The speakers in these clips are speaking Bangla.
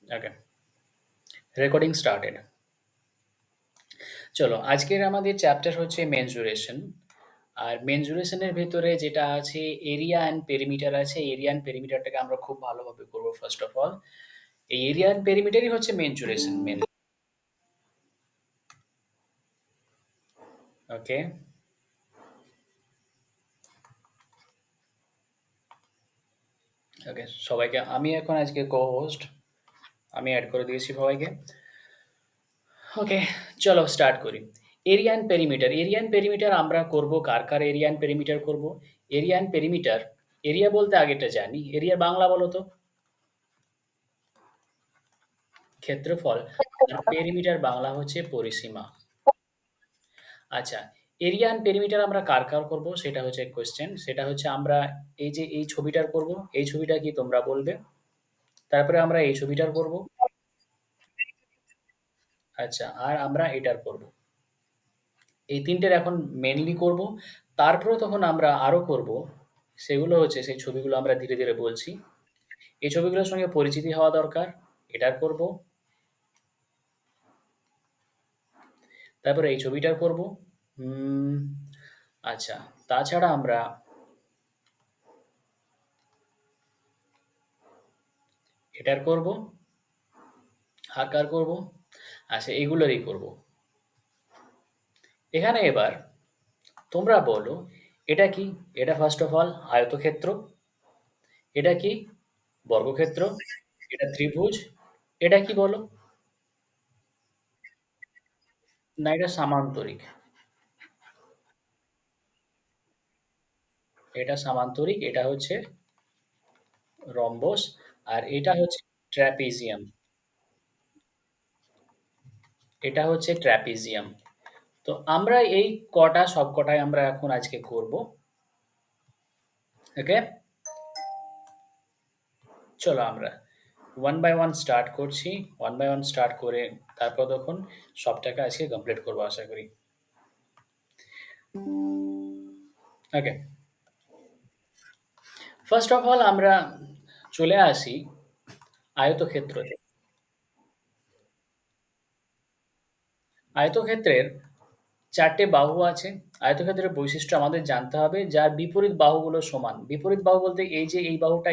ওকে, রেকর্ডিং স্টার্টেড। চলো, আজকের আমাদের চ্যাপ্টার হচ্ছে মেনসুরেশন। আর মেনসুরেশনের ভেতরে যেটা আছে, এরিয়া অ্যান্ড পেরিমিটার আছে। এরিয়া অ্যান্ড পেরিমিটারটাকে আমরা খুব ভালোভাবে করবো ফার্স্ট অফ অল। এই এরিয়া অ্যান্ড পেরিমিটারই হচ্ছে মেনসুরেশন মেন। ওকে, ওকে সবাইকে, আমি এখন আজকে কো হোস্ট, আমি অ্যাড করে দিয়েছি সবাইকে। ওকে, চলো স্টার্ট করি। Area and perimeter, area and perimeter আমরা করব কার কার এরিয়া অ্যান্ড পেরিমিটার করব। এরিয়া অ্যান্ড পেরিমিটার, এরিয়া বলতে আগেটা জানি, এরিয়ার বাংলা বলো তো? ক্ষেত্রফল। আর পেরিমিটার বাংলা হচ্ছে পরিসীমা। আচ্ছা, এরিয়া অ্যান্ড পেরিমিটার আমরা কার কার করব সেটা হচ্ছে কোয়েশ্চেন। সেটা হচ্ছে আমরা এই যে এই ছবিটার করব, এই ছবিটা কি তোমরা বলবে। তারপরে আমরা এই ছবিটার করব। আচ্ছা, আর আমরা এটার করব। এই তিনটের এখন মেনলি করব। তারপরে তখন আমরা আরো করব, সেগুলো হচ্ছে সেই ছবিগুলো আমরা ধীরে ধীরে বলছি। এই ছবিগুলোর সঙ্গে পরিচিতি হওয়া দরকার, এটার করব। তারপরে এই ছবিটার করব। উম, আচ্ছা, তাছাড়া আমরা এটার করব। আর কার করব? আচ্ছা, এগুলোরই করব। এখানে এবার তোমরা বলো, এটা কি? এটা ফার্স্ট অফ অল আয়তক্ষেত্র। এটা কি? বর্গক্ষেত্র। এটা ত্রিভুজ। এটা কি বলো? না, এটা সামান্তরিক। এটা সামান্তরিক, এটা হচ্ছে রম্বস। আর এটা হচ্ছে ট্র্যাপিজিয়াম। এটা হচ্ছে ট্র্যাপিজিয়াম। তো আমরা এই কটা সব কটাই আমরা এখন আজকে করব। ওকে, চলো আমরা ওয়ান বাই ওয়ান স্টার্ট করছি। ওয়ান বাই ওয়ান স্টার্ট করে তারপর তখন সবটাকে আজকে কমপ্লিট করবো আশা করি। ওকে, ফার্স্ট অফ অল আমরা চলে আসি আয়তক্ষেত্রতে। আয়তক্ষেত্রের চারটে বাহু আছে। আয়তক্ষেত্রের বৈশিষ্ট্য আমাদের জানতে হবে, যার বিপরীত বাহুগুলো সমান। বিপরীত বাহু বলতে এই যে এই বাহুটা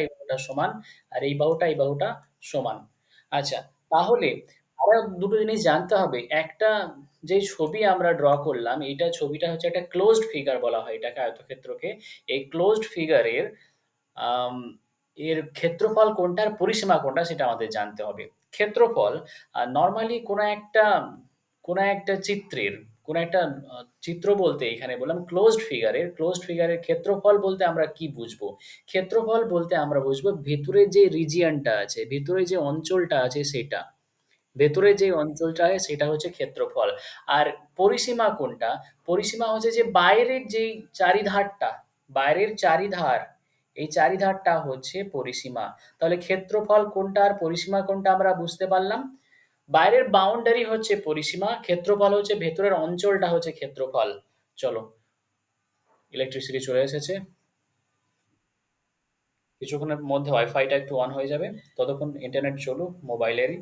সমান, আর এই বাহুটা সমান। আচ্ছা, তাহলে আরো দুটো জিনিস জানতে হবে। একটা, যে ছবি আমরা ড্র করলাম, এইটা ছবিটা হচ্ছে একটা ক্লোজড ফিগার বলা হয় এটাকে, আয়তক্ষেত্রকে। এই ক্লোজড ফিগারের আম এর ক্ষেত্রফল কোনটা আর পরিসীমা কোনটা সেটা আমাদের জানতে হবে। ক্ষেত্রফল নরমালি কোনো একটা চিত্রের, কোনো একটা চিত্র বলতে এখানে বললাম ক্লোজড ফিগারের ক্ষেত্রফল বলতে আমরা কি বুঝবো? ক্ষেত্রফল বলতে আমরা বুঝবো ভেতরে যে রিজিয়নটা আছে, ভেতরে যে অঞ্চলটা আছে সেটা। ভেতরে যে অঞ্চলটা আছে সেটা হচ্ছে ক্ষেত্রফল। আর পরিসীমা কোনটা? পরিসীমা হচ্ছে যে বাইরের যেই চারিধারটা, বাইরের চারিধার, এই চারিধারটা হচ্ছে পরিসীমা। তাহলে ক্ষেত্রফল কোনটা আর পরিসীমা কোনটা আমরা বুঝতে পারলাম। বাইরের বাউন্ডারি হচ্ছে পরিসীমা, ক্ষেত্রফল হচ্ছে ভেতরের অঞ্চলটা হচ্ছে ক্ষেত্রফল। চলো, ইলেকট্রিসিটি চলে এসেছে। কিছুক্ষণের মধ্যে ওয়াইফাইটা একটু অন হয়ে যাবে, ততক্ষণ ইন্টারনেট চলুক মোবাইলেরই।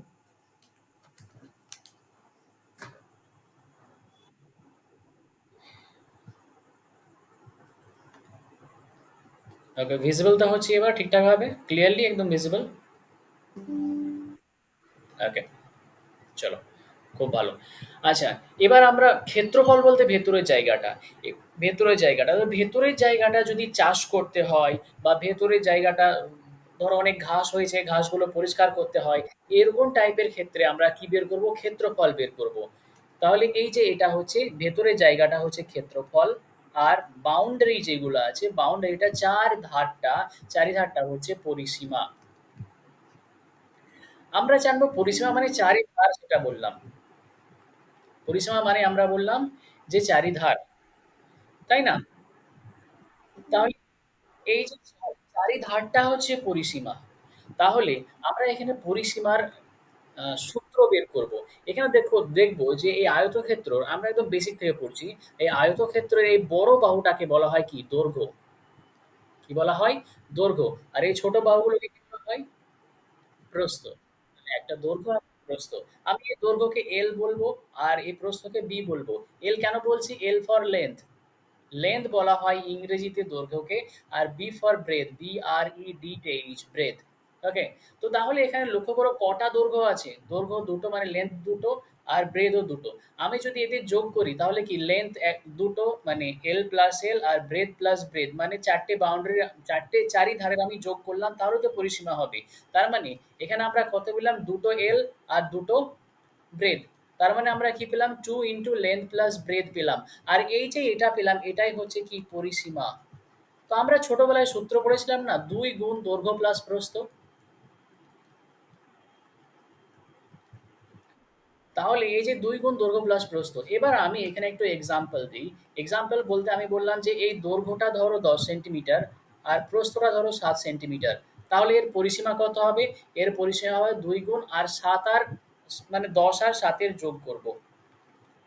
ওকে, ভিজিবল তো হচ্ছে এবার ঠিকঠাক ভাবে, ক্লিয়ারলি একদম ভিজিবল। ওকে, চলো, খুব ভালো। আচ্ছা, এবার আমরা ক্ষেত্রফল বলতে ভেতরের জায়গাটা, ভেতরের জায়গাটা যদি চাষ করতে হয়, বা ভেতরের জায়গাটা ধরো অনেক ঘাস হয়েছে, ঘাসগুলো পরিষ্কার করতে হয়, এরকম টাইপের ক্ষেত্রে আমরা কি বের করব? ক্ষেত্রফল বের করব। তাহলে এই যে এটা হচ্ছে ভেতরের জায়গাটা হচ্ছে ক্ষেত্রফল। আর বাউন্ডারি যেগুলো আছে, বাউন্ডারিটা চারিধারটা হচ্ছে পরিসীমা। আমরা জানবো পরিসীমা মানে চারিধার, সেটা বললাম। পরিসীমা মানে আমরা বললাম যে চারিধার, তাই না? তাহলে এই যে চারিধারটা হচ্ছে পরিসীমা। তাহলে আমরা এখানে পরিসীমার সূত্র বের করব। এখানে দেখবো যে এই আয়তক্ষেত্র, আমরা একদম বেসিক থেকে পড়ছি। এই আয়তক্ষেত্রের এই বড় বাহুটাকে বলা হয় কি? দৈর্ঘ্য। কি বলা হয়? দৈর্ঘ্য। আর এই ছোট বাহুগুলোকে কি বলা হয়? প্রস্থ। একটা দৈর্ঘ্য আর প্রস্থ। আমি এই দৈর্ঘ্যকে L বলবো আর এই প্রস্থকে B বলবো। L কেন বলছি? L for length. লেংথ বলা হয় ইংরেজিতে দৈর্ঘ্যকে, আর B for breadth, BREDH breadth. Okay? তো তাহলে এখানে লক্ষ্য করো কটা দৈর্ঘ্য আছে? দৈর্ঘ্য দুটো মানে লেংথ দুটো আর ব্রেথও দুটো। আমি যদি এদের যোগ করি তাহলে কি লেংথ দুটো মানে L প্লাস L আর ব্রেথ প্লাস ব্রেথ মানে ৪ টে বাউন্ডারি ৪ টে চারিধারের আমি যোগ করলাম তাহলে তো পরিসীমা হবে। তার মানে এখানে আমরা কত পেলাম? দুটো L আর দুটো ব্রেথ। তার মানে আমরা কি পেলাম? 2 ইনটু লেংথ প্লাস ব্রেথ পেলাম। আর এই যে এটা পেলাম এটাই হচ্ছে কি পরিসীমা। তো আমরা ছোটবেলায় সূত্র পড়েছিলাম না ২ গুণ দৈর্ঘ্য প্লাস প্রস্থ। তাহলে এই যে ২ গুণ দৈর্ঘ্য প্লাস প্রস্থ। এবার আমি এখানে একটু এক্সাম্পল দিই। এক্সাম্পল বলতে আমি বললাম যে এই দৈর্ঘ্যটা ধরো ১০ সেন্টিমিটার আর প্রস্থটা ধরো ৭ সেন্টিমিটার। তাহলে এর পরিসীমা কত হবে? এর পরিসীমা হবে ২ গুণ আর ৭ আর মানে ১০ আর ৭ এর যোগ করব।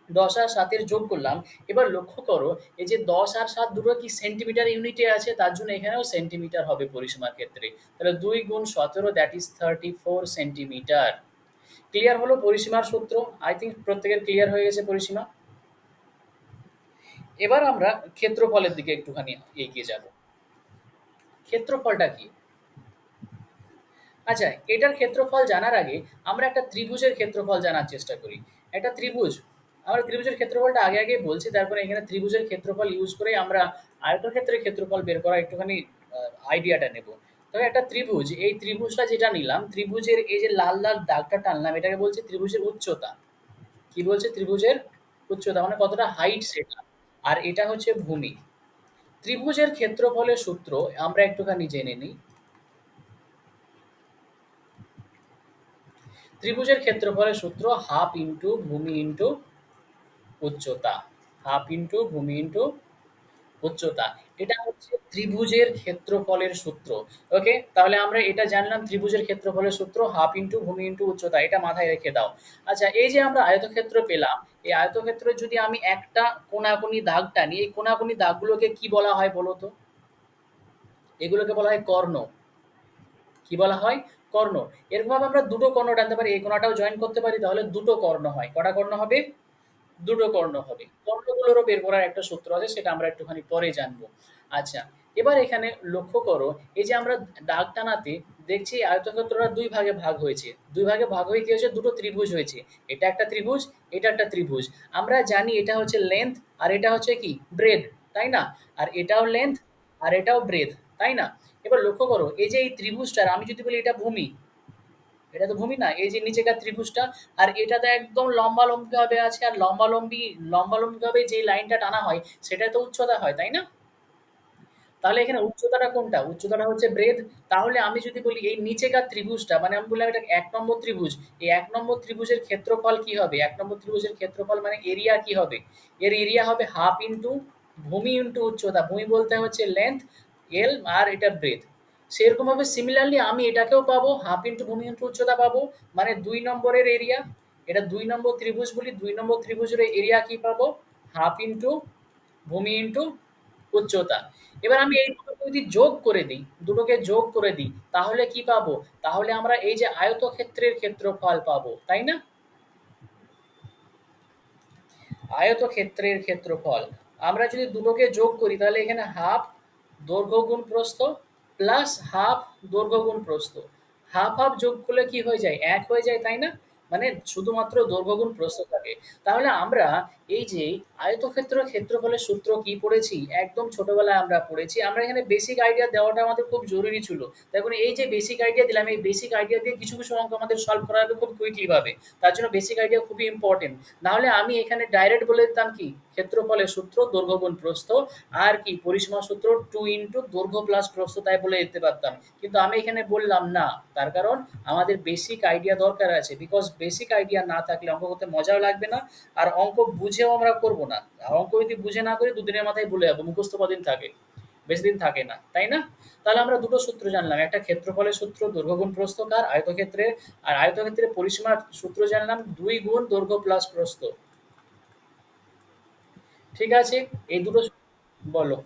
১০ আর ৭ এর যোগ করলাম। এবার লক্ষ্য করো এই যে ১০ আর ৭ দুটো কি সেন্টিমিটার ইউনিটে আছে, তার জন্য এখানেও সেন্টিমিটার হবে পরিসীমার ক্ষেত্রে। তাহলে ২ গুণ ১৭ দ্যাট ইজ 34 সেন্টিমিটার। ক্লিয়ার হলো পরিসীমার সূত্র? আই থিংক প্রত্যেকের ক্লিয়ার হয়ে গেছে পরিসীমা। এবার আমরা ক্ষেত্রফলের দিকে একটুখানি এগিয়ে যাব। ক্ষেত্রফলটা কি? আচ্ছা, এটার ক্ষেত্রফল জানার আগে আমরা একটা ত্রিভুজের ক্ষেত্রফল জানার চেষ্টা করি। একটা ত্রিভুজ, আমরা ত্রিভুজের ক্ষেত্রফলটা আগে বলছি, তারপরে এখানে ত্রিভুজের ক্ষেত্রফল ইউজ করে আমরা আয়তক্ষেত্রের ক্ষেত্রফল বের করার একটুখানি আইডিয়াটা নেব। তবে একটা ত্রিভুজ, এই ত্রিভুজটা যেটা নিলাম, ত্রিভুজের এই যে লাল লাল দাগটা টানলাম এটাকে বলছে ত্রিভুজের উচ্চতা। কি বলছে? ত্রিভুজের উচ্চতা মানে কতটা হাইট সেটা। আর এটা হচ্ছে ভূমি। ত্রিভুজের ক্ষেত্রফলের সূত্র আমরা একটুখানি জেনে নিই। ত্রিভুজের ক্ষেত্রফলের সূত্র হাফ ইন্টু ভূমি ইন্টু উচ্চতা। হাফ ইন্টু ভূমি ইন্টু উচ্চতা। এটা হচ্ছে ত্রিভুজের ক্ষেত্রফলের সূত্র। ওকে? তাহলে আমরা এটা জানলাম ত্রিভুজের ক্ষেত্রফলের সূত্র হাফ ইন্টু ভূমি ইন্টু উচ্চতা। এটা মাথায় রেখে দাও। আচ্ছা, এই যে আমরা আয়তক্ষেত্র পেলাম, এই আয়তক্ষেত্রে যদি আমি একটা কোণাকুনি দাগ টানি, এই কোণাকুনি দাগগুলোকে কি বলা হয় বলো তো? এগুলোকে বলা হয় কর্ণ। কি বলা হয়? কর্ণ। এরকমভাবে আমরা দুটো কর্ণ টানতে পারি। এই কোণাটাও জয়েন করতে পারি, তাহলে দুটো কর্ণ হয়। কটা কর্ণ হবে? দুটো কর্ণ হবে। কর্ণগুলোরও বের করার একটা সূত্র আছে, সেটা আমরা একটুখানি পরে জানবো। আচ্ছা, এবার এখানে লক্ষ্য করো এই যে আমরা দাগ টানাতে দেখছি আয়তক্ষেত্রটা ২ ভাগে ভাগ হয়েছে। ২ ভাগে ভাগ হয়ে কি হয়েছে? দুটো ত্রিভুজ হয়েছে। এটা একটা ত্রিভুজ, এটা একটা ত্রিভুজ। আমরা জানি এটা হচ্ছে লেংথ আর এটা হচ্ছে কি? ব্রেথ, তাই না? আর এটাও লেংথ আর এটাও ব্রেথ, তাই না? এবার লক্ষ্য করো এই যে এই ত্রিভুজটার আমি যদি বলি এটা ভূমি, এটা তো ভূমি না? এই যে নিচেকার ত্রিভুজটা, আর এটা তো একদম লম্বালম্বিভাবে আছে, আর লম্বালম্বিভাবে যেই লাইনটা টানা হয় সেটা তো উচ্চতা হয়, তাই না? তাহলে এখানে উচ্চতাটা কোনটা? উচ্চতাটা হচ্ছে ব্রেধ। তাহলে আমি যদি বলি এই নিচেকার ত্রিভুজটা মানে আমি বললাম এটা ১ নম্বর ত্রিভুজ। এই ১ নম্বর ত্রিভুজের ক্ষেত্রফল কি হবে? ১ নম্বর ত্রিভুজের ক্ষেত্রফল মানে এরিয়া কি হবে? এর এরিয়া হবে হাফ ইনটু ভূমি ইনটু উচ্চতা। ভূমি বলতে হচ্ছে লেংথ, এল আর এটা ব্রেধ। সেরকমভাবে সিমিলারলি আমি এটাকেও পাবো, হাফ ইনটু ভূমি ইনটু উচ্চতা পাবো। মানে ২ নম্বরের এরিয়া। এটা ২ নম্বর ত্রিভুজ বলি, ২ নম্বর ত্রিভুজের এরিয়া কি পাবো? হাফ ইনটু ভূমি ইনটু উচ্চতা। এবার আমি এই দুটোকে যদি যোগ করে দিই, দুটোকে যোগ করে দিই, তাহলে কি পাবো? তাহলে আমরা এই যে আয়তক্ষেত্রের ক্ষেত্রফল পাবো, তাই না? আয়তক্ষেত্রের ক্ষেত্রফল। আমরা যদি দুটোকে যোগ করি তাহলে এখানে হাফ দৈর্ঘ্য গুণ প্রস্থ প্লাস হাফ দৈর্ঘ্য গুণ প্রস্থ। হাফ, হাফ যোগ করলে কি হয়ে যায়? ১ হয়ে যায়, তাই না? মানে শুধুমাত্র দৈর্ঘ্য গুণ প্রস্থ থাকে। তাহলে আমরা এই যে আয়তক্ষেত্রের ক্ষেত্রফলের সূত্র কি পড়েছি? একদম ছোটবেলায় আমরা পড়েছি। আমরা এখানে বেসিক আইডিয়া দেওয়াটা আমাদের খুব জরুরি ছিল। দেখুন এই যে বেসিক আইডিয়া দিলাম, এই বেসিক আইডিয়া দিয়ে কিছু, কিছু অঙ্ক আমাদের সলভ করা যাবে খুব কুইকলি ভাবে। তার জন্য বেসিক আইডিয়া খুবই ইম্পোর্টেন্ট। নাহলে আমি এখানে ডাইরেক্ট বলে দিতাম কি ক্ষেত্রফলের সূত্র দৈর্ঘ্য গুণ প্রস্থ, আর কি পরিসীমা সূত্র 2 ইনটু দৈর্ঘ্য প্লাস প্রস্থ, তাই বলে দিতে পারতাম। কিন্তু আমি এখানে বললাম না। তার কারণ আমাদের বেসিক আইডিয়া দরকার আছে। বিকজ বেসিক আইডিয়া না থাকলে অঙ্ক করতে মজাও লাগবে না, আর অঙ্ক বুঝেও আমরা করব না। আর অঙ্ক যদি বুঝে না করি দুদিনের মাথায় ভুলে যাবো, মুখস্থ কদিন থাকে, বেশি দিন থাকে না, তাই না? তাহলে আমরা দুটো সূত্র জানলাম, একটা ক্ষেত্রফলের সূত্র দৈর্ঘ্য গুণ প্রস্থ কার আয়তক্ষেত্রের, আর আয়তক্ষেত্রের পরিসীমার সূত্র জানলাম ২ গুণ দৈর্ঘ্য প্লাস প্রস্থ। ঠিক আছে? এই দুটো বলো।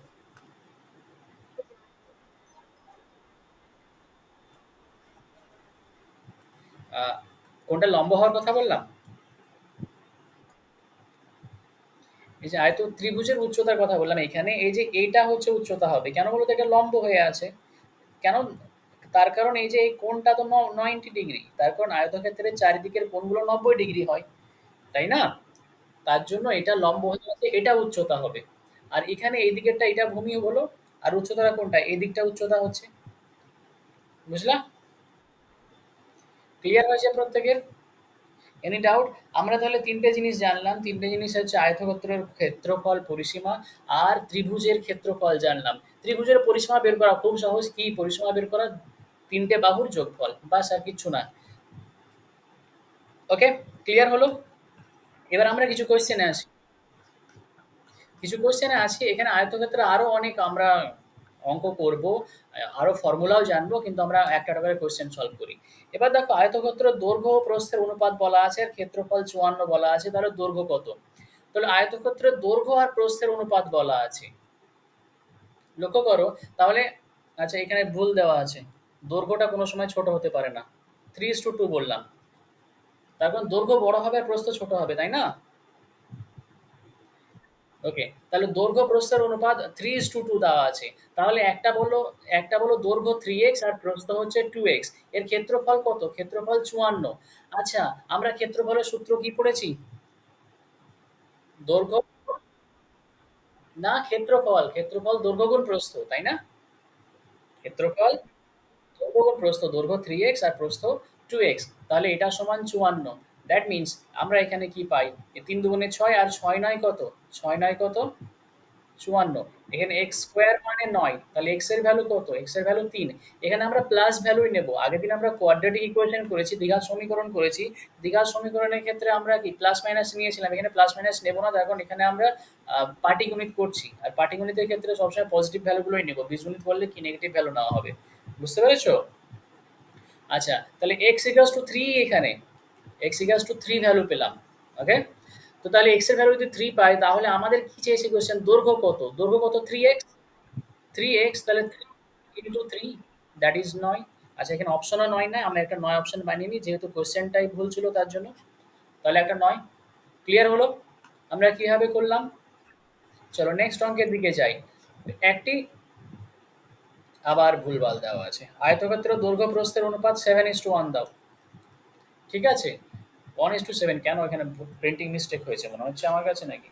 কোনটা লম্ব হওয়ার কথা বললাম? এই যে ত্রিভুজের উচ্চতার কথা বললাম এখানে, এই যে এইটা হচ্ছে উচ্চতা হবে। কেন বলো তো? এটা লম্ব হয়ে আছে। কেন? তার কারণ এই যে এই কোণটা তো 90 ডিগ্রি। তার কারণ আয়তক্ষেত্রের চারিদিকের কোণগুলো 90 ডিগ্রি হয়। তাই না? তার জন্য এটা লম্ব হয়ে আছে, এটা উচ্চতা হবে। আর এখানে এই দিকেরটা এটা ভূমি হলো, আর উচ্চতাটা কোনটা? এই দিকটা উচ্চতা হচ্ছে। বুঝলা? ক্লিয়ার হয়েছে প্রত্যেকের? Any doubt? আমরা তাহলে ৩ টে জিনিস জানলাম। ৩ টে জিনিস হচ্ছে আয়তক্ষেত্রের ক্ষেত্রফল, পরিসীমা আর ত্রিভুজের ক্ষেত্রফল জানলাম। ত্রিভুজের পরিসীমা বের করা খুব সহজ। কি পরিসীমা বের করা? ৩ টে বাহুর যোগফল। বাস আর কিচ্ছু না। ওকে? ক্লিয়ার হলো? এবার আমরা কিছু কোয়েশ্চেনে আসি। কিছু কোয়েশ্চেনে আসি। এখানে আয়তক্ষেত্রে আরো অনেক আমরা অঙ্ক করব। আরো ফর্মুলাও জানবো। কিন্তু আমরা একটা করে কোয়েশ্চেন সলভ করি। এবার দেখো আয়তক্ষেত্রের দৈর্ঘ্য ও প্রস্থের অনুপাত বলা আছে আর ক্ষেত্রফল ৫৪ বলা আছে। তাহলে দৈর্ঘ্য কত? তাহলে আয়তক্ষেত্রের দৈর্ঘ্য আর প্রস্থের অনুপাত বলা আছে। লক্ষ্য করো তাহলে। আচ্ছা, এখানে ভুল দেওয়া আছে। দৈর্ঘ্যটা কোনো সময় ছোট হতে পারে না। 3:2 বললাম। তার কারণ দৈর্ঘ্য বড় হবে আর প্রস্থ ছোট হবে, তাই না? ওকে, তাহলে দৈর্ঘ্য প্রস্থের অনুপাত 3:2 দেওয়া আছে। তাহলে একটা বলো দৈর্ঘ্য 3x আর প্রস্থ হচ্ছে 2x। এর ক্ষেত্রফল কত? ক্ষেত্রফল ৫৪। আচ্ছা, আমরা ক্ষেত্রফলের সূত্র কি পড়েছি? দৈর্ঘ্য, না, ক্ষেত্রফল দৈর্ঘ্য গুণ প্রস্থ, তাই না? ক্ষেত্রফল দৈর্ঘ্য গুণ প্রস্থ, দৈর্ঘ্য 3x আর প্রস্থ 2x। তাহলে এটা সমান ৫৪। দ্যাট মিনস আমরা এখানে কি পাই? ৩ দুগুণে ৬ আর ৬ নয় কত? ৬ নয় কত? ৫৪। এখানে এক্স স্কোয়ার মানে ৯। তাহলে এক্স এর ভ্যালু কত? এক্স এর ভ্যালু ৩। এখানে আমরা প্লাস ভ্যালুই নেব। আগের দিন আমরা কোয়াড্রেটিক ইকুয়েশন করেছি, দ্বিঘাত সমীকরণ করেছি। দ্বিঘাত সমীকরণের ক্ষেত্রে আমরা কি প্লাস মাইনাস নিয়েছিলাম। এখানে প্লাস মাইনাস নেব না, তার কারণ এখানে আমরা পাটিগণিত করছি। আর পাটিগণিতের ক্ষেত্রে সবসময় পজিটিভ ভ্যালুগুলোই নেব। বীজগণিত করলে কি নেগেটিভ ভ্যালু নেওয়া হবে। বুঝতে পেরেছো? আচ্ছা, তাহলে এক্স ইকুয়ালস টু 3 এখানে। এক্স ইকুয়ালস টু 3 ভ্যালু পেলাম। ওকে? তো তাহলে এক্স এর ভ্যালু যদি 3 পাই, তাহলে আমাদের কি চেয়েছে কোয়েশ্চেন? দৈর্ঘ্য কত? দৈর্ঘ্য কত? 3x। 3x, তাহলে 3 ইনটু 3 দ্যাট ইজ ৯। আচ্ছা, এখানে অপশনও ৯ নাই। আমরা একটা ৯ অপশন বানিয়ে নিই, যেহেতু কোয়েশ্চেনটাই ভুল ছিল তার জন্য। তাহলে একটা ৯। ক্লিয়ার হলো? আমরা কিভাবে করলাম? চলো নেক্সট অঙ্কের দিকে যাই। একটি আবার ভুলভাল দেওয়া আছে। আয়তক্ষেত্রের দৈর্ঘ্য প্রস্থের অনুপাত 7:1 দাও। ঠিক আছে? 1:7 কেন? এখানে প্রিন্টিং মিস্টেক হয়েছে মনে হচ্ছে আমার কাছে নাকি?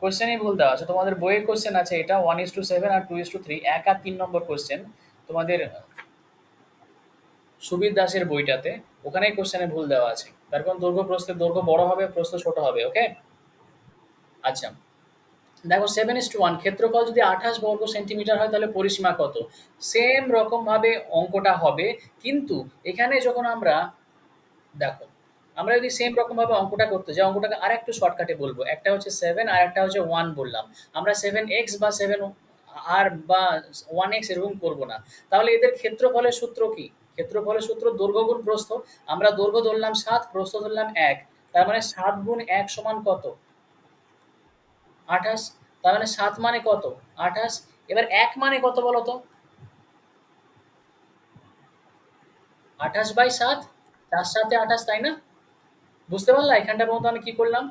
কোশ্চেনই ভুল দেওয়া আছে। তোমাদের বইয়ে কোশ্চেন আছে এটা 1:7 আর 2:3, ১ আর ৩ নম্বর কোশ্চেন তোমাদের সুবীর দাসের বইটাতে। ওখানেই কোশ্চেনে ভুল দেওয়া আছে। তার কারণ দৈর্ঘ্য প্রস্থের দৈর্ঘ্য বড় হবে, প্রস্থ ছোট হবে। ওকে? আচ্ছা, দেখো 7:1 ক্ষেত্রফল যদি 28 বর্গ সেন্টিমিটার হয়, তাহলে পরিসীমা কত? সেম রকম ভাবে অঙ্কটা হবে। কিন্তু এখানে যখন আমরা দেখো, আমরা যদি সেম রকম ভাবে অঙ্কটা করতে যাই, অঙ্কটাকে আর একটু শর্টকাটে বলবো। একটা হচ্ছে 7 আর একটা হচ্ছে 1 বললাম। আমরা 7x বা 7 আর বা 1x এরকম করব না। তাহলে এদের ক্ষেত্রফলের সূত্র কি? ক্ষেত্রফলের সূত্র দৈর্ঘ্য গুণ প্রস্থ। আমরা দৈর্ঘ্য ধরলাম ৭, প্রস্থ ধরলাম ১। তার মানে ৭ গুণ ১ সমান কত? ২৮। তার মানে ৭ মানে কত? ২৮। এবার ১ মানে কত বলো তো? ২৮/৭। ৪ ৭ ২৮, তাই না? বুঝতে পারলা এখানটা পর্যন্ত আমি কি করলাম?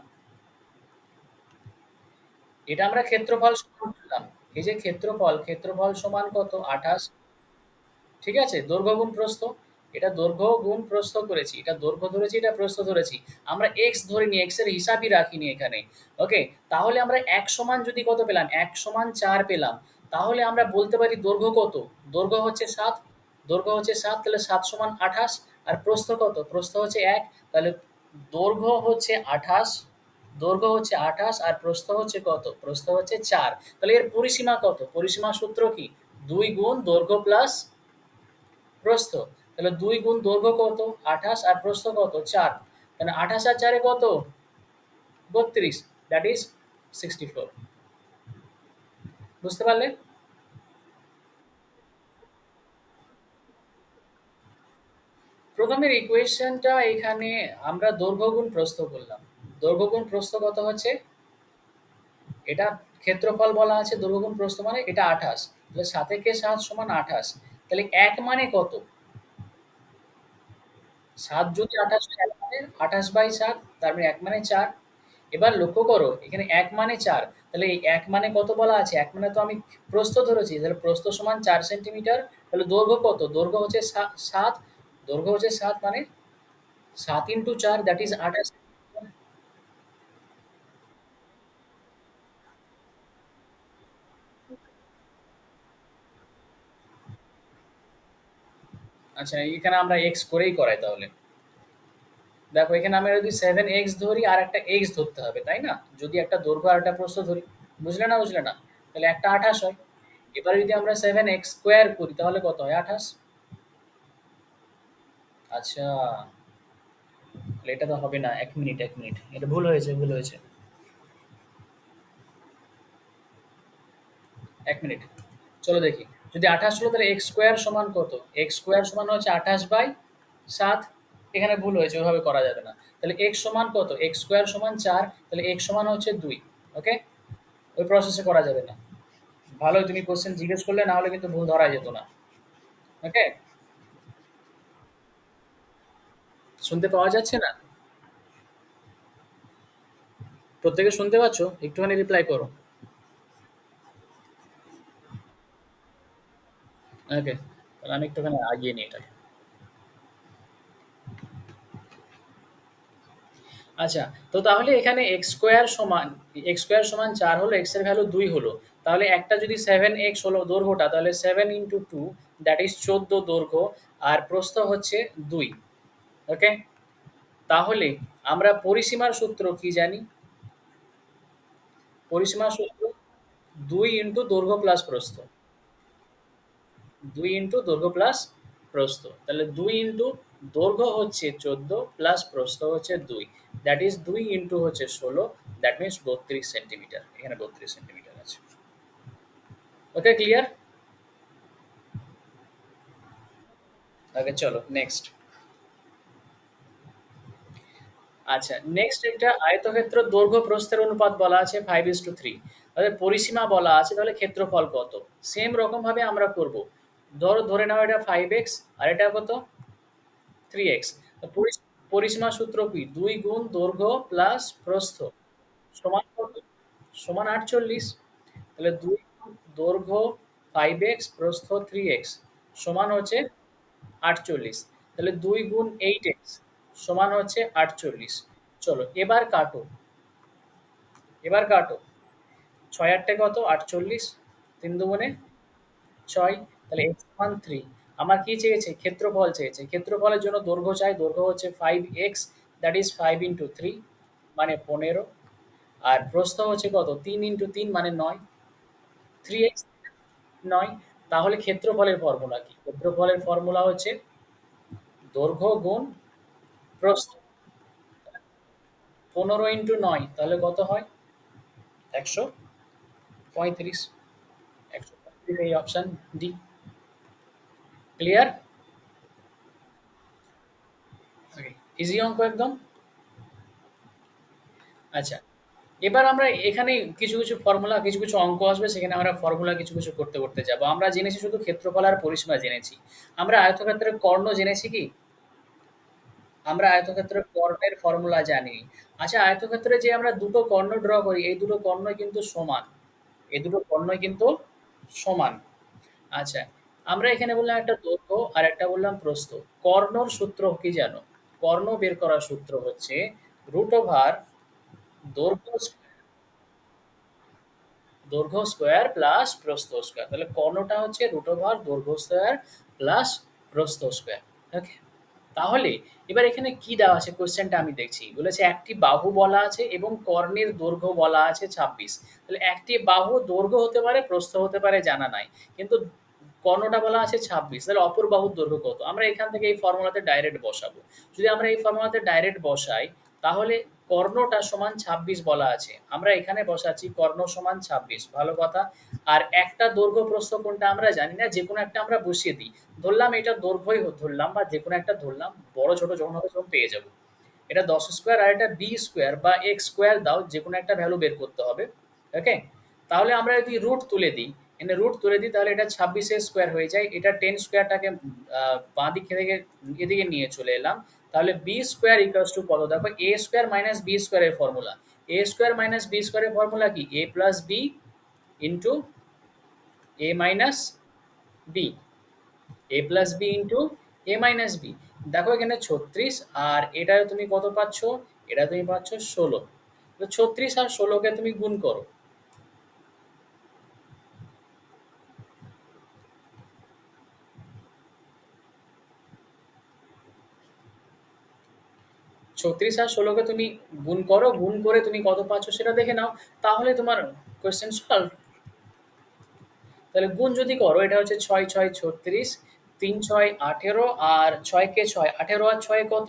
এটা আমরা ক্ষেত্রফল সমান করলাম। এই যে ক্ষেত্রফল সমান কত? ২৮। ঠিক আছে? দৈর্ঘ্য গুণ প্রস্থ। এটা দৈর্ঘ্য গুণ প্রস্থ করেছি। এটা দৈর্ঘ্য ধরেছি, এটা প্রস্থ ধরেছি। আমরা x ধরিনি, x এর হিসাবই রাখিনি এখানে। ওকে? তাহলে আমরা ১ সমান যদি কত পেলাম? ১ সমান ৪ পেলাম। তাহলে আমরা বলতে পারি দৈর্ঘ্য কত? দৈর্ঘ্য হচ্ছে ৭। দৈর্ঘ্য হচ্ছে ৭, তাহলে ৭ সমান ২৮। আর প্রস্থ কত? প্রস্থ হচ্ছে ১। তাহলে দৈর্ঘ্য হচ্ছে ২৮, আর প্রস্থ হচ্ছে কত? প্রস্থ হচ্ছে ৪। তাহলে এর পরিসীমা কত? পরিসীমার সূত্র কি? ২ গুণ দৈর্ঘ্য প্লাস প্রস্থ। তাহলে ২ গুণ দৈর্ঘ্য কত? ২৮ আর প্রস্থ কত? ৪। তাহলে ২৮ আর ৪ এ কত? ৩২। That is 64। বুঝতে পারলে? প্রথমের ইকুয়েশনটা এখানে আমরা দৈর্ঘ্য গুণ প্রস্থ করলাম। দৈর্ঘ্য গুণ প্রস্থ কত হচ্ছে? এটা ক্ষেত্রফল বলা আছে, দৈর্ঘ্য গুণ প্রস্থ মানে এটা ২৮। তাহলে ৭ একে ৭ সমান ২৮। তাহলে ১ মানে কত? ৭ যদি ২৮ হয় ১ মানে ২৮/৭ তার মানে ১ মানে ৪। এবার লক্ষ্য করো এখানে ১ মানে ৪। তাহলে এই ১ মানে কত বলা আছে? ১ মানে তো আমি প্রস্থ ধরেছি। তাহলে প্রস্থ সমান ৪ সেন্টিমিটার। তাহলে দৈর্ঘ্য কত? দৈর্ঘ্য হচ্ছে ৭। দৈর্ঘ্য হচ্ছে ৭ মানে ৭ ইন্টু ৪ দ্যাট ইস ২৮। আচ্ছা এখানে আমরা x করেই করাই তাহলে। দেখো এখানে আমরা যদি 7x ধরি আর একটা x ধরতে হবে, তাই না? যদি একটা দৈর্ঘ্য আর একটা প্রস্থ ধরি। বুঝলে না, বুঝলে না? তাহলে একটা ২৮ হয়। এবার যদি আমরা 7x স্কয়ার করি তাহলে কত হয়? ২৮। আচ্ছা, তাহলে এটা তো হবে না। ১ মিনিট, ১ মিনিট। এটা ভুল হয়েছে, ভুল হয়েছে। ১ মিনিট। চলো দেখি। যদি ২৮ হলো তাহলে x স্কয়ার সমান কত? x স্কয়ার সমান হচ্ছে ২৮/৭। এখানে ভুল হয়েছে, ওইভাবে করা যাবে না। তাহলে x সমান কত? x স্কয়ার সমান ৪, তাহলে x সমান হচ্ছে ২। ওকে? ওই প্রসেসে করা যাবে না। ভালোই তুমি কোশ্চেন জিজ্ঞেস করলে, না হলে কিন্তু ভুল ধরা যেত না। ওকে? শুনতে পাওয়া যাচ্ছে না? প্রত্যেকে শুনতে পাচ্ছ? একটুখানি রিপ্লাই করো। ওকে। তাহলে আমি একটুখানি আগিয়ে নিই এটাকে। আচ্ছা, তো তাহলে এখানে x স্কয়ার সমান ৪ হলো, x এর ভ্যালু ২ হলো। তাহলে একটা যদি 7x হলো দৈর্ঘ্যটা, তাহলে 7 ইনটু 2 দ্যাট ইস ১৪ দৈর্ঘ্য, আর প্রস্থ হচ্ছে ২। ওকে? তাহলে আমরা পরিসীমার সূত্র কি জানি? পরিসীমার সূত্র ২ ইনটু দৈর্ঘ্য প্লাস প্রস্থ। ২ ইনটু দৈর্ঘ্য প্লাস প্রস্থ। তাহলে ২ ইনটু দৈর্ঘ্য হচ্ছে ১৪ প্লাস প্রস্থ হচ্ছে ২। দ্যাট ইস ২ ইনটু হচ্ছে ১৬, দ্যাট মিনস ৩২ সেন্টিমিটার। এখানে ৩২ সেন্টিমিটার আছে। ওকে, ক্লিয়ার? ওকে, চলো নেক্সট। আচ্ছা, নেক্সট একটা আয়তক্ষেত্র দৈর্ঘ্য প্রস্থের অনুপাত বলা আছে 5:3। তাহলে পরিসীমা বলা আছে, তাহলে ক্ষেত্রফল কত? সেম রকম ভাবে আমরা করব। ধরে নাও এটা 5x আর এটা কত? 3x। তো পরিসীমা সূত্র কি? ২ গুণ দৈর্ঘ্য প্লাস প্রস্থ সমান কত? সমান ৪৮। তাহলে ২ গুণ দৈর্ঘ্য 5x প্রস্থ 3x সমান হচ্ছে ৪৮। তাহলে ২ গুণ 8x সমান হচ্ছে ৪৮। চলো এবার কাটো। এবার কাটো। ৬ ৮ কত? ৪৮। ৩ দুগুণে ৬। তাহলে x সমান ৩। আমার কি চেয়েছে? ক্ষেত্রফল চেয়েছে। ক্ষেত্রফলের জন্য দৈর্ঘ্য চাই। দৈর্ঘ্য হচ্ছে 5x, দ্যাট ইস 5 ইনটু 3 মানে ১৫। আর প্রস্থ হচ্ছে কত? ৩ ইনটু ৩ মানে ৯। 3x ৯। তাহলে ক্ষেত্রফলের ফর্মুলা কি? ক্ষেত্রফলের ফর্মুলা হচ্ছে দৈর্ঘ্য গুণ প্রস্থ। ১৫ ইনটু ৯ তাহলে কত হয়? ১৩৫। ১৩৫ এই অপশন ডি। ক্লিয়ার? ওকে। ইজি অঙ্ক একদম। আচ্ছা। এবার আমরা এখানে কিছু ফর্মুলা, কিছু অঙ্ক আসবে, সেখানে আমরা ফর্মুলা কিছু করতে যাবো। আমরা জেনেছি শুধু ক্ষেত্রফল আর পরিসীমা জেনেছি। আমরা আয়তক্ষেত্রের কর্ণ জেনেছি কি? আমরা আয়তক্ষেত্রের কর্ণের ফর্মুলা জানি। আচ্ছা, আয়তক্ষেত্রে যে আমরা দুটো কর্ণ ড্র করি, এই দুটো কর্ণই কিন্তু সমান। এই দুটো কর্ণই কিন্তু সমান। আচ্ছা, আমরা এখানে বললাম একটা দৈর্ঘ্য আর একটা বললাম প্রস্থ। কর্ণর সূত্র কি জানো? কর্ণ বের করার সূত্র হচ্ছে রুট ওভার দৈর্ঘ্য দৈর্ঘ্য স্কয়ার প্লাস প্রস্থ স্কয়ার। তাহলে কর্ণটা হচ্ছে রুট ওভার দৈর্ঘ্য স্কয়ার প্লাস প্রস্থ স্কয়ার। ওকে? তাহলে এবার এখানে কি দেওয়া আছে কোয়েশ্চেনটা আমি দেখছি। বলেছে একটি বাহু বলা আছে এবং কর্ণের দৈর্ঘ্য বলা আছে ২৬। তাহলে একটি বাহু দৈর্ঘ্য হতে পারে, প্রস্থ হতে পারে, জানা নাই। কিন্তু কর্ণটা বলা আছে ২৬। তাহলে অপর বাহুর দৈর্ঘ্য কত? আমরা এখান থেকে এই ফর্মুলাতে ডাইরেক্ট বসাবো। যদি আমরা এই ফর্মুলাতে ডাইরেক্ট বসাই, তাহলে কর্ণটা সমান ২৬ বলা আছে। আমরা এখানে বসাচ্ছি কর্ণ সমান ২৬। ভালো কথা। আর একটা দৈর্ঘ্য প্রস্থ কোনটা আমরা জানি না। যেকোনো একটা আমরা বসিয়ে দিই। ধরলাম এটা দৈর্ঘ্যই ধরলাম বা যেকোনো একটা ধরলাম। বড় ছোট যখন হবে তখন পেয়ে যাব। এটা ১০ স্কয়ার আর এটা b স্কয়ার বা x স্কয়ার দাও, যেকোনো একটা ভ্যালু বের করতে হবে। ওকে? তাহলে আমরা যদি রুট তুলে দিই, এখানে রুট তুলে দিই তাহলে এটা 26 এর স্কোয়ার হয়ে যায়। এটা 10 স্কোয়ারটাকে বাঁ দিক থেকে এদিকে নিয়ে চলে এলাম। তাহলে বি স্কোয়ার ইকুয়ালস টু কত? দেখো এ স্কোয়ার মাইনাস বি স্কোয়ারের ফর্মুলা। এ স্কোয়ার মাইনাস বি স্কোয়ারের ফর্মুলা কি? A plus B into A minus B. A plus B into A minus B. দেখো এখানে 36 আর এটা তুমি কত পাচ্ছ? এটা তুমি পাচ্ছ 16। তো 36 আর 16কে তুমি গুণ করো। 36 আর 16কে তুমি গুণ করো, গুণ করে তুমি কত পাচ্ছ সেটা দেখে নাও। তাহলে তোমার কোয়েশ্চেন সলভ। তাহলে গুণ যদি করো, এটা হচ্ছে 6 6 36, 3 6 18 আর 6 কে 6, 18 আর 6 কত?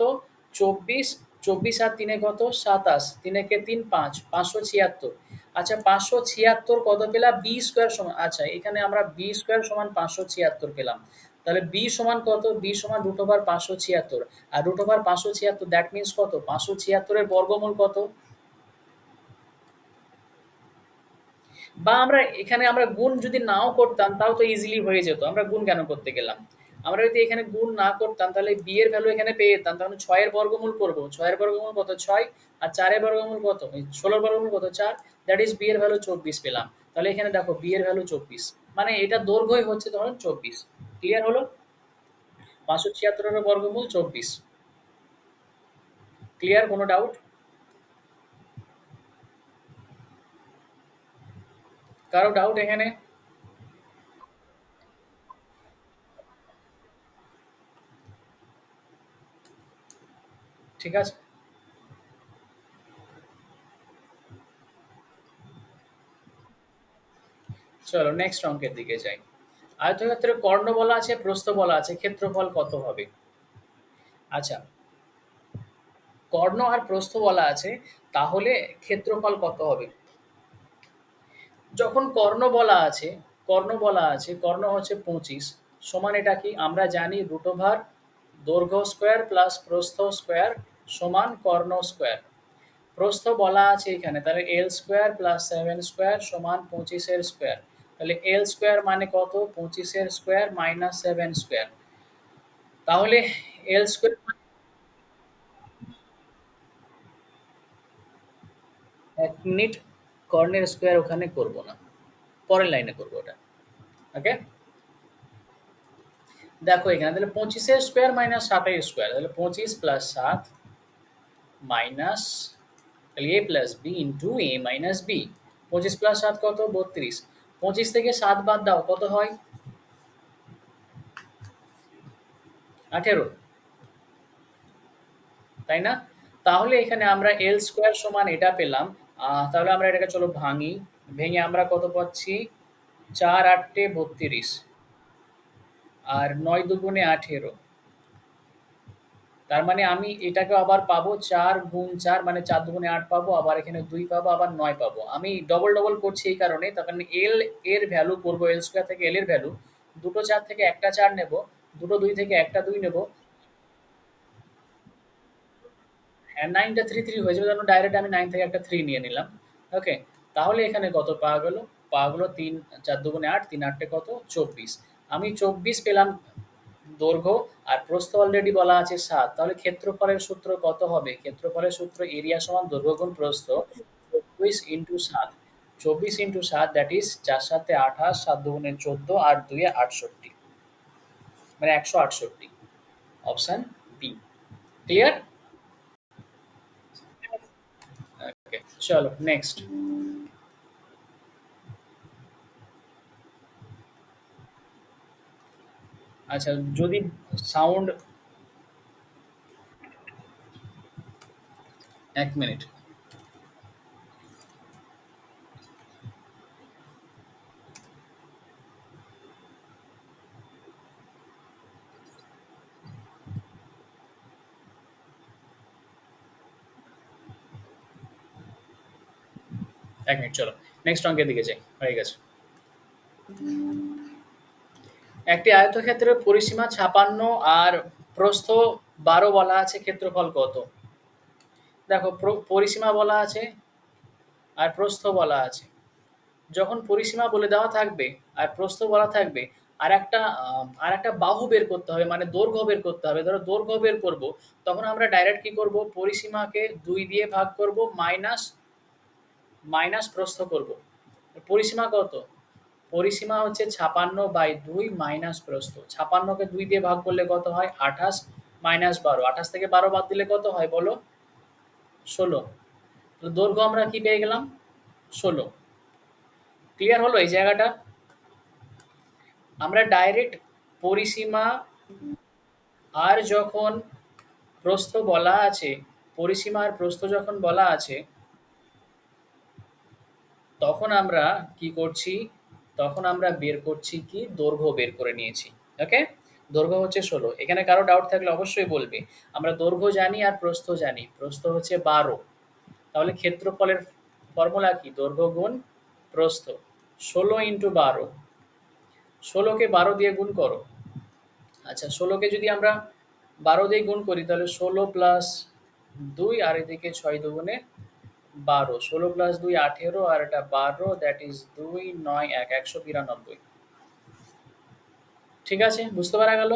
24, 24 আর 3 কত? 27, 3 কে 3 5, 576। আচ্ছা 576 কত পেলাম? বি স্কোয়ার সমান, আচ্ছা এখানে আমরা বি স্কোয়ার সমান 576 পেলাম। তাহলে বি সমান কত? বি সমান রুট ওভার 576। আর রুট ওভার 576 দ্যাট মিন্স কত? 576 এর বর্গমূল কত? বা আমরা এখানে আমরা গুণ যদি নাও করতাম তাও তো ইজিলি হয়ে যেত। আমরা গুণ কেন করতে গেলাম? আমরা যদি এখানে গুণ না করতাম তাহলে বি এর ভ্যালু এখানে পেয়ে যেতাম। তাহলে 6 এর বর্গমূল করব। 6 এর বর্গমূল কত? 6 আর 4 এর বর্গমূল কত? 16 এর বর্গমূল কত? 4। দ্যাট ইজ বি এর ভ্যালু 24 পেলাম। তাহলে এখানে দেখো বি এর ভ্যালু 24। মানে এটা দৈর্ঘ্যই হচ্ছে ধরুন 24। ক্লিয়ার হলো? 576 এর বর্গমূল 24। ক্লিয়ার? কোনো ডাউট? কারো ডাউট এখানে? ঠিক আছে, চলো নেক্সট অঙ্কের দিকে যাই। আয়তক্ষেত্রের কর্ণ বলা আছে, প্রস্থ বলা আছে, ক্ষেত্রফল কত হবে? আচ্ছা, কর্ণ আর প্রস্থ বলা আছে, তাহলে ক্ষেত্রফল কত হবে? যখন কর্ণ হচ্ছে 25 সমান এটা কি? আমরা জানি রুট ওভার দৈর্ঘ্য স্কোয়ার প্লাস প্রস্থ স্কোয়ার সমান কর্ণ স্কোয়ার। প্রস্থ বলা আছে এখানে, তাহলে এল স্কোয়ার প্লাস 7 স্কোয়ার সমান 25 এর স্কোয়ার। তাহলে এল স্কোয়ার মানে কত? 25 এর স্কোয়ার মাইনাস 7 স্কোয়ার। তাহলে এল স্কোয়ার, এক মিনিট, কর্ণের স্কোয়ার ওখানে করব না, পরের লাইনে করবো ওটা। ওকে, দেখো এখানে তাহলে 25 এর স্কোয়ার মাইনাস 7 এর স্কোয়ার, তাহলে 25 প্লাস 7 মাইনাস, তাহলে এ প্লাস বি ইন্টু এ মাইনাস বি। 25 প্লাস 7 কত? 32। 25 থেকে 7 বাদ দাও, কত হয়? 18, তাই না? তাহলে এখানে আমরা এল স্কোয়ার সমান এটা পেলাম। তাহলে আমরা এটাকে চলো ভাঙি। ভেঙে আমরা কত পাচ্ছি? 4 8 32 আর 9 দুগুণে 18। তার মানে আমি এটাকে আবার পাবো 4 গুণ 4 মানে 4 দুগুণে 8 পাবো, আবার এখানে 2 পাবো, আবার 9 পাবো। আমি ডবল ডবল করছি এই কারণে, তার কারণ এল এর ভ্যালু করবো, এল স্কোয়ার থেকে এল এর ভ্যালু দুটো 4 থেকে একটা 4 নেব, দুটো 2 থেকে একটা 2 নেব। হ্যাঁ, 9টা 3 3 হয়ে যাবে, কারণ ডাইরেক্ট আমি 9 থেকে একটা 3 নিয়ে নিলাম। ওকে, তাহলে এখানে কত পাওয়া গেল? পাওয়া গেল 3 4 দুগুণে 8, 3 8 কত? 24। আমি 24 পেলাম দৈর্ঘ্য, আর প্রস্থ অলরেডি বলা আছে 7। তাহলে ক্ষেত্রফলের সূত্র কত হবে? ক্ষেত্রফলের সূত্র এরিয়া সমান দৈর্ঘ্য গুণ প্রস্থ, 24 ইন্টু 7। 24 ইন্টু 7 দ্যাট ইজ 4 7 28, 7 দুগুণে 14 আর 2 68, মানে 168। Option B. ক্লিয়ার? ওকে, চলো নেক্সট। আচ্ছা, যদি সাউন্ড, এক মিনিট, এক মিনিট, চলো নেক্সট অঙ্কের দিকে যাই। হয়ে গেছে। একটি আয়তক্ষেত্রের পরিসীমা 56 আর প্রস্থ 12 বলা আছে, ক্ষেত্রফল কত? দেখো পরিসীমা বলা আছে আর প্রস্থ বলা আছে। যখন পরিসীমা বলে দেওয়া থাকবে আর প্রস্থ বলা থাকবে, আর একটা বাহু বের করতে হবে, মানে দৈর্ঘ্য বের করতে হবে। ধরো দৈর্ঘ্য বের করব, তখন আমরা ডাইরেক্ট কি করব, পরিসীমাকে ২ দিয়ে ভাগ করব, মাইনাস মাইনাস প্রস্থ করব। পরিসীমা কত? পরিসীমা হচ্ছে ৫৬/২ মাইনাস প্রস্থ। ৫৬ কে ২ দিয়ে ভাগ করলে কত হয়? ২৮ মাইনাস ১২। ২৮ থেকে ১২ বাদ দিলে কত হয় বলো? ১৬। তো দৈর্ঘ্য আমরা কি পেয়ে গেলাম? ১৬। ক্লিয়ার হলো এই জায়গাটা? আমরা ডাইরেক্ট পরিসীমা আর যখন প্রস্থ বলা আছে, পরিসীমা আর প্রস্থ যখন বলা আছে, তখন আমরা কি করছি? তখন আমরা বের করছি কি? দৈর্ঘ্য বের করে নিয়েছি। ওকে? দৈর্ঘ্য হচ্ছে ১৬। এখানে কারো ডাউট থাকলে অবশ্যই বলবে। আমরা দৈর্ঘ্য জানি আর প্রস্থ জানি। প্রস্থ হচ্ছে ১২। তাহলে ক্ষেত্রফলের ফর্মুলা কি? দৈর্ঘ্য গুণ প্রস্থ। ১৬ ইন্টু ১২। ১৬ কে ১২ দিয়ে গুণ করো। আচ্ছা, ১৬ কে যদি আমরা ১২ দিয়ে গুণ করি, তাহলে ১৬ প্লাস ২ আর এদিকে ৬ দুগুণে ১২। ১৬ প্লাস ২ ১৮ আর এটা ১২, দ্যাট ইজ ২ ৯ ১ ১৯২। ঠিক আছে? বুঝতে পারা গেল?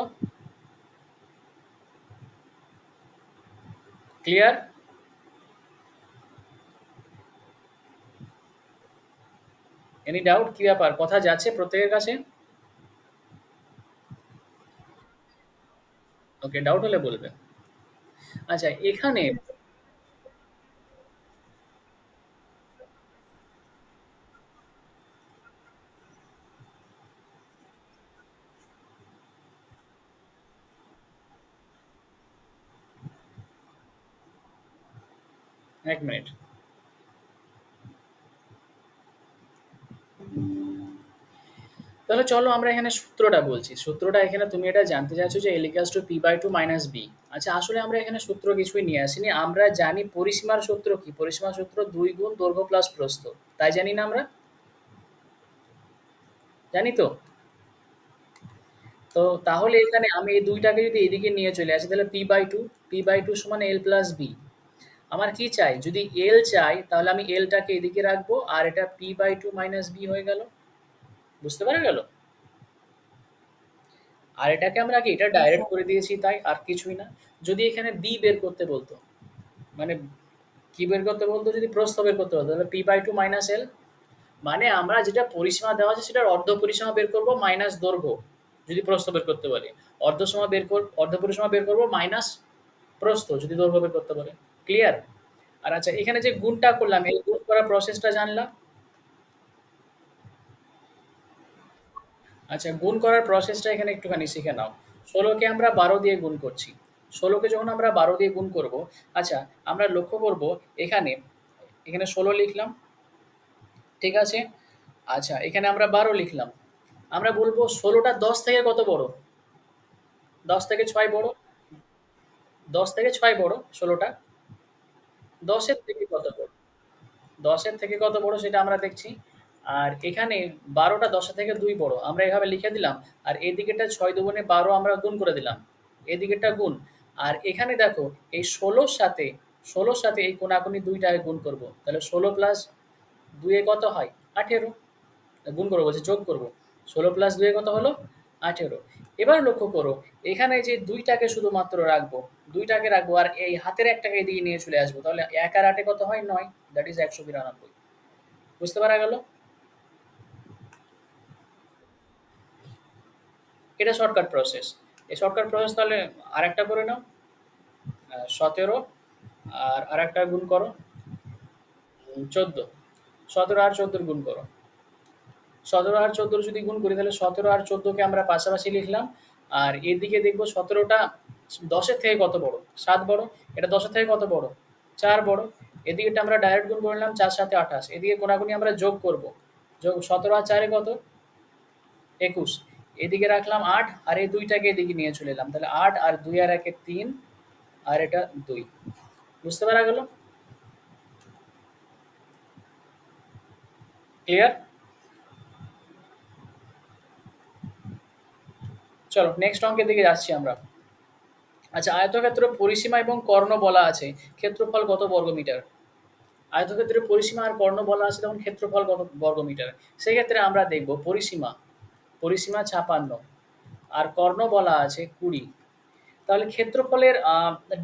ক্লিয়ার? Any doubt? কি ব্যাপার? কথা যাচ্ছে প্রত্যেকের কাছে? ওকে, ডাউট হলে বলবে। আচ্ছা, এখানে ১ মিনিট। তাহলে চলো আমরা এখানে সূত্রটা বলছি। সূত্রটা এখানে তুমি এটা জানতে চাইছো যে L=P/2 - B। আচ্ছা, আসলে আমরা এখানে সূত্র কিছুই নিয়ে আসিনি। আমরা জানি পরিসীমার সূত্র কি? পরিসীমার সূত্র ২ গুণ দৈর্ঘ্য প্লাস প্রস্থ। তাই জানি না আমরা? জানি তো? তো তাহলে এখানে আমি এই ২ টাকে যদি এদিকে নিয়ে চলে আসি, তাহলে P/2, P/2 সমান L+B। আমার কি চাই? যদি L চাই, তাহলে আমি L টাকে এদিকে রাখবো আর এটা P/2 - B হয়ে গেল। বুঝতে পারা গেল? আর এটাকে আমরা কি, এটা ডাইরেক্ট করে দিয়েছি তাই, আর কিছুই না। যদি এখানে B বের করতে বলতো, মানে কি বের করতে বলতো, যদি প্রস্থ বের করতে বলতো, তাহলে P/2 - L। মানে আমরা যেটা পরিসীমা দেওয়া আছে সেটার অর্ধ পরিসীমা বের করব মাইনাস দৈর্ঘ্য, যদি প্রস্থ বের করতে বলে। অর্ধ পরিসীমা বের করব মাইনাস প্রস্থ, যদি দৈর্ঘ্য বের করতে বলে। ক্লিয়ার? আর আচ্ছা, এখানে যে গুণটা করলাম, এই গুণ করার প্রসেসটা জানলাম। আচ্ছা, গুণ করার প্রসেসটা এখানে একটুখানি শিখে নাও। ১৬ কে আমরা ১২ দিয়ে গুণ করছি। ১৬ কে যখন আমরা ১২ দিয়ে গুণ করব, আচ্ছা, আমরা লক্ষ্য করব এখানে, এখানে ১৬ লিখলাম, ঠিক আছে? আচ্ছা, এখানে আমরা ১২ লিখলাম। আমরা বলব ১৬ টা ১০ থেকে কত বড়? ১০ থেকে ৬ বড়। ১০ থেকে ৬ বড় ১৬ টা। ১০ এর থেকে কত বড়? ১০ এর থেকে কত বড় সেটা আমরা দেখছি। আর এখানে ১২ টা ১০ এর থেকে ২ বড়। আমরা এভাবে লিখে দিলাম। আর এদিকেরটা ৬ দুগুণে ১২ আমরা গুণ করে দিলাম। এদিকেরটা গুণ। আর এখানে দেখো, এই ১৬র সাথে এই কোনাকুনি ২ টাকে গুণ করব। তাহলে ১৬ প্লাস ২ এ কত হয়? ১৮। গুণ করব বলছি, যোগ করব। ১৬ প্লাস ২ এ কত হলো? ১৮। এবার লক্ষ্য করো, এখানে যে ২ টাকে শুধুমাত্র রাখবো, ২ টাকে রাখবো আর এই হাতের ১ টাকে এদিকে নিয়ে চলে আসবো। তাহলে ১ আর ৮ এ কত হয়? ৯, দ্যাট ইজ ১৯২। বুঝতে পারা গেল? এটা শর্টকাট প্রসেস। এই শর্টকাট প্রসেস তাহলে আরেকটা করে নাও। ১৭ আর আরেকটা গুণ করো, ১৪। ১৭ আর ১৪ গুণ করো। ১৭ আর ১৪ যদি গুণ করি, তাহলে ১৭ আর ১৪ কে আমরা পাশাপাশি লিখলাম। আর এদিকে দেখবো ১৭ টা ১০ এর থেকে কত বড়? ৭ বড়। এটা ১০ এর থেকে কত বড়? ৪ বড়। এদিকেরটা আমরা ডাইরেক্ট গুণ করে নিলাম, ৪ ৭ এ ২৮। এদিকে কোনাকুনি আমরা যোগ করব। যোগ ১৭ আর ৪ এ কত? ২১। এদিকে রাখলাম ৮ আর এই ২ টাকে এদিকে নিয়ে চলে এলাম। তাহলে ৮ আর ২ আর ১ এ ৩ আর এটা ২। বুঝতে পারা গেল? ক্লিয়ার? চলো নেক্সট অঙ্কের দিকে যাচ্ছি আমরা। আচ্ছা, আয়তক্ষেত্র পরিসীমা এবং কর্ণ বলা আছে। ক্ষেত্রফল কত বর্গমিটার? আয়তক্ষেত্রের পরিসীমা আর কর্ণ বলা আছে তখন ক্ষেত্রফল কত বর্গমিটার। সেক্ষেত্রে আমরা দেখব পরিসীমা, পরিসীমা 56 আর কর্ণ বলা আছে 20। তাহলে ক্ষেত্রফলের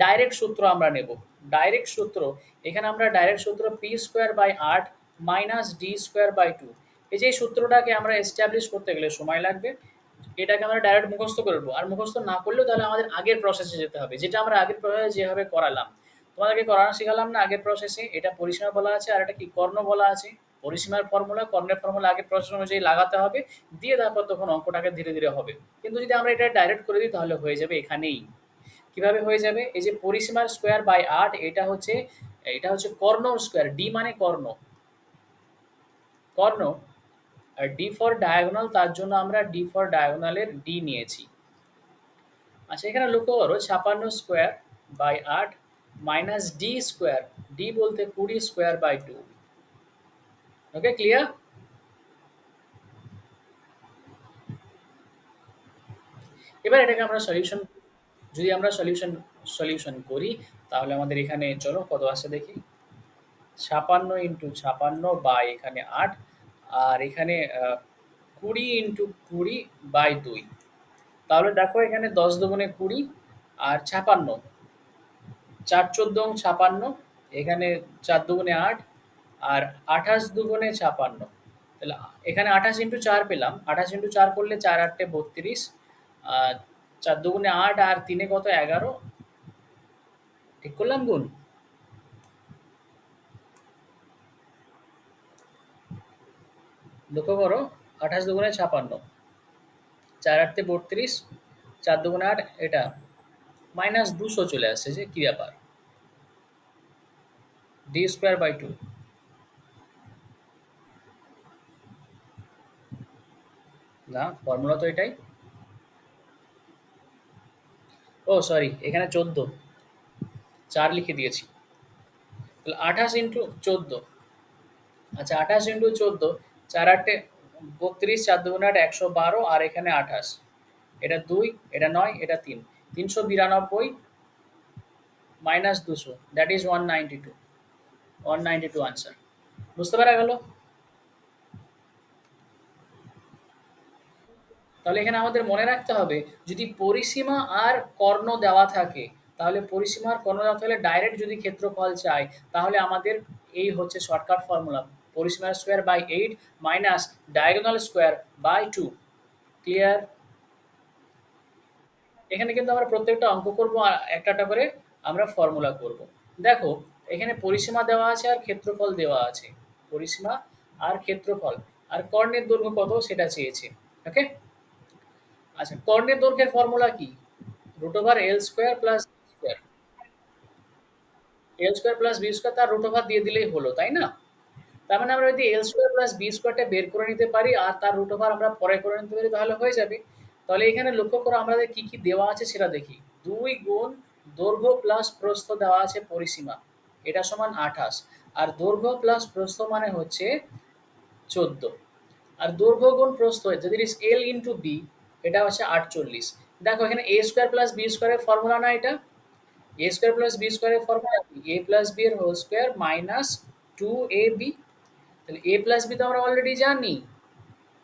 ডাইরেক্ট সূত্র আমরা নেব। ডাইরেক্ট সূত্র, এখানে আমরা ডাইরেক্ট সূত্র P square by 8 minus D square by 2। এই যে এই সূত্রটাকে আমরা এস্টাবলিশ করতে গেলে সময় লাগবে। এটাকে আমরা ডাইরেক্ট মুখস্থ করবো, আর মুখস্থ না করলেও তাহলে আমাদের আগের প্রসেসে যেতে হবে, যেটা আমরা আগের প্রসেসে যেভাবে করালাম, তোমাদেরকে করানো শিখালাম না আগের প্রসেসে। এটা পরিসীমা বলা আছে আর এটা কি কর্ণ বলা আছে। পরিসীমার ফর্মুলা কর্ণের ফর্মুলা আগের প্রসেস অনুযায়ী লাগাতে হবে, দিয়ে তারপর তখন অঙ্কটাকে ধীরে ধীরে হবে। কিন্তু যদি আমরা এটা ডাইরেক্ট করে দিই তাহলে হয়ে যাবে এখানেই। কিভাবে হয়ে যাবে? এই যে পরিসীমার স্কোয়ার বাই 8, এটা হচ্ছে কর্ণর স্কোয়ার, ডি মানে কর্ণ, কর্ণ। আর ডি ফর ডায়াগোনাল, তার জন্য আমরা ডি ফর ডায়াগোনালের ডি নিয়েছি। আচ্ছা, এখানে লক্ষ্য করো 56 square by 8 minus D square, D বলতে 20 স্কোয়ার বাই 2। Okay, clear? এবার এটাকে আমরা সলিউশন, যদি আমরা সলিউশন করি তাহলে আমাদের এখানে চলো কত আসে দেখি। 56 ইন্টু 56 বাই এখানে 8, আর এখানে 20 ইন্টু 20 বাই 2। তাহলে দেখো এখানে 10 দুগুণে 20 আর 56, 4 14 56, এখানে 4 দুগুণে 8 আর 28 দুগুণে 56। তাহলে এখানে 28 ইন্টু 4 পেলাম, 28 ইন্টু 4 করলে 4 8 32, আর 4 দুগুণে 8 আর 3 কত 11। ঠিক করলাম গুণ? লক্ষ্য করো 28 দুগুণে 56, 4 8 32, 4 দুগুণে 8, এটা -200 চলে আসছে, যে কি ব্যাপার। ডি স্কোয়ার বাই 2, না ফর্মুলা তো এটাই। ও সরি, এখানে 14, 4 লিখে দিয়েছি। তাহলে 28 ইন্টু 14, আচ্ছা 28 ইন্টু 14, 4 8 32, 4 দুগুণে 8 112, আর এখানে 28, এটা 2, এটা 9, এটা 3, 392 মাইনাস 200, দ্যাট ইজ 192, 192 আনসার। বুঝতে পারা গেল? তাহলে এখানে আমাদের মনে রাখতে হবে, যদি পরিসীমা আর কর্ণ দেওয়া থাকে, তাহলে পরিসীমা আর কর্ণ দেওয়া থাকলে ডাইরেক্ট যদি ক্ষেত্রফল চাই, তাহলে আমাদের এই হচ্ছে শর্টকাট ফর্মুলা, পরিসীমার square by 8 minus diagonal square by 2। Clear? এখানে কিন্তু আমরা প্রত্যেকটা অঙ্ক করব আর একটা একটা করে আমরা ফর্মুলা করব। দেখো এখানে পরিসীমা দেওয়া আছে আর ক্ষেত্রফল দেওয়া আছে, পরিসীমা আর ক্ষেত্রফল, আর কর্ণের দৈর্ঘ্য কত সেটা চেয়েছে। ওকে, আচ্ছা কর্ণের দৈর্ঘ্যের ফর্মুলা কি? রুট ওভার এল স্কোয়ার প্লাস স্কোয়ার, এল স্কোয়ার প্লাস বি স্কোয়ার, তার রুট ওভার দিয়ে দিলেই হলো, তাই না? তার মানে আমরা যদি এল স্কোয়ার প্লাস বি স্কোয়ারটা বের করে নিতে পারি আর তার রুট ওভার আমরা পরে করে নিতে পারি তাহলে হয়ে যাবে। তাহলে এখানে লক্ষ্য করো আমাদের কি কি দেওয়া আছে সেটা দেখি। 2 গুণ দৈর্ঘ্য প্লাস প্রস্থ দেওয়া আছে পরিসীমা, এটা সমান 28, আর দৈর্ঘ্য প্লাস প্রস্থ মানে হচ্ছে 14, আর দৈর্ঘ্য গুণ প্রস্থ যদি এল ইন্টু বি, এটা হচ্ছে 48। দেখো এখানে এ স্কোয়ার প্লাস বি স্কোয়ারের ফর্মুলা না এটা, এ স্কোয়ার প্লাস বি স্কোয়ারের ফর্মুলা কি? এ প্লাস বি এর হোল স্কোয়ার মাইনাস 2ab। তাহলে এ প্লাস বি তো আমরা অলরেডি জানি,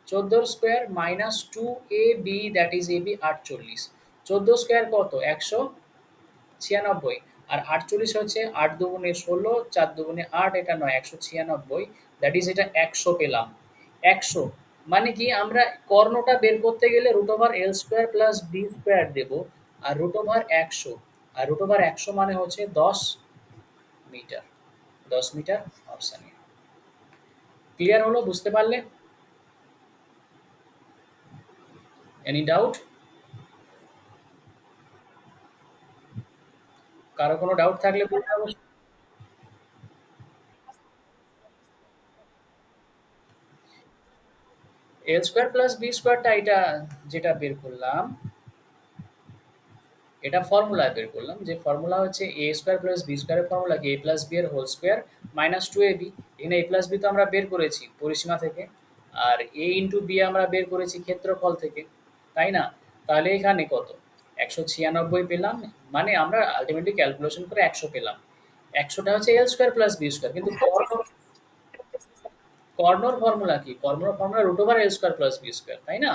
14 square minus 2ab, that is AB 48। 14 square কত? 196, আর 48 হচ্ছে 8 দুগুণে 16, 4 দুগুণে 8, এটা নয় 196, দ্যাট ইজ এটা 100 পেলাম। 100 মানে কি, আমরা কর্ণটা বের করতে গেলে রুট ওভার এল স্কোয়ার প্লাস বি স্কোয়ার দেবো, আর রুট ওভার 100, আর রুট ওভার 100 মানে হচ্ছে 10 মিটার, 10 মিটার অপশানে। ক্লিয়ার হলো? বুঝতে পারলে? Any doubt? কারো কোনো ডাউট থাকলে বলতে অবশ্যই। এল স্কোয়ার প্লাস বি স্কোয়ারটা এটা যেটা বের করলাম, এটা ফর্মুলায় বের করলাম, যে ফর্মুলা হচ্ছে এ স্কোয়ার প্লাস বি স্কোয়ারের ফর্মুলা কি? এ প্লাস বি এর হোল স্কোয়ার মাইনাস 2ab। এখানে এ প্লাস বি তো আমরা বের করেছি পরিসীমা থেকে, আর এ ইন্টু বি আমরা বের করেছি ক্ষেত্রফল থেকে, তাই না? তাহলে এখানে কত? 196 পেলাম, মানে আমরা আলটিমেটলি ক্যালকুলেশন করে 100 পেলাম। একশোটা হচ্ছে এল স্কোয়ার প্লাস বি স্কোয়ার, কিন্তু কর্ণর ফর্মুলা কি? কর্ণর ফর্মুলা রুট ওভার এল স্কোয়ার প্লাস বি স্কোয়ার, তাই না?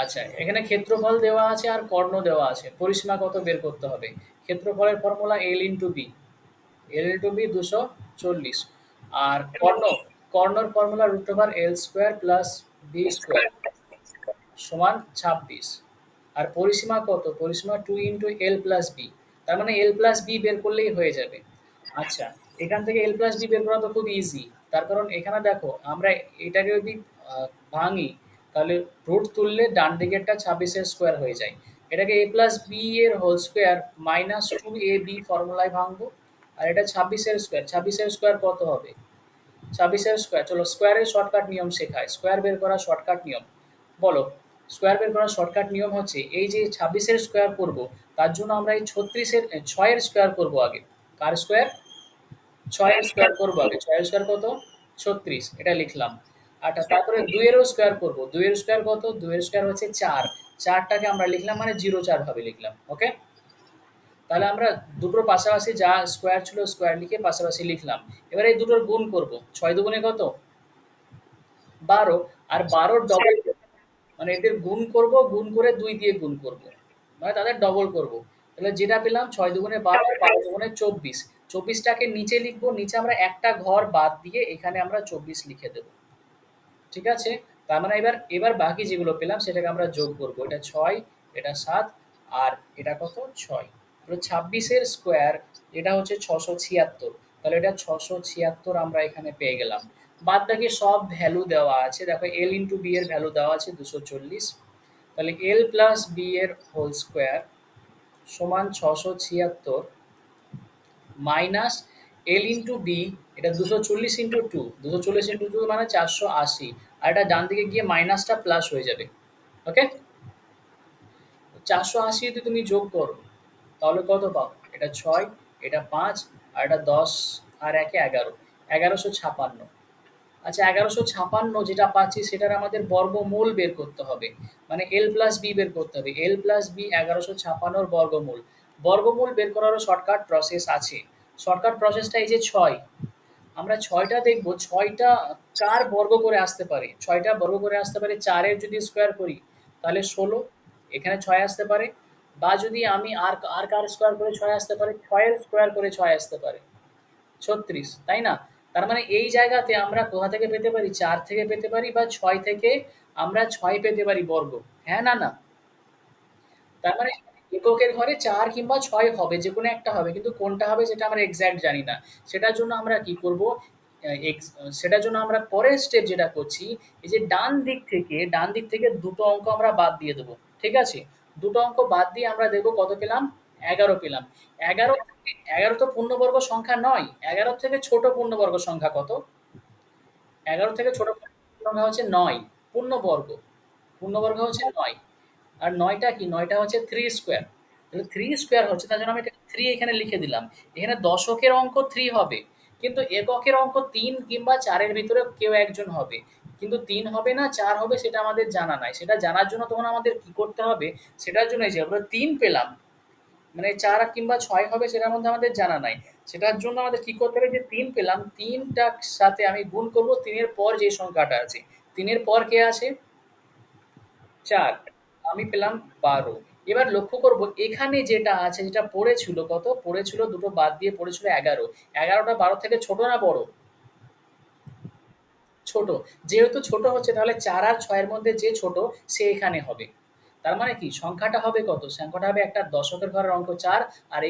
আচ্ছা, এখানে ক্ষেত্রফল দেওয়া আছে আর কর্ণ দেওয়া আছে, পরিসীমা কত বের করতে হবে। ক্ষেত্রফলের formula L into B, L into B 240, আর কর্ণর ফর্মুলা রুট ওভার এল স্কোয়ার প্লাস বি স্কোয়ার সমান 26। আর পরিসীমা কত? পরিসীমা 2 × L+B, তার মানে L+B বের করলেই হয়ে যাবে। আচ্ছা, এখান থেকে L+B বের করা তো খুব ইজি। তার কারণ এখানে দেখো, আমরা এটাকে যদি ভাঙি, তাহলে রুট তুললে ডান দিকেরটা 26-এর স্কোয়ার হয়ে যায়। এটাকে A+B এর হোল স্কোয়ার মাইনাস 2AB ফর্মুলায় ভাঙবো। আর এটা 26-এর স্কোয়ার, 26-এর স্কোয়ার কত হবে? 26-এর স্কোয়ার, চলো স্কোয়ারের শর্টকাট নিয়ম শেখায়, স্কোয়ার বের করার শর্টকাট নিয়ম বলো। স্কোয়ার বের করার শর্টকাট নিয়ম হচ্ছে, এই যে 26-এর স্কোয়ার করব, তার জন্য আমরা এই 6-এর স্কোয়ার করব আগে। কার স্কোয়ার? 6-এর স্কোয়ার করবো আগে। 6-এর স্কোয়ার কত? 36, এটা লিখলাম। আচ্ছা, তারপরে 2-এরও স্কোয়ার করব। 2-এর স্কোয়ার কত? 2-এর স্কোয়ার হচ্ছে 4, 4টাকে আমরা লিখলাম মানে 0 4 ভাবে লিখলাম, ওকে। তাহলে আমরা দুটোর পাশাপাশি যা স্কোয়ার ছিল স্কোয়ার লিখে পাশাপাশি লিখলাম। এবার এই দুটোর গুণ করব। 6 দুগুণে কত? 12। আর 12-র ডবল, মানে এদের গুণ করব, গুণ করে 2 দিয়ে গুণ করব, মানে তাদের ডবল করব। তাহলে যেটা পেলাম 6 দুগুণে 12, 12 দুগুণে 24। 24টাকে নিচে লিখবো, নিচে আমরা একটা ঘর বাদ দিয়ে এখানে আমরা 24 লিখে দেব। ঠিক আছে? তার মানে এবার এবার বাকি যেগুলো পেলাম সেটাকে আমরা যোগ করব। এটা 6, এটা 7, আর এটা কত? 6। তাহলে 26-এর স্কোয়ার, এটা হচ্ছে 676। তাহলে এটা 676 আমরা এখানে পেয়ে গেলাম। বাদ বাকি সব ভ্যালু দেওয়া আছে, দেখো এল ইন্টু বি এর ভ্যালু দেওয়া আছে 240। তাহলে এল প্লাস বি এর হোল স্কোয়ার সমান 676 মাইনাস এল ইন্টু বি, এটা 240 ইন্টু টু, 240 ইন্টু টু মানে 480। আর এটা ডান দিকে গিয়ে মাইনাসটা প্লাস হয়ে যাবে, ওকে। 480 যদি তুমি যোগ করো, তাহলে কত পাও? এটা 6, এটা 5, আর এটা 10, আর একে 11, 1156। আচ্ছা, 1156 যেটা পাচ্ছি সেটার আমাদের বর্গমূল বের করতে হবে, মানে এল প্লাস বি বের করতে হবে। এল প্লাস বি 1156-র বর্গমূল। বর্গমূল বের করারও শর্টকাট প্রসেস আছে। শর্টকাট প্রসেসটা এই যে 6, আমরা 6টা দেখব 6টা কার বর্গ করে আসতে পারে। 6টা বর্গ করে আসতে পারে 4-এর যদি স্কোয়ার করি তাহলে 16, এখানে 6 আসতে পারে। বা যদি আমি আর আর কার স্কোয়ার করে 6 আসতে পারে, 6-এর স্কোয়ার করে 6 আসতে পারে 36, তাই না? তার মানে এই জায়গাতে আমরা কোথা থেকে পেতে পারি? 4 থেকে পেতে পারি, বা 6 থেকে আমরা 6 পেতে পারি বর্গ। হ্যাঁ না না? তার মানে এককের ঘরে 4 কিংবা 6 হবে, যেকোনো একটা হবে। কিন্তু কোনটা হবে সেটা আমরা এক্সাক্ট জানি না। সেটার জন্য আমরা কি করব? আ এক্স সেটার জন্য আমরা পরের স্টেপ যেটা করছি, এই যে ডান দিক থেকে দুটো অঙ্ক আমরা বাদ দিয়ে দেব। ঠিক আছে? দুটো অঙ্ক বাদ দিয়ে আমরা দেখব কত পেলাম? 11 পেলাম। 11 11 তো পূর্ণবর্গ সংখ্যা নয়। 11 থেকে ছোট পূর্ণবর্গ সংখ্যা কত? 11 থেকে ছোট পূর্ণবর্গ সংখ্যা হচ্ছে 9 পূর্ণবর্গ। পূর্ণবর্গ হচ্ছে 9। আর 9টা কি? 9টা হচ্ছে 3 স্কোয়ার। তাহলে 3 স্কোয়ার হচ্ছে, তার জন্য আমি এটা 3 এখানে লিখে দিলাম। এখানে দশকের অঙ্ক 3 হবে। কিন্তু এককের অঙ্ক 3 কিংবা 4 এর ভিতরে কেউ একজন হবে। কিন্তু 3 হবে না 4 হবে সেটা আমাদের জানা নাই। সেটা জানার জন্য তখন আমাদের কি করতে হবে? সেটার জন্য এই যে আমরা 3 পেলাম, মানে 4 কিংবা 6 হবে সেটার মধ্যে আমাদের জানা নাই। সেটার জন্য আমাদের কি করতে হবে? যে 3 পেলাম, 3টার সাথে আমি গুণ করব 3 এর পর যে সংখ্যাটা আছে। 3 এর পর কে আছে? 4। আমি পেলাম 12। এবার লক্ষ্য করব এখানে যেটা আছে, যেটা পড়েছিল কত? পড়েছিল, দুটো বাদ দিয়ে পড়েছিল 11। 11টা 12 থেকে ছোট না বড়? ছোট। যেহেতু ছোট হচ্ছে তাহলে 4 আর 6 এর মধ্যে যে ছোট সে এখানে হবে। তার মানে কি সংখ্যাটা হবে কত? সংখ্যাটা হবে, একটা দশকের ঘরের অঙ্ক 4, আর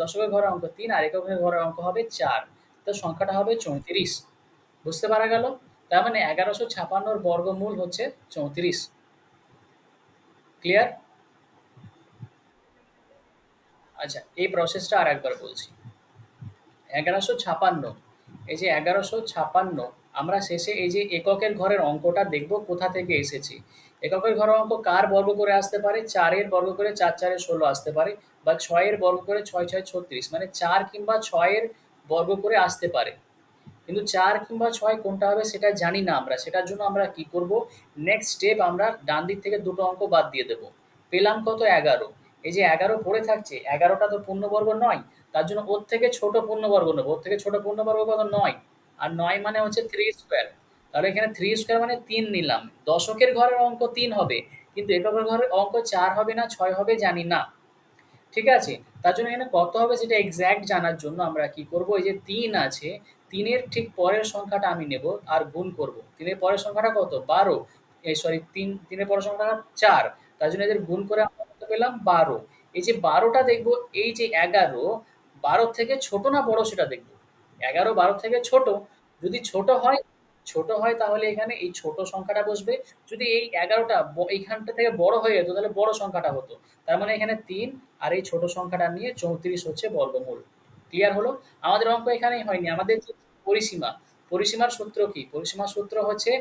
দশকের ঘরের অঙ্ক 3, আর এককের ঘরের অঙ্ক হবে 4। তো সংখ্যাটা হবে 34। বুঝতে পারা গেল? তার মানে 1156-র বর্গমূল হচ্ছে 34। ক্লিয়ার? আচ্ছা, এই প্রসেসটা আরেকবার বলছি। 1156, এই যে 1156, আমরা শেষে এই যে এককের ঘরের অঙ্কটা দেখব কোথা থেকে এসেছে। এককের ঘরের অঙ্ক কার বর্গ করে আসতে পারে? 4-এর বর্গ করে 4 4 16 আসতে পারে, বা 6-এর বর্গ করে 6 6 36, মানে 4 কিংবা 6-এর বর্গ করে আসতে পারে। কিন্তু 4 কিংবা 6 কোনটা হবে সেটা জানি না আমরা। সেটার জন্য আমরা কি করব? নেক্সট স্টেপ, আমরা ডান দিক থেকে দুটো অঙ্ক বাদ দিয়ে দেব। পেলাম কত? 11। এই যে ১১ পড়ে থাকছে, ১১টা তো পূর্ণবর্গ নয়। তার জন্য ওর থেকে ছোট পূর্ণবর্গ নেব। ওর থেকে ছোট পূর্ণবর্গ কত? ৯। আর ৯ মানে হচ্ছে 3 স্কয়ার। তাহলে এখানে 3 স্কয়ার মানে ৩ নিলাম। দশকের ঘরের অঙ্ক ৩ হবে। কিন্তু এককের ঘরের অঙ্ক ৪ হবে না ৬ হবে জানি না। ঠিক আছে? তার জন্য এখানে কত হবে সেটা এক্সাক্ট জানার জন্য আমরা কি করব, এই যে ৩ আছে, ৩ এর ঠিক পরের সংখ্যাটা আমি নেব আর গুণ করব। ৩ এর পরের সংখ্যাটা কত? ১২। সরি ৩ এর পরের সংখ্যাটা ৪। তার জন্য এদের গুণ করে আমরা কত পেলাম? ১২। এই যে ১২ টা দেখব, এই যে ১১ ১২ থেকে ছোট না বড় সেটা দেখব। ১১ ১২ থেকে ছোট। যদি ছোট হয় তাহলে এখানে এই ছোট সংখ্যাটা বসবে। যদি এই ১১ টা এইখানটা থেকে বড় হয়ে যেত তাহলে বড় সংখ্যাটা হতো। তার মানে এখানে ৩ আর এই ছোট সংখ্যাটা নিয়ে ৩৪ হচ্ছে বর্গমূল। ক্লিয়ার হলো? আমাদের অঙ্ক এখানেই হয়নি। আমাদের যে পরিসীমা, পরিসীমার সূত্র কি? পরিসীমার সূত্র হচ্ছে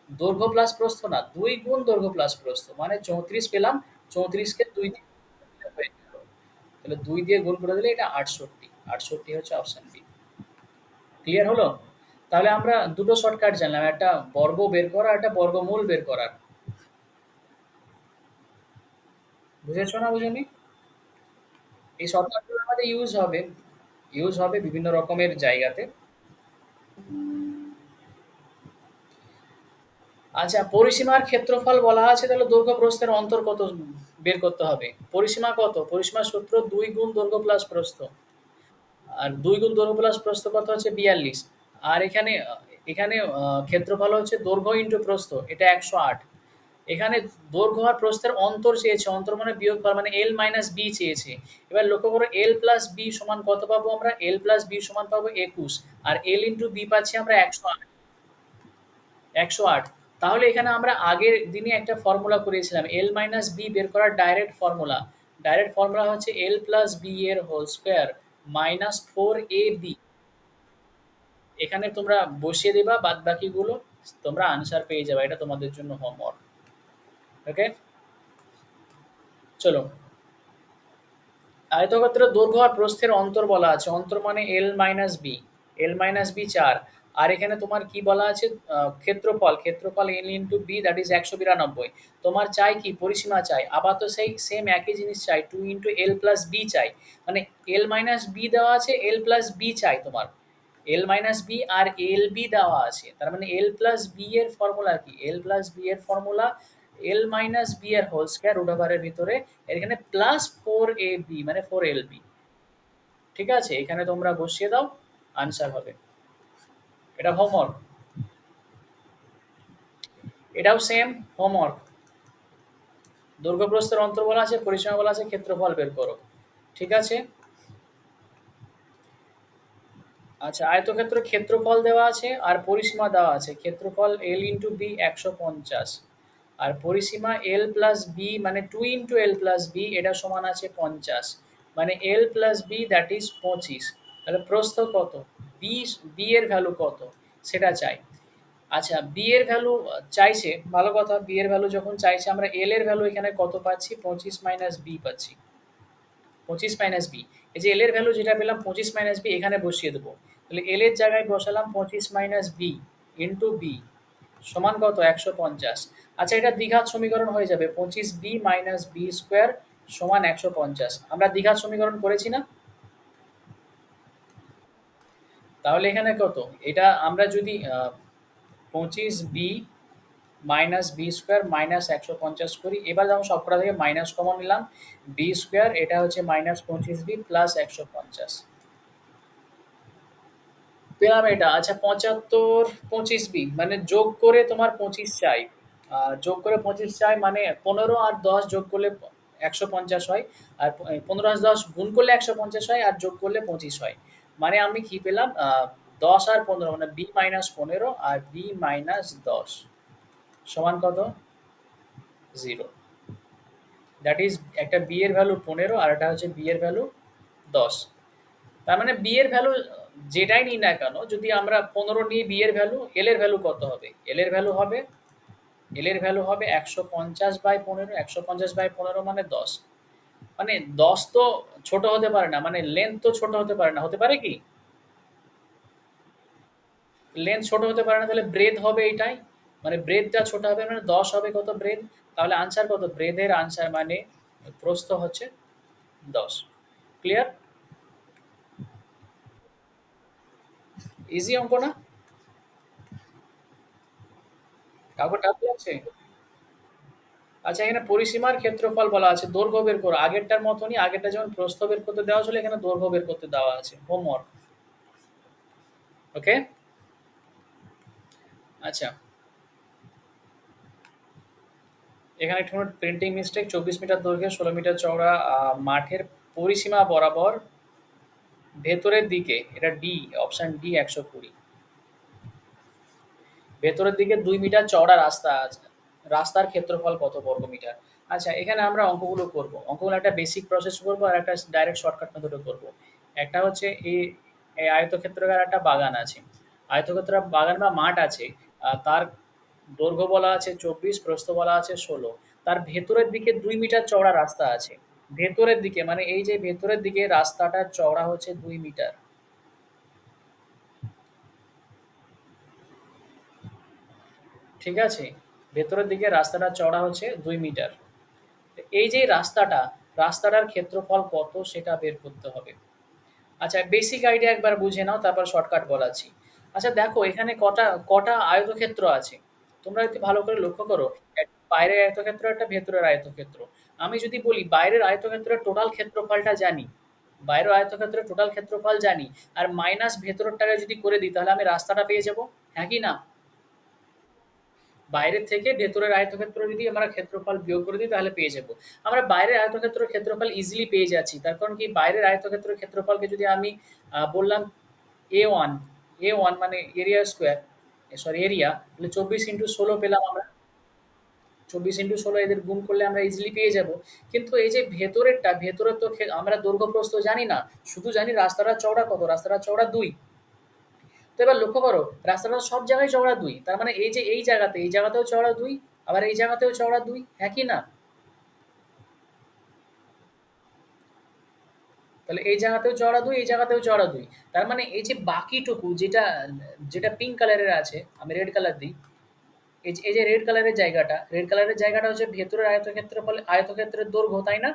দৈর্ঘ্য প্লাস প্রস্থ না, ২ গুণ দৈর্ঘ্য প্লাস প্রস্থ। মানে ৩৪ পেলাম, ৩৪ কে ২ দিয়ে গুণ করলে হয়ে গেল। তাহলে ২ দিয়ে গুণ করে দিলে এটা ৬৮। ৬৮ হচ্ছে অপশন বি। ক্লিয়ার হলো? তাহলে আমরা দুটো শর্টকাট জানলাম। একটা বর্গ বের করা, একটা বর্গমূল বের করার। বুঝেছো না বুঝোনি? এই শর্টকাটগুলো আমাদের ইউজ হবে বিভিন্ন রকমের জায়গাতে। আচ্ছা, পরিসীমার ক্ষেত্রফল বলা আছে, তাহলে দৈর্ঘ্য প্রস্থের অন্তর কত বের করতে হবে। পরিসীমা কত? পরিসীমার সূত্র ২ গুণ দৈর্ঘ্য প্লাস প্রস্থ। আর ২ গুণ দৈর্ঘ্য প্লাস প্রস্থ কত হচ্ছে? ৪২। আর এখানে ক্ষেত্রফল হচ্ছে দৈর্ঘ্য ইনটু প্রস্থ, এটা ১০৮। এখানে দৈর্ঘ্য আর প্রস্থের অন্তর চেয়েছে, অন্তর মানে বিয়োগফল, মানে এল মাইনাস বি চেয়েছে। এবার লক্ষ্য করো এল প্লাস বি সমান কত পাবো আমরা? এল প্লাস বি সমান পাবো ২১। আর এল ইনটু বি পাচ্ছি আমরা ১০৮। ১০৮। তাহলে এখানে আমরা আগের দিনে একটা ফর্মুলা করেছিলাম এল মাইনাস বি বের করার ডাইরেক্ট ফর্মুলা। ডাইরেক্ট ফর্মুলা হচ্ছে এল প্লাস বি এর হোল স্কোয়ার মাইনাস 4ab। এখানে তোমরা বসিয়ে দেবা বাদ বাকিগুলো, তোমরা আনসার পেয়ে যাবে। এটা তোমাদের জন্য হোমওয়ার্ক। ওকে, চলো। আয়তক্ষেত্রের দৈর্ঘ্য আর প্রস্থের অন্তর বলা আছে। অন্তর মানে L minus B. L minus B ৪। আর এখানে তোমার কি বলা আছে? ক্ষেত্রফল। ক্ষেত্রফল L into B, that is ১৯২। তোমার চাই কি? পরিসীমা চাই। আবার তো সেই সেম একই জিনিস চাই, 2 ইন্টু এল প্লাস বি চাই। মানে এল মাইনাস বি দেওয়া আছে, এল প্লাস বি চাই তোমার। এল মাইনাস বি আর এল বি দেওয়া আছে। তার মানে এল প্লাস বি এর ফর্মুলা কি? এল প্লাস বি এর ফর্মুলা এল মাইনাস বি এর হোল স্কয়ার রুট ওভারের ভিতরে এখানে প্লাস 4ab মানে 4lb। ঠিক আছে? এখানে তোমরা বসিয়ে দাও, আনসার হবে। এটা হোমওয়ার্ক। এটাও সেম হোমওয়ার্ক। দৈর্ঘ্য প্রস্থের অন্তর বলা আছে, পরিসীমা বলা আছে, ক্ষেত্রফল বের করো। ঠিক আছে? আচ্ছা, আয়তক্ষেত্রের ক্ষেত্রফল দেওয়া আছে আর পরিসীমা দেওয়া আছে। ক্ষেত্রফল এল ইন্টু বি ১৫০। আর পরিসীমা এল প্লাস বি মানে 2 ইন্টু এল প্লাস বি, এটা সমান আছে ৫০। মানে এল প্লাস বি দ্যাট ইজ ২৫। তাহলে প্রস্থ কত? বি, বি এর ভ্যালু কত সেটা চাই। আচ্ছা, বি এর ভ্যালু চাইছে, ভালো কথা। বি এর ভ্যালু যখন চাইছে, আমরা এল এর ভ্যালু এখানে কত পাচ্ছি? ২৫ মাইনাস বি পাচ্ছি। ২৫ মাইনাস বি। এই যে এল এর ভ্যালু যেটা পেলাম ২৫ মাইনাস বি এখানে বসিয়ে দেবো। তাহলে এল এর জায়গায় বসালাম ২৫ মাইনাস বি ইন্টু বি সমান কত? ১৫০। আচ্ছা, এটা দ্বিঘাত সমীকরণ হয়ে যাবে। ২৫ বি মাইনাস বি স্কোয়ার সমান ১৫০। আমরা দ্বিঘাত সমীকরণ করেছি না? তাহলে এখানে কত? এটা আমরা যদি ২৫ B minus B square minus ১৫০ করি, এবার যেমন সবকটা থেকে মাইনাস কমন নিলাম, বি স্কোয়ার এটা হচ্ছে মাইনাস ২৫ বি প্লাস ১৫০। পেলাম এটা। আচ্ছা, ৭৫ ২৫ বি মানে যোগ করে তোমার ২৫ চাই। যোগ করে ২৫ চাই মানে ১৫ আর ১০ যোগ করলে ১৫০ হয়। আর ১৫ আর ১০ গুণ করলে ১৫০ হয় আর যোগ করলে ২৫ হয়। মানে আমি কি পেলাম? ১০ আর ১৫ মানে বি মাইনাস ১৫ আর বি মাইনাস ১০ সমান কত? 0। দ্যাট ইজ একটা বি এর ভ্যালু ১৫ আর একটা হচ্ছে বি এর ভ্যালু ১০। তার মানে বি এর ভ্যালু যেটাই নিই না কেন, যদি আমরা ১৫ নিই বি এর ভ্যালু, এল এর ভ্যালু কত হবে? এল এর ভ্যালু হবে ১৫০/১৫। ১৫০/১৫ মানে ১০। মানে ১০ তো ছোট হতে পারে না, মানে লেন্থ তো ছোট হতে পারে না। হতে পারে কি? লেন্থ ছোট হতে পারে না, তাহলে ব্রেথ হবে এইটাই। মানে ব্রেথটা ছোট হবে মানে ১০ হবে কত ব্রেথ। তাহলে আনসার কত? ব্রেথের আনসার মানে প্রস্থ হচ্ছে 10। ক্লিয়ার? ইজি অঙ্ক না? কাউকে টাফ লাগছে? আচ্ছা, এখানে পরিসীমার ক্ষেত্রফল বলা আছে, দৈর্ঘ্য বের করো। আগেরটার মতনই, আগেরটা যেমন প্রস্থ বের করতে দেওয়া ছিল, এখানে দৈর্ঘ্য বের করতে দেওয়া আছে। হোমওয়ার্ক। ওকে? আচ্ছা, এখানে একটু প্রিন্টিং মিস্টেক। 24 মিটার দৈর্ঘ্যে 16 মিটার চওড়া মাঠের পরিসীমা বরাবর ভেতরের দিকে, এটা ডি, অপশন ডি 120। ভেতরের দিকে 2 মিটার চওড়া রাস্তা আছে। রাস্তার ক্ষেত্রফল কত বর্গ মিটার? আচ্ছা, এখানে আমরা অঙ্কগুলো করব। অঙ্কগুলো একটা বেসিক প্রসেস করব আর একটা ডাইরেক্ট শর্টকাট মেথডে করব। একটা হচ্ছে এই আয়তক্ষেত্রাকার একটা বাগান আছে। আয়তক্ষেত্রাকার বাগান বা মাঠ আছে। তার দৈর্ঘ্য বলা আছে 24, প্রস্থ বলা আছে 16। তার ভেতরের দিকে 2 মিটার চওড়া রাস্তা আছে। ভেতরের দিকে মানে এই যে ভেতরের দিকে রাস্তাটার চওড়া হচ্ছে 2 মিটার। ঠিক আছে? ভেতরের দিকে রাস্তাটার চওড়া হচ্ছে 2 মিটার। এই যে রাস্তাটা, রাস্তাটার ক্ষেত্রফল কত সেটা বের করতে হবে। আচ্ছা, বেসিক আইডিয়া একবার বুঝে নাও, তারপর শর্টকাট বলাচ্ছি। আচ্ছা দেখো, এখানে কটা কটা আয়তক্ষেত্র আছে? তোমরা একটু ভালো করে লক্ষ্য করো। একটা বাইরের আয়তক্ষেত্র, একটা ভেতরের আয়তক্ষেত্র। আমি যদি বলি বাইরের আয়তক্ষেত্রের টোটাল ক্ষেত্রফলটা জানি, বাইরের আয়তক্ষেত্রের টোটাল ক্ষেত্রফল জানি, আর মাইনাস ভেতরেরটাকে যদি করে দিই তাহলে আমি রাস্তাটা পেয়ে যাব। হ্যাঁ কি না? বাইরের থেকে ভেতরের আয়তক্ষেত্র যদি আমরা ক্ষেত্রফল বিয়োগ করে দিই তাহলে পেয়ে যাব। আমরা বাইরের আয়তক্ষেত্রের ক্ষেত্রফল ইজিলি পেয়ে যাচ্ছি। তার কারণ কি, বাইরের আয়তক্ষেত্রের ক্ষেত্রফলকে যদি আমি বললাম A1, A1 মানে এরিয়া স্কোয়ার, সরি এরিয়া, তাহলে 24 × 16 পেলাম আমরা। 24 × 16 এদের গুণ করলে আমরা ইজিলি পেয়ে যাব। কিন্তু এই যে ভেতরেরটা, ভেতরের তো আমরা দৈর্ঘ্য প্রস্থ জানি না, শুধু জানি রাস্তাটা চওড়া কত, রাস্তাটা চওড়া 2। তো এবার লক্ষ্য করো, রাস্তাটা সব জায়গায় চওড়া 2, তার মানে এই যে এই জায়গাতে, এই জায়গাতেও চওড়া 2, আবার এই জায়গাতেও চওড়া 2, হ্যাঁ কি না? তাহলে এই জায়গাতেও চওড়া 2, এই জায়গাতেও চওড়া 2। তার মানে এই যে বাকিটুকু যেটা, যেটা পিঙ্ক কালারের আছে, আমি রেড কালার দিই। এই যে রেড কালারের জায়গাটা, রেড কালারের জায়গাটা হচ্ছে ভেতরের আয়তক্ষেত্রফল, আয়তক্ষেত্রের দৈর্ঘ্য, তাই না?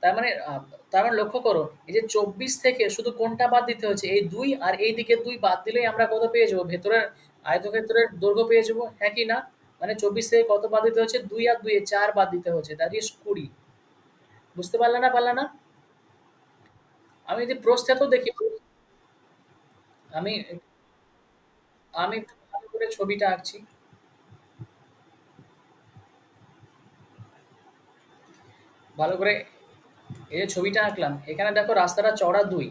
তার মানে লক্ষ্য করো, এই যে 24 থেকে শুধু কোনটা বাদ দিতে হচ্ছে, এই 2 আর এই দিকে 2 বাদ দিলেই আমরা কত পেয়ে যাবো? ভেতরের আয়তক্ষেত্রের দৈর্ঘ্য পেয়ে যাবো, হ্যাঁ কি না? মানে 24 থেকে কত বাদ দিতে হচ্ছে? 2 আর 2 এ 4 বাদ দিতে হচ্ছে, দ্যাট ইজ 20। বুঝতে পারলে না, পারলে না? আমি যদি প্রস্থেও দেখি, আমি আমি একটু ভালো করে ছবিটা আঁকছি। ভালো করে এই যে ছবিটা আঁকলাম, এখানে দেখো রাস্তাটা চওড়া 2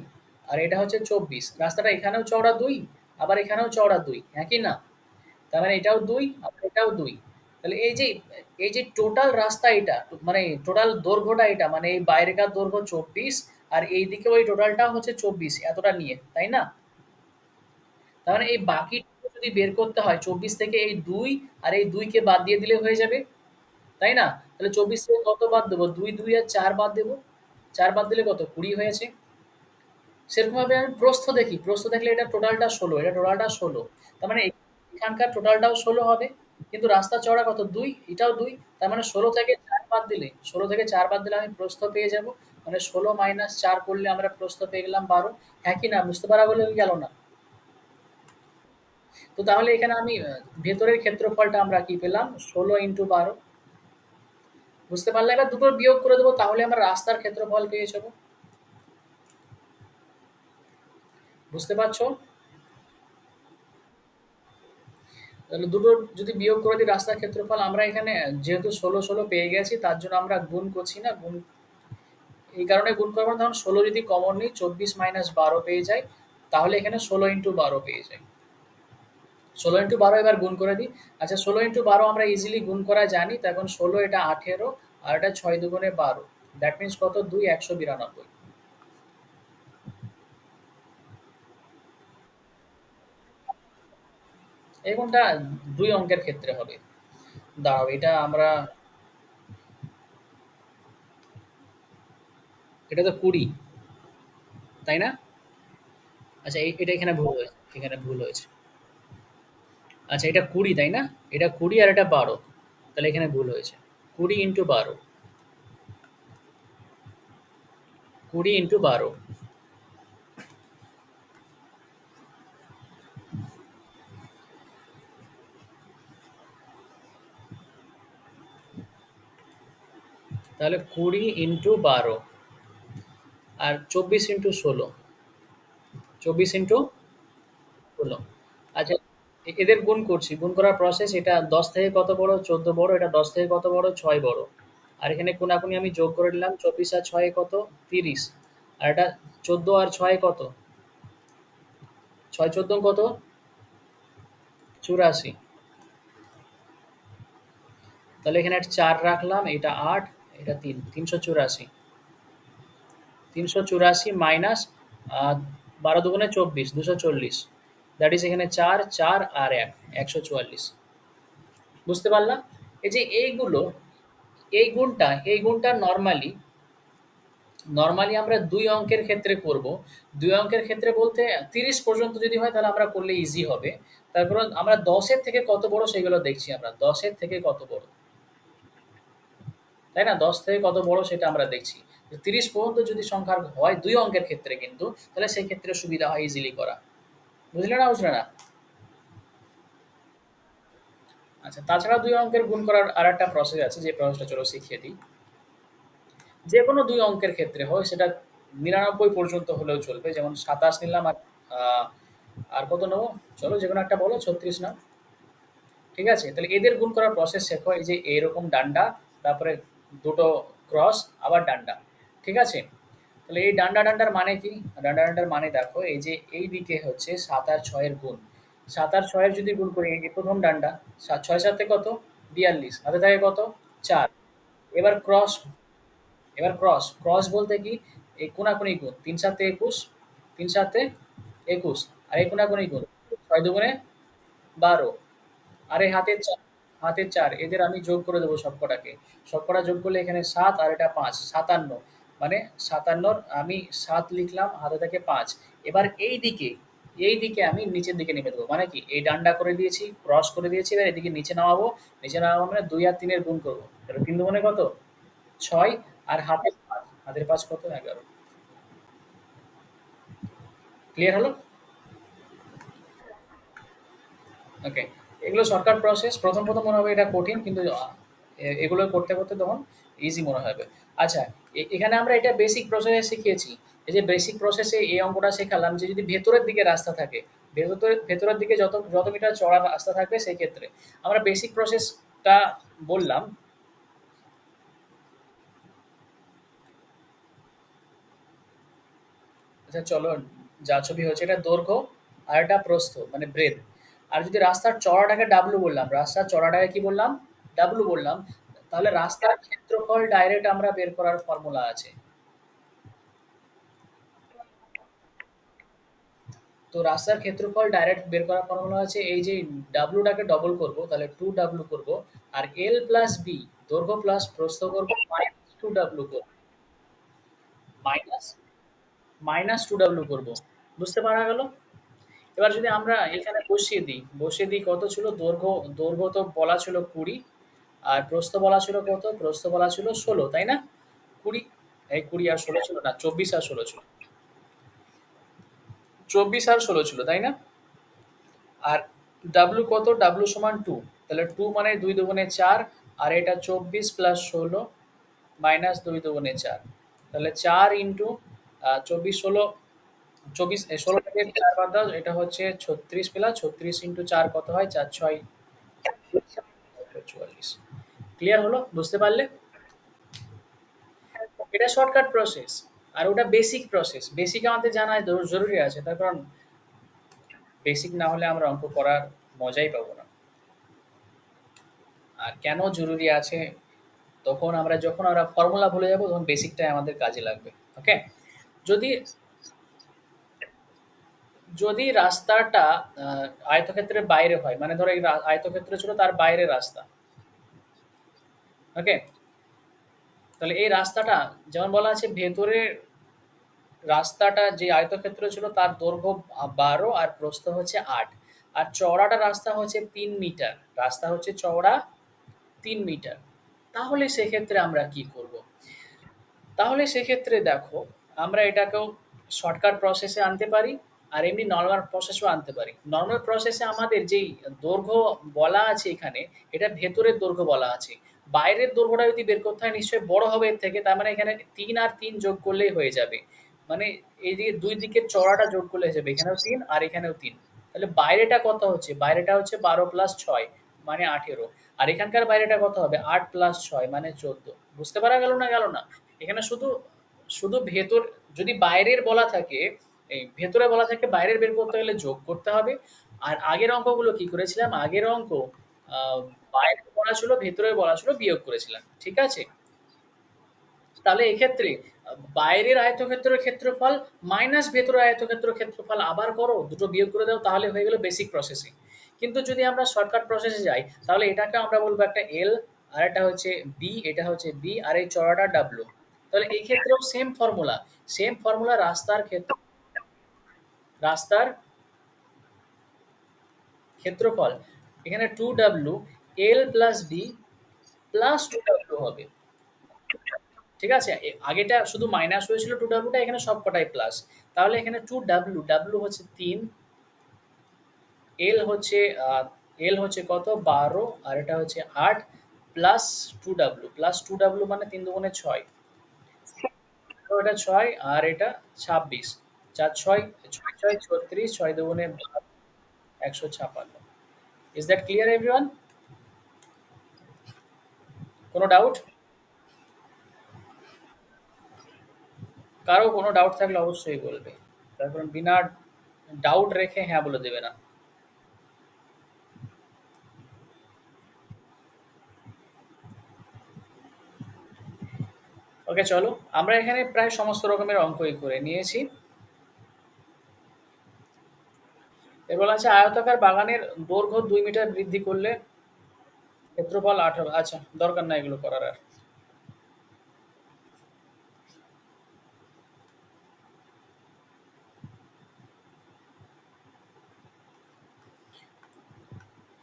আর এটা হচ্ছে 24। রাস্তাটা এখানেও চওড়া 2, আবার এখানেও চওড়া 2, হ্যাঁ কি না? তার মানে এটাও 2, আবার এটাও 2। তাহলে এই যে টোটাল রাস্তা এটা, মানে টোটাল দৈর্ঘ্যটা এটা, মানে এই বাইরেকার দৈর্ঘ্য 24 আর এইদিকে ওই টোটালটাও হচ্ছে 24, এতটা নিয়ে, তাই না? তার মানে এই বাকিটুকু যদি বের করতে হয়, 24 থেকে এই 2 আর এই 2 কে বাদ দিয়ে দিলে হয়ে যাবে, তাই না? তাহলে 24 থেকে কত বাদ দেবো? 2, 2 আর 4 বাদ দেবো। 4 বাদ দিলে কত? 20 হয়েছে। সেরকমভাবে আমি প্রস্থ দেখি। প্রস্থ দেখলে এটা টোটালটা 16, এটা টোটালটা 16। তার মানে এখানকার টোটালটাও 16 হবে। কিন্তু রাস্তার চওড়া কত? 2, এটাও 2। তার মানে 16 থেকে 4 বাদ দিলে, 16 থেকে 4 বাদ দিলে আমি প্রস্থ পেয়ে যাব। মানে 16 - 4 করলে আমরা প্রস্থ পেয়ে গেলাম 12। হ্যাঁ কি না? বুঝতে পারা গেল না? তো তাহলে এখানে আমি ভেতরের ক্ষেত্রফলটা আমরা কি পেলাম? 16 × 12। বুঝতে পারলে? এবার দুটোর বিয়োগ করে দেবো, তাহলে আমরা রাস্তার ক্ষেত্রফল পেয়ে যাবো। বুঝতে পারছো? তাহলে দুটোর যদি বিয়োগ করে দিই রাস্তার ক্ষেত্রফল, আমরা এখানে যেহেতু 16 পেয়ে গেছি, তার জন্য আমরা গুণ করছি না। এই কারণে গুণ করবো না, তখন 16 যদি কমন নিই, 24 - 12 পেয়ে যাই। তাহলে এখানে 16 × 12 পেয়ে যাই। 16 × 12 এবার গুণ করে দিই। আচ্ছা, 16 × 12 আমরা ইজিলি গুণ করা জানি, তো এখন 16, এটা 18, আর এটা 6 × 2 = 12। দ্যাট মিনস কত? 2, 192। এই কোনটা 2 অঙ্কের ক্ষেত্রে হবে। দাঁড়াও, এটা আমরা, এটা তো 20, তাই না? আচ্ছা, এটা এখানে ভুল হয়েছে, এখানে ভুল হয়েছে। আচ্ছা, এটা 20, তাই না? এটা 20 আর এটা 12, তাহলে এখানে ভুল হয়েছে। 20 × 12। 20 ইন্টু 12, তাহলে 20 ইন্টু 12 আর 24 ইন্টু 16, 24 ইন্টু 16। আচ্ছা, এদের গুণ করছি, গুণ করার প্রসেস, এটা 10 থেকে কত বড়, 14 বড়, এটা 10 থেকে কত বড়, 6 বড়। আর এখানে কোনাকুনি আমি যোগ করে নিলাম, 24 আর 6 কত, 30। আর এটা 14 আর 6 কত, 6 14 কত, 84। তাহলে এখানে একটা 4 রাখলাম, এটা 8, এটা 3, 384। 384 মাইনাস 12 দুগুণে 24, 240। দ্যাট ইজ এখানে 4 4 আর 1, 144। বুঝতে পারলাম? এই যে এইগুলো, এই গুণটা নরমালি নরমালি আমরা ২ অঙ্কের ক্ষেত্রে করব। ২ অঙ্কের ক্ষেত্রে বলতে ৩০ পর্যন্ত যদি হয় তাহলে আমরা করলে ইজি হবে। তারপর আমরা ১০ এর থেকে কত বড় সেগুলো দেখছি আমরা। ১০ এর থেকে কত বড়, তাই না? ১০ থেকে কত বড় সেটা আমরা দেখছি। ৩০ পর্যন্ত যদি সংখ্যা হয় ২ অঙ্কের ক্ষেত্রে কিন্তু, তাহলে সেই ক্ষেত্রে সুবিধা হয় ইজিলি করা। বুঝলে না, বুঝলে না? আচ্ছা, তাছাড়া ২ অঙ্কের গুণ করার আরেকটা প্রসেস আছে, যে প্রসেসটা চলো শিখিয়ে দিই। যেকোনো ২ অঙ্কের ক্ষেত্রে হয়, সেটা ৯৯ পর্যন্ত হলেও চলবে। যেমন ২৭ নিলাম আর আ আর কত নেবো? চলো যেকোনো একটা বলো, ৩৬ নাও। ঠিক আছে? তাহলে এদের গুণ করার প্রসেস শেখো। এই যে এরকম ডান্ডা, তারপরে দুটো ক্রস, আবার ডান্ডা। ঠিক আছে? তাহলে এই ডান্ডা ডান্ডার মানে কি? ডান্ডা ডান্ডার মানে দেখো, এই যে এই দিকে হচ্ছে ৭ আর ৬ এর গুণ। ৭ আর ৬ এর যদি গুণ করি, এই যে ১ম ডান্ডা, ৬ ৭ এ কত? ৪২, হাতে থাকে কত? ৪। এবার ক্রস, ক্রস বলতে কি? এই কোনাকুনি গুণ। ৩ ৭ এ ২১, ৩ ৭ এ ২১, আর এই কোনাকুনি গুণ। ৬ দুগুণে ১২, আর এই হাতের ৪, এদের আমি যোগ করে দেবো সবকটাকে। সবকটা যোগ করলে এখানে ৭ আর এটা ৫, ৫৭। মানে ৫৭ র আমি ৭ লিখলাম, হাতে থাকে ৫। এবার এই দিকে আমি নিচের দিকে নেমে দেবো। মানে কি? এই ডান্ডা করে দিয়েছি, ক্রস করে দিয়েছি, এবার এদিকে নিচে নামাবো। নিচে নামাবো মানে ২ আর ৩ এর গুণ করব। তাহলে ৩ দুগুণে কত? ৬, আর হাতের ৫। হাতের ৫ কত? ১১। ক্লিয়ার হলো? ওকে। এগুলো শর্টকাট প্রসেস। ১ম মনে হবে এটা কঠিন, কিন্তু এগুলো করতে, করতে তখন ইজি মনে হবে। আচ্ছা, এখানে আমরা এটা বেসিক প্রসেসে শিখিয়েছি। এই যে বেসিক প্রসেসে এই অঙ্কটা শেখালাম যে যদি ভেতরের দিকে রাস্তা থাকে, ভেতরের দিকে যত মিটার চড়া রাস্তা থাকবে সেই ক্ষেত্রে। আমরা বেসিক প্রসেসটা বললাম। আচ্ছা চলো, যা ছবি হচ্ছে এটা দৈর্ঘ্য, আর এটা প্রস্থ মানে ব্রেথ। আর যদি রাস্তার চড়াটাকে ডাব্লু বললাম, রাস্তার চড়াটাকে কি বললাম? ডাব্লু বললাম। তাহলে রাস্তার ক্ষেত্রফল ডাইরেক্ট আমরা বের করার ফর্মুলা আছে। তো রাস্তার ক্ষেত্রফল ডাইরেক্ট বের করার ফর্মুলা আছে, এই যে ডাব্লুটাকে ডবল করব, তাহলে 2W করব। আর এল প্লাস বি, দৈর্ঘ্য প্লাস প্রস্থ করব, মাইনাস 2W করব। মাইনাস মাইনাস 2W করব। বুঝতে পারা গেল? এবার যদি আমরা এখানে বসিয়ে দিই কত ছিল দৈর্ঘ্য? দৈর্ঘ্য তো বলা ছিল ২০, আর প্রস্থ বলা ছিল কত? প্রস্থ বলা ছিল ১৬, তাই না? ২০, এই ২০ আর ১৬ ছিল না, ২৪ আর ১৬ ছিল। ২৪ আর ১৬ ছিল, তাই না? আর ডাব্লু কত? ডাব্লু সমান ২। তাহলে ২ মানে ২ দুগুণে ৪, আর এটা ২৪ প্লাস ১৬ মাইনাস ২ দুগুণে ৪। তাহলে ৪ ইন্টু ২৪, ১৬, ২৪, ১৬ থেকে ৪ বাদ দাও, এটা হচ্ছে ৩৬ প্লাস ৩৬ ইন্টু ৪ কত হয়? ৪ ৬ ৪৪। ক্লিয়ার হলো? বুঝতে পারলে? এটা শর্টকাট প্রসেস। আর ওটা বেসিক প্রসেস। বেসিক আমাদের জানা জরুরি আছে। তার কারণ বেসিক না হলে আমরা অঙ্ক করার মজাই পাবো না। আর কেন জরুরি আছে? যখন আমরা ফর্মুলা ভুলে যাব, তখন বেসিকটাই আমাদের কাজে লাগবে। ওকে? যদি যদি রাস্তাটা আয়তক্ষেত্রের বাইরে হয়, মানে ধরো এই আয়তক্ষেত্র ছিল, তার বাইরে রাস্তা। ওকে? তাহলে এই রাস্তাটা, যেমন বলা আছে ভেতরের রাস্তাটা, যে আয়তক্ষেত্র ছিল তার দৈর্ঘ্য ১২ আর প্রস্থ হচ্ছে ৮, আর চওড়াটা রাস্তা হচ্ছে ৩ মিটার। রাস্তা হচ্ছে চওড়া ৩ মিটার। তাহলে সেক্ষেত্রে আমরা কি করব? তাহলে সেক্ষেত্রে দেখো, আমরা এটাকেও শর্টকাট প্রসেসে আনতে পারি আর এমনি নরমাল প্রসেসও আনতে পারি। নরমাল প্রসেসে আমাদের যেই দৈর্ঘ্য বলা আছে এখানে, এটা ভেতরের দৈর্ঘ্য বলা আছে। বাইরের দৈর্ঘ্যটা যদি বের করতে হয় নিশ্চয়ই বড় হবে এর থেকে। তার মানে এখানে ৩ আর ৩ যোগ করলেই হয়ে যাবে। মানে এইদিকে ২ দিকের চওড়াটা যোগ করলে হয়ে যাবে। এখানেও ৩ আর এখানেও ৩। তাহলে বাইরেটা কত হচ্ছে? বাইরেটা হচ্ছে ১২ প্লাস ৬ মানে ১৮। আর এখানকার বাইরেটা কত হবে? ৮ প্লাস ৬ মানে ১৪। বুঝতে পারা গেল না গেল না? এখানে শুধু শুধু ভেতর যদি বাইরের বলা থাকে, এই ভেতরে বলা থাকে বাইরের বের করতে গেলে যোগ করতে হবে। আর আগের অঙ্কগুলো কি করেছিলাম? আগের অঙ্ক আ বাইরে বলা ছিল, ভেতরে বলা ছিল বিয়োগ করেছিলাম। ঠিক আছে? তাহলে এক্ষেত্রে বাইরের আয়তক্ষেত্রের ক্ষেত্রফল মাইনাস ভেতরের আয়তক্ষেত্রের ক্ষেত্রফল আবার করো, দুটো বিয়োগ করে দাও তাহলে হয়ে গেল বেসিক প্রসেসিং। কিন্তু যদি আমরা শর্টকাট প্রসেসে যাই তাহলে এটাকে আমরা বলবো একটা এল, আর এটা হচ্ছে বি, এটা হচ্ছে বি, আর এই চওড়াটা ডাব্লু। তাহলে এই ক্ষেত্রেও সেম ফর্মুলা, সেম ফর্মুলা রাস্তার ক্ষেত্র, রাস্তার ক্ষেত্রফল এখানে 2W এল প্লাস বি প্লাস 2W হবে। ঠিক আছে? আগেটা শুধু মাইনাস হয়েছিল 2W টা, এখানে সবকটাই প্লাস। তাহলে এখানে 2W, W হচ্ছে ৩, এল হচ্ছে আ এল হচ্ছে কত? ১২ আর এটা হচ্ছে ৮ প্লাস 2W, প্লাস 2W মানে ৩ দুগুণে ৬। তো এটা ৬ আর এটা ২৬। ৪ ৬ ৬ ৬ ৩৬, ৬ দুগুণে ১২, ১৫৬। ইস দ্যাট ক্লিয়ার এভরিওয়ান? কোনো ডাউট? কারো কোনো ডাউট থাকলে অবশ্যই বলবে। তারপর বিনা ডাউট রেখে হ্যাঁ বলে দেবে না। ওকে চলো, আমরা এখানে প্রায় সমস্ত রকমের অঙ্কই করে নিয়েছি। এর বলা আছে আয়তাকার বাগানের দৈর্ঘ্য ২ মিটার বৃদ্ধি করলে ক্ষেত্রফল ১৮। আচ্ছা, দরকার নাই এগুলো করার আর।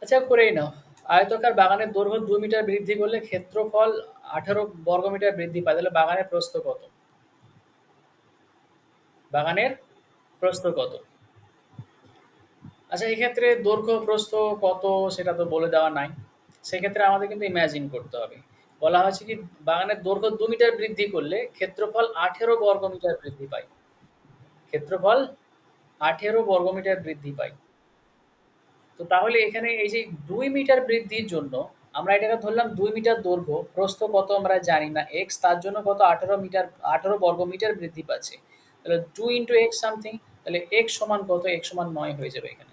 আচ্ছা, করেই নাও। আয়তাকার বাগানের দৈর্ঘ্য ২ মিটার বৃদ্ধি করলে ক্ষেত্রফল ১৮ বর্গমিটার বৃদ্ধি পায়। তাহলে বাগানের প্রস্থ কত? বাগানের প্রস্থ কত? আচ্ছা, এক্ষেত্রে দৈর্ঘ্য প্রস্থ কত সেটা তো বলে দেওয়া নাই। সেক্ষেত্রে আমাদের কিন্তু ইমাজিন করতে হবে। বলা হয়েছে কি বাগানের দৈর্ঘ্য ২ মিটার বৃদ্ধি করলে ক্ষেত্রফল ১৮ বর্গমিটার বৃদ্ধি পায়। ক্ষেত্রফল ১৮ বর্গমিটার বৃদ্ধি পায়। তো তাহলে এখানে এই যে ২ মিটার বৃদ্ধির জন্য আমরা এটাকে ধরলাম ২ মিটার দৈর্ঘ্য, প্রস্থ কত আমরা জানি না। x তার জন্য কত ১৮ মিটার, ১৮ বর্গমিটার বৃদ্ধি পাচ্ছে। তাহলে 2 ইনটু x সামথিং, তাহলে x সমান কত? x সমান ৯ হয়ে যাবে এখানে।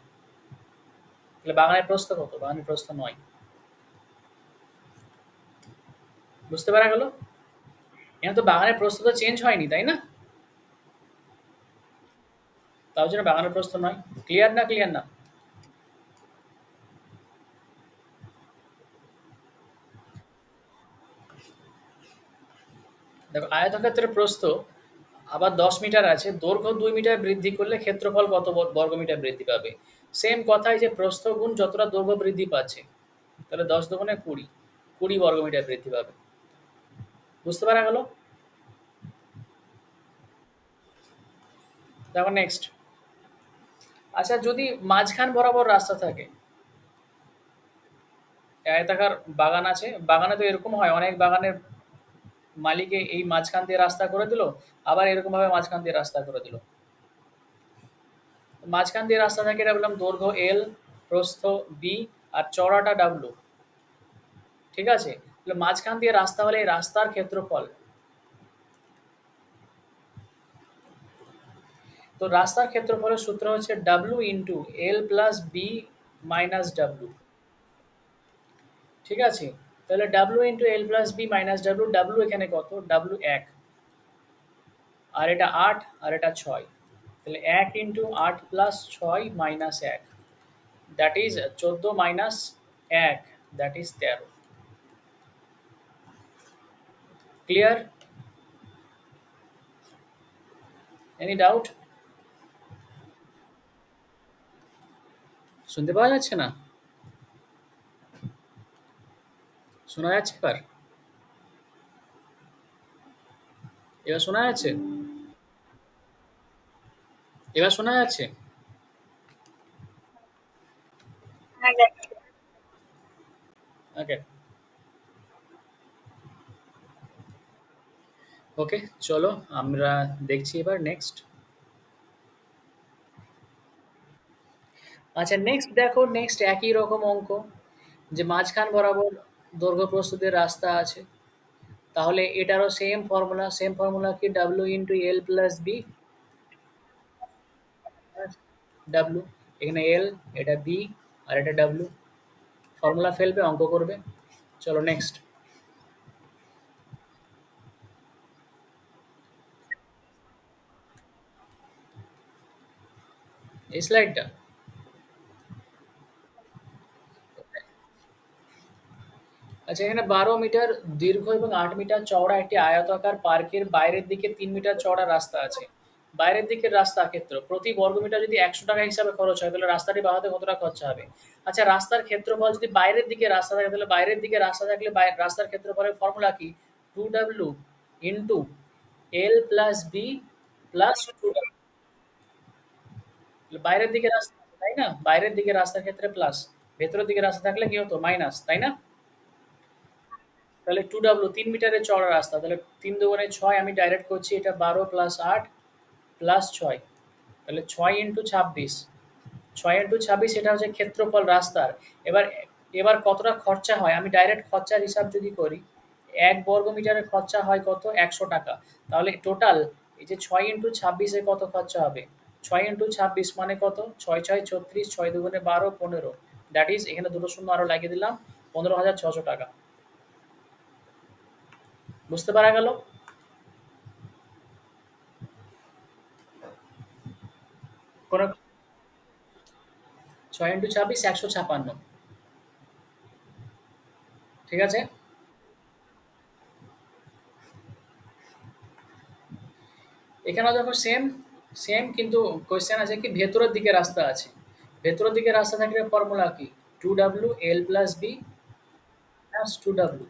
তাহলে বাগানের প্রস্থ কত? বাগানের প্রস্থ ৯। বুঝতে পারা গেল? এখানে তো বাগানের প্রস্থ তো চেঞ্জ হয়নি, তাই না? তার জন্য বাগানের প্রস্থ ৯। ক্লিয়ার না? ক্লিয়ার না? দেখো আয়তক্ষেত্রের প্রস্থ আবার ১০ মিটার আছে, দৈর্ঘ্য ২ মিটার বৃদ্ধি করলে ক্ষেত্রফল কত বর্গমিটার বৃদ্ধি পাবে? সেম কথাই যে প্রস্থ গুণ যতটা দৈর্ঘ্য বৃদ্ধি পাচ্ছে। তাহলে ১০ দুগুণে ২০, ২০ বর্গমিটার বৃদ্ধি পাবে। বুঝতে পারা গেল? তারপর নেক্সট। আচ্ছা, যদি মাঝখান বরাবর রাস্তা থাকে, আয়তাকার বাগান আছে, বাগানে তো এরকম হয় অনেক বাগানের মালিকে এই মাঝখান দিয়ে রাস্তা করে দিল, আবার এরকম ভাবে মাঝখান দিয়ে রাস্তা করে দিল। মাঝখান দিয়ে রাস্তা থাকে, এটা বললাম দৈর্ঘ্য এল, প্রস্থ বি, আর চওড়াটা ডাব্লু। ঠিক আছে? তাহলে মাঝখান দিয়ে রাস্তা হলে এই রাস্তার ক্ষেত্রফল। তো রাস্তার ক্ষেত্রফলের সূত্র হচ্ছে W into L plus B minus W. ঠিক আছে? তাহলে W into L plus B minus W, W এখানে কত? ডাব্লু ১, আর এটা ৮, আর এটা ৬। তাহলে ১ into ৮ plus ৬ minus ১, that is ১৪ minus ১, that is ১৩। Clear? Any doubt? শুনতে পাওয়া যাচ্ছে না? শোনা যাচ্ছে এবার? এবার শোনা যাচ্ছে? এবার শোনা যাচ্ছে? ওকে, ওকে, চলো আমরা দেখছি এবার নেক্সট। আচ্ছা, নেক্সট দেখো, নেক্সট একই রকম অঙ্ক, যে মাঝখান বরাবর দৈর্ঘ্য প্রস্তুতের রাস্তা আছে। তাহলে এটারও সেম ফর্মুলা, সেম ফর্মুলা কি, W into L plus B. W, এখানে এল, এটা বি, আর এটা ডাব্লিউ। ফর্মুলা ফেলবে, অঙ্ক করবে। চলো নেক্সট। এই স্লাইডটা। আচ্ছা, এখানে 12 মিটার দীর্ঘ এবং 8 মিটার চওড়া একটি আয়তাকার পার্কের বাইরের দিকে 3 মিটার চওড়া রাস্তা আছে। বাইরের দিকের রাস্তা ক্ষেত্র প্রতি বর্গমিটার যদি 100 টাকা হিসাবে খরচ হয়, তাহলে রাস্তাটি বানাতে কত টাকা খরচা হবে? আচ্ছা, রাস্তার ক্ষেত্রফল যদি বাইরের দিকে রাস্তা থাকে, তাহলে বাইরের দিকে রাস্তা থাকলে রাস্তার ক্ষেত্রফলের ফর্মুলা কি? 2W into L plus B plus 2W। বাইরের দিকে রাস্তা, তাই না? বাইরের দিকে রাস্তার ক্ষেত্রে প্লাস, ভেতরের দিকে রাস্তা থাকলে কি হতো? মাইনাস, তাই না? তাহলে 2W 3 মিটারের চওড়া রাস্তা, তাহলে 3 দুগুণে 6, আমি ডাইরেক্ট করছি, এটা 12 + 8 + 6, তাহলে 6 × 26। 6 × 26 এটা হচ্ছে ক্ষেত্রফল রাস্তার। এবার এবার কতটা খরচা হয়, আমি ডাইরেক্ট খরচার হিসাব যদি করি, 1 বর্গমিটারের খরচা হয় কত? 100 টাকা। তাহলে টোটাল এই যে 6 × 26-এ কত খরচা হবে? 6 × 26 মানে কত? 6 6 36, 6 দুগুণে 12, 15। দ্যাট ইজ, এখানে দুটো শূন্য আরো লাগিয়ে দিলাম, 15,600 টাকা। বুঝতে পারা গেল? কোনো 6 × 26 156। ঠিক আছে? এখানেও দেখো সেম, সেম, কিন্তু কোয়েশ্চেন আছে কি ভেতরের দিকে রাস্তা আছে। ভেতরের দিকে রাস্তা থাকলে ফর্মুলা কি? 2W এল প্লাস বি প্লাস 2W,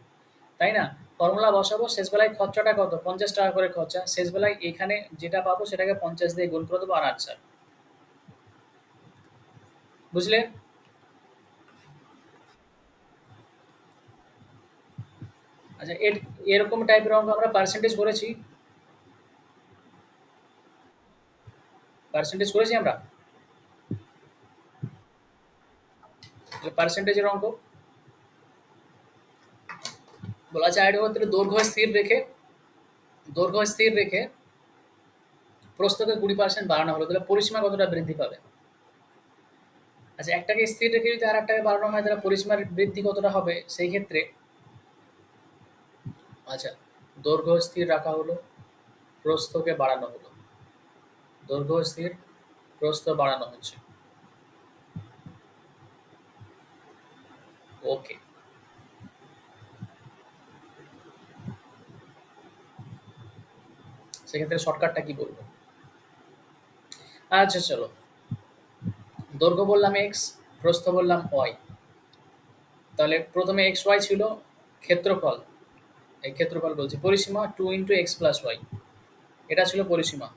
তাই না? ফর্মুলা বসাবো, শেষ বেলায় খরচাটা কত? 50 টাকা করে খরচা। শেষ বেলায় এখানে যেটা পাবো সেটাকে 50 দিয়ে গুণ করে দেবো, আর আনসার। বুঝলে? আচ্ছা, এরকম টাইপের অঙ্ক আমরা পার্সেন্টেজ করেছি। পার্সেন্টেজ করেছি আমরা। পার্সেন্টেজের অঙ্ক বলা যায়, এটা হচ্ছে দৈর্ঘ্য স্থির রেখে প্রস্থকে 20% বাড়ানো হলো, তাহলে পরিসীমা কতটা বৃদ্ধি পাবে? আচ্ছা, একটাকে স্থির রেখে যদি আর একটাকে বাড়ানো হয়, তাহলে পরিসীমার বৃদ্ধি কতটা হবে সেই ক্ষেত্রে? আচ্ছা, দৈর্ঘ্য স্থির রাখা হলো, প্রস্থকে বাড়ানো হলো। দৈর্ঘ্য স্থির, প্রস্থ বাড়ানো হচ্ছে। ওকে, সেক্ষেত্রে শর্টকাটটা কি বলবো? আচ্ছা চলো, দৈর্ঘ্য বললাম এক্স, প্রস্থ বললাম ওয়াই। তাহলে প্রথমে এক্স ওয়াই ছিল ক্ষেত্রফল, এই ক্ষেত্রফল বলছি, পরিসীমা 2 × x + y, এটা ছিল পরিসীমা।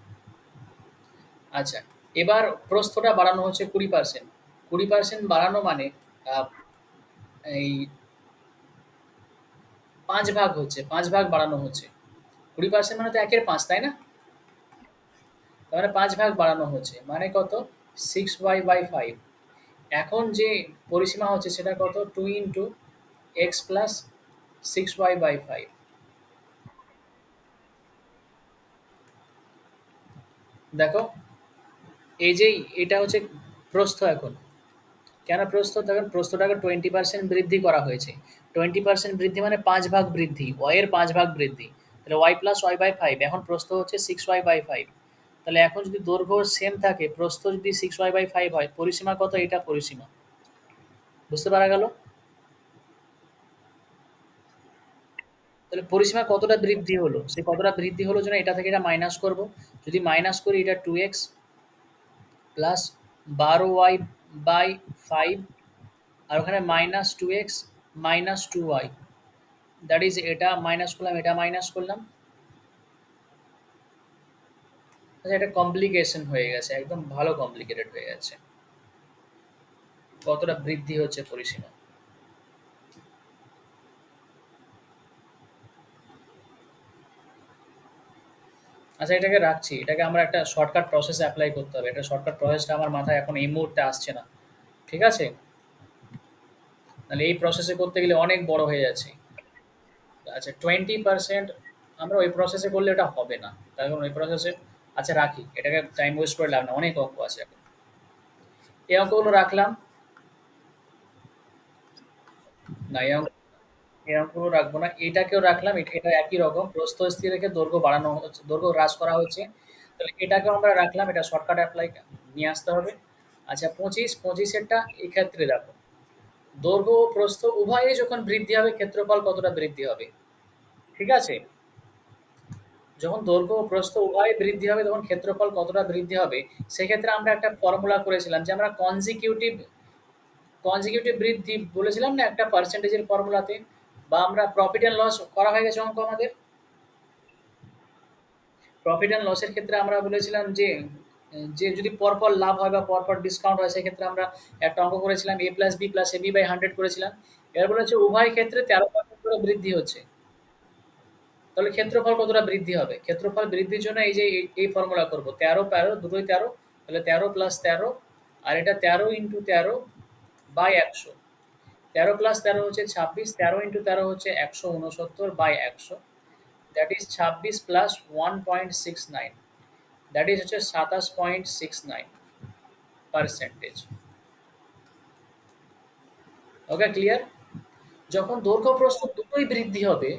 আচ্ছা, এবার প্রস্থটা বাড়ানো হচ্ছে 20%। 20% বাড়ানো মানে আহ, এই 5 ভাগ হচ্ছে, 5 ভাগ বাড়ানো হচ্ছে। 20% মানে তো 1/5, তাই না? তাহলে 5 ভাগ বাড়ানো হচ্ছে মানে কত? 6y/5। এখন যে পরিসীমা হচ্ছে সেটা কত? 2 × x + 6y/5। দেখো, এই যে এটা হচ্ছে প্রস্থ এখন। কেন প্রস্থ? দেখেন, প্রস্থটাকে 20% বৃদ্ধি করা হয়েছে। 20% বৃদ্ধি মানে 5 ভাগ বৃদ্ধি, ওয়াই এর 5 ভাগ বৃদ্ধি। তাহলে y+y/5, এখন প্রস্থ হচ্ছে 6y/5। তাহলে এখন যদি দৈর্ঘ্য সেম থাকে, প্রস্থ যদি 6y/5 হয়, পরিসীমা কত? এটা পরিসীমা। বুঝতে পারা গেল? তাহলে পরিসীমা কতটা বৃদ্ধি হলো, সে কতটা বৃদ্ধি হলো জন্য এটা থেকে এটা মাইনাস করব। যদি মাইনাস করি, এটা 2x প্লাস 12y/5, আর ওখানে -2x -2y, দ্যাট ইজ, এটা মাইনাস করলাম, এটা মাইনাস করলাম। আচ্ছা, এটা কমপ্লিকেশন হয়ে গেছে, একদম ভালো কমপ্লিকেটেড হয়ে গেছে। কতটা বৃদ্ধি হচ্ছে পরিসীমা। আচ্ছা, এটাকে রাখছি, এটাকে আমরা একটা শর্টকাট প্রসেস অ্যাপ্লাই করতে হবে। এটা শর্টকাট প্রসেসটা আমার মাথায় এখন এই মুহূর্তে আসছে না। ঠিক আছে? তাহলে এই প্রসেসে করতে গেলে অনেক বড় হয়ে যাচ্ছে। আচ্ছা, 20% আমরা ওই প্রসেসে করলে এটা হবে না। তার কারণ ওই প্রসেসে, আচ্ছা রাখি, এটাকে টাইম ওয়েস্ট করে লাভ না, অনেক অঙ্ক আছে এখন। এই অঙ্কগুলো রাখলাম। না, এই অঙ্কগুলো রাখবো না, এটাকেও রাখলাম। এটা একই রকম, প্রস্থ স্থির রেখে দৈর্ঘ্য বাড়ানো হচ্ছে, দৈর্ঘ্য হ্রাস করা হচ্ছে। তাহলে এটাকেও আমরা রাখলাম, এটা শর্টকাট অ্যাপ্লাই নিয়ে আসতে হবে। আচ্ছা, 25-25 এক্ষেত্রে দেখো, দৈর্ঘ্য ও প্রস্থ উভয়ই যখন বৃদ্ধি হবে, ক্ষেত্রফল কতটা বৃদ্ধি হবে? ঠিক আছে? যখন দৈর্ঘ্য ও প্রস্থ উভয়ই বৃদ্ধি হবে, তখন ক্ষেত্রফল কতটা বৃদ্ধি হবে? সেক্ষেত্রে আমরা একটা ফর্মুলা করেছিলাম যে আমরা কনজিকিউটিভ বৃদ্ধি বলেছিলাম না একটা পার্সেন্টেজের ফর্মুলাতে, বা আমরা প্রফিট অ্যান্ড লস করা হয়ে গেছে অঙ্ক আমাদের। প্রফিট অ্যান্ড লসের ক্ষেত্রে আমরা বলেছিলাম যে যে যদি পরপর লাভ হয় বা পরপর ডিসকাউন্ট হয়, সেক্ষেত্রে আমরা একটা অঙ্ক করেছিলাম a plus B plus AB by 100 করেছিলাম। এবার বলেছে উভয় ক্ষেত্রে 13% করে বৃদ্ধি হচ্ছে। তাহলে ক্ষেত্রফল কতটা বৃদ্ধি হবে? ক্ষেত্রফল বৃদ্ধির জন্য এই যে এই ফর্মুলা করব, 13 দুটোই 13, তাহলে 13 + 13, আর এটা 13 × 13 বাই 100। 13 + 13 হচ্ছে 26, 13 × 13 হচ্ছে 169 by 100, that is 26 plus 1.69, that is হচ্ছে 27.69%। Okay, clear? যখন দৈর্ঘ্য প্রস্থ দুটোই বৃদ্ধি হবে,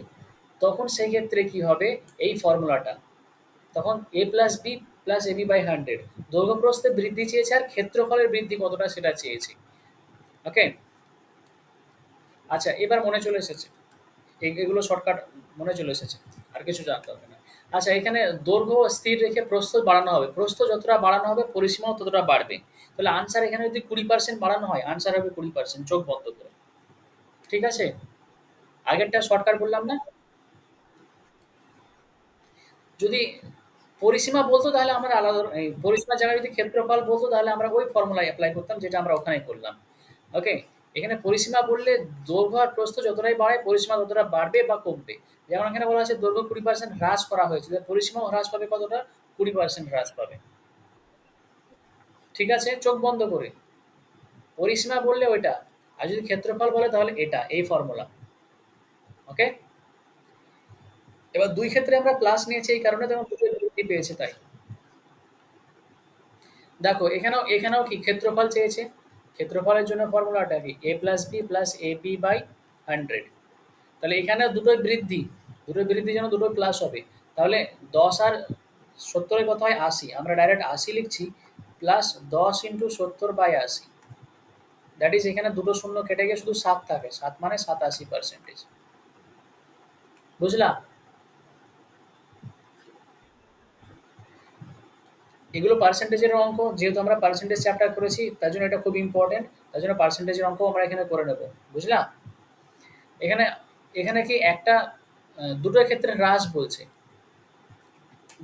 তখন সেই ক্ষেত্রে কি হবে? এই ফর্মুলাটা, তখন a plus B plus AB by 100, দৈর্ঘ্য প্রস্থে বৃদ্ধি চেয়েছে আর ক্ষেত্রফলের বৃদ্ধি কতটা সেটা চেয়েছি। ওকে। আচ্ছা, এবার মনে চলে এসেছে, এগুলো শর্টকাট মনে চলে এসেছে, আর কিছু জানতে হবে না। আচ্ছা, এখানে দৈর্ঘ্য স্থির রেখে প্রস্থ বাড়ানো হবে, প্রস্থ যতটা বাড়ানো হবে পরিসীমাও ততটা বাড়বে। তাহলে আনসার এখানে যদি 20% বাড়ানো হয়, আনসার হবে 20%, চোখ বন্ধ করে। ঠিক আছে? আগেরটা শর্টকাট বললাম না? যদি পরিসীমা বলতো তাহলে আমরা আলাদা, এই পরিসীমার জায়গায় যদি ক্ষেত্রফল বলতো তাহলে আমরা ওই ফর্মুলাই অ্যাপ্লাই করতাম যেটা আমরা ওখানে করলাম। ওকে। এখানে পরিসীমা বললে দৈর্ঘ্য আর প্রস্থ যতটাই বাড়ে, পরিসীমা ততটা বাড়বে বা কমবে। যেমন এখানে বলা আছে দৈর্ঘ্য 20% হ্রাস করা হয়েছে, তাহলে পরিসীমাও হ্রাস পাবে কতটা? 20% হ্রাস পাবে। ঠিক আছে? চোখ বন্ধ করে। পরিসীমা বললে ওইটা, আর যদি ক্ষেত্রফল বলে তাহলে এটা, এই ফর্মুলা। ওকে। এবার দুই ক্ষেত্রে আমরা প্লাস নিয়েছি এই কারণে, তেমন দুটোই বৃদ্ধি পেয়েছে তাই। দেখো, এখানেও এখানেও কি ক্ষেত্রফল চেয়েছে। ক্ষেত্রফলের জন্য ফর্মুলাটা কি? a plus B plus AB by 100। তাহলে এখানে দুটোই বৃদ্ধি, দুটোই বৃদ্ধির জন্য দুটোই প্লাস হবে। তাহলে 10 আর 70 কত হয়? 80, আমরা ডাইরেক্ট 80 লিখছি, প্লাস 10 × 70/80, দ্যাট ইজ এখানে দুটো শূন্য কেটে গিয়ে শুধু 7 থাকে, 7 মানে 87%। বুঝলাম? এগুলো পার্সেন্টেজের অঙ্ক, যেহেতু আমরা পার্সেন্টেজ চ্যাপ্টার করেছি তার জন্য এটা খুব ইম্পর্টেন্ট, তার জন্য পার্সেন্টেজের অঙ্ক আমরা এখানে করে নেব। বুঝলাম? এখানে এখানে কি একটা দুটোর ক্ষেত্রে হ্রাস বলছে,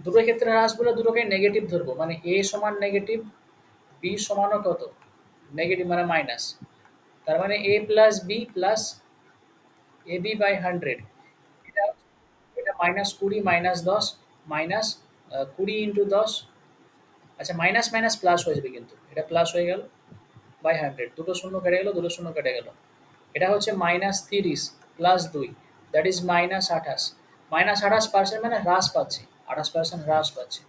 দুটোর ক্ষেত্রে হ্রাস বলে দুটোকে নেগেটিভ ধরবো, মানে এ সমান নেগেটিভ, বি সমানও কত? নেগেটিভ মানে মাইনাস। তার মানে A plus B plus AB by 100, এটা এটা -20 -10 মাইনাস 20 × 10। আচ্ছা, মাইনাস মাইনাস প্লাস হয়ে যাবে, কিন্তু এটা প্লাস হয়ে গেল বাই 100, দুটো শূন্য কেটে গেল, দুটো শূন্য কেটে গেল। এটা হচ্ছে -30 প্লাস 2, দ্যাট ইজ -28। -28% মানে হ্রাস পাচ্ছে, 28% হ্রাস পাচ্ছে।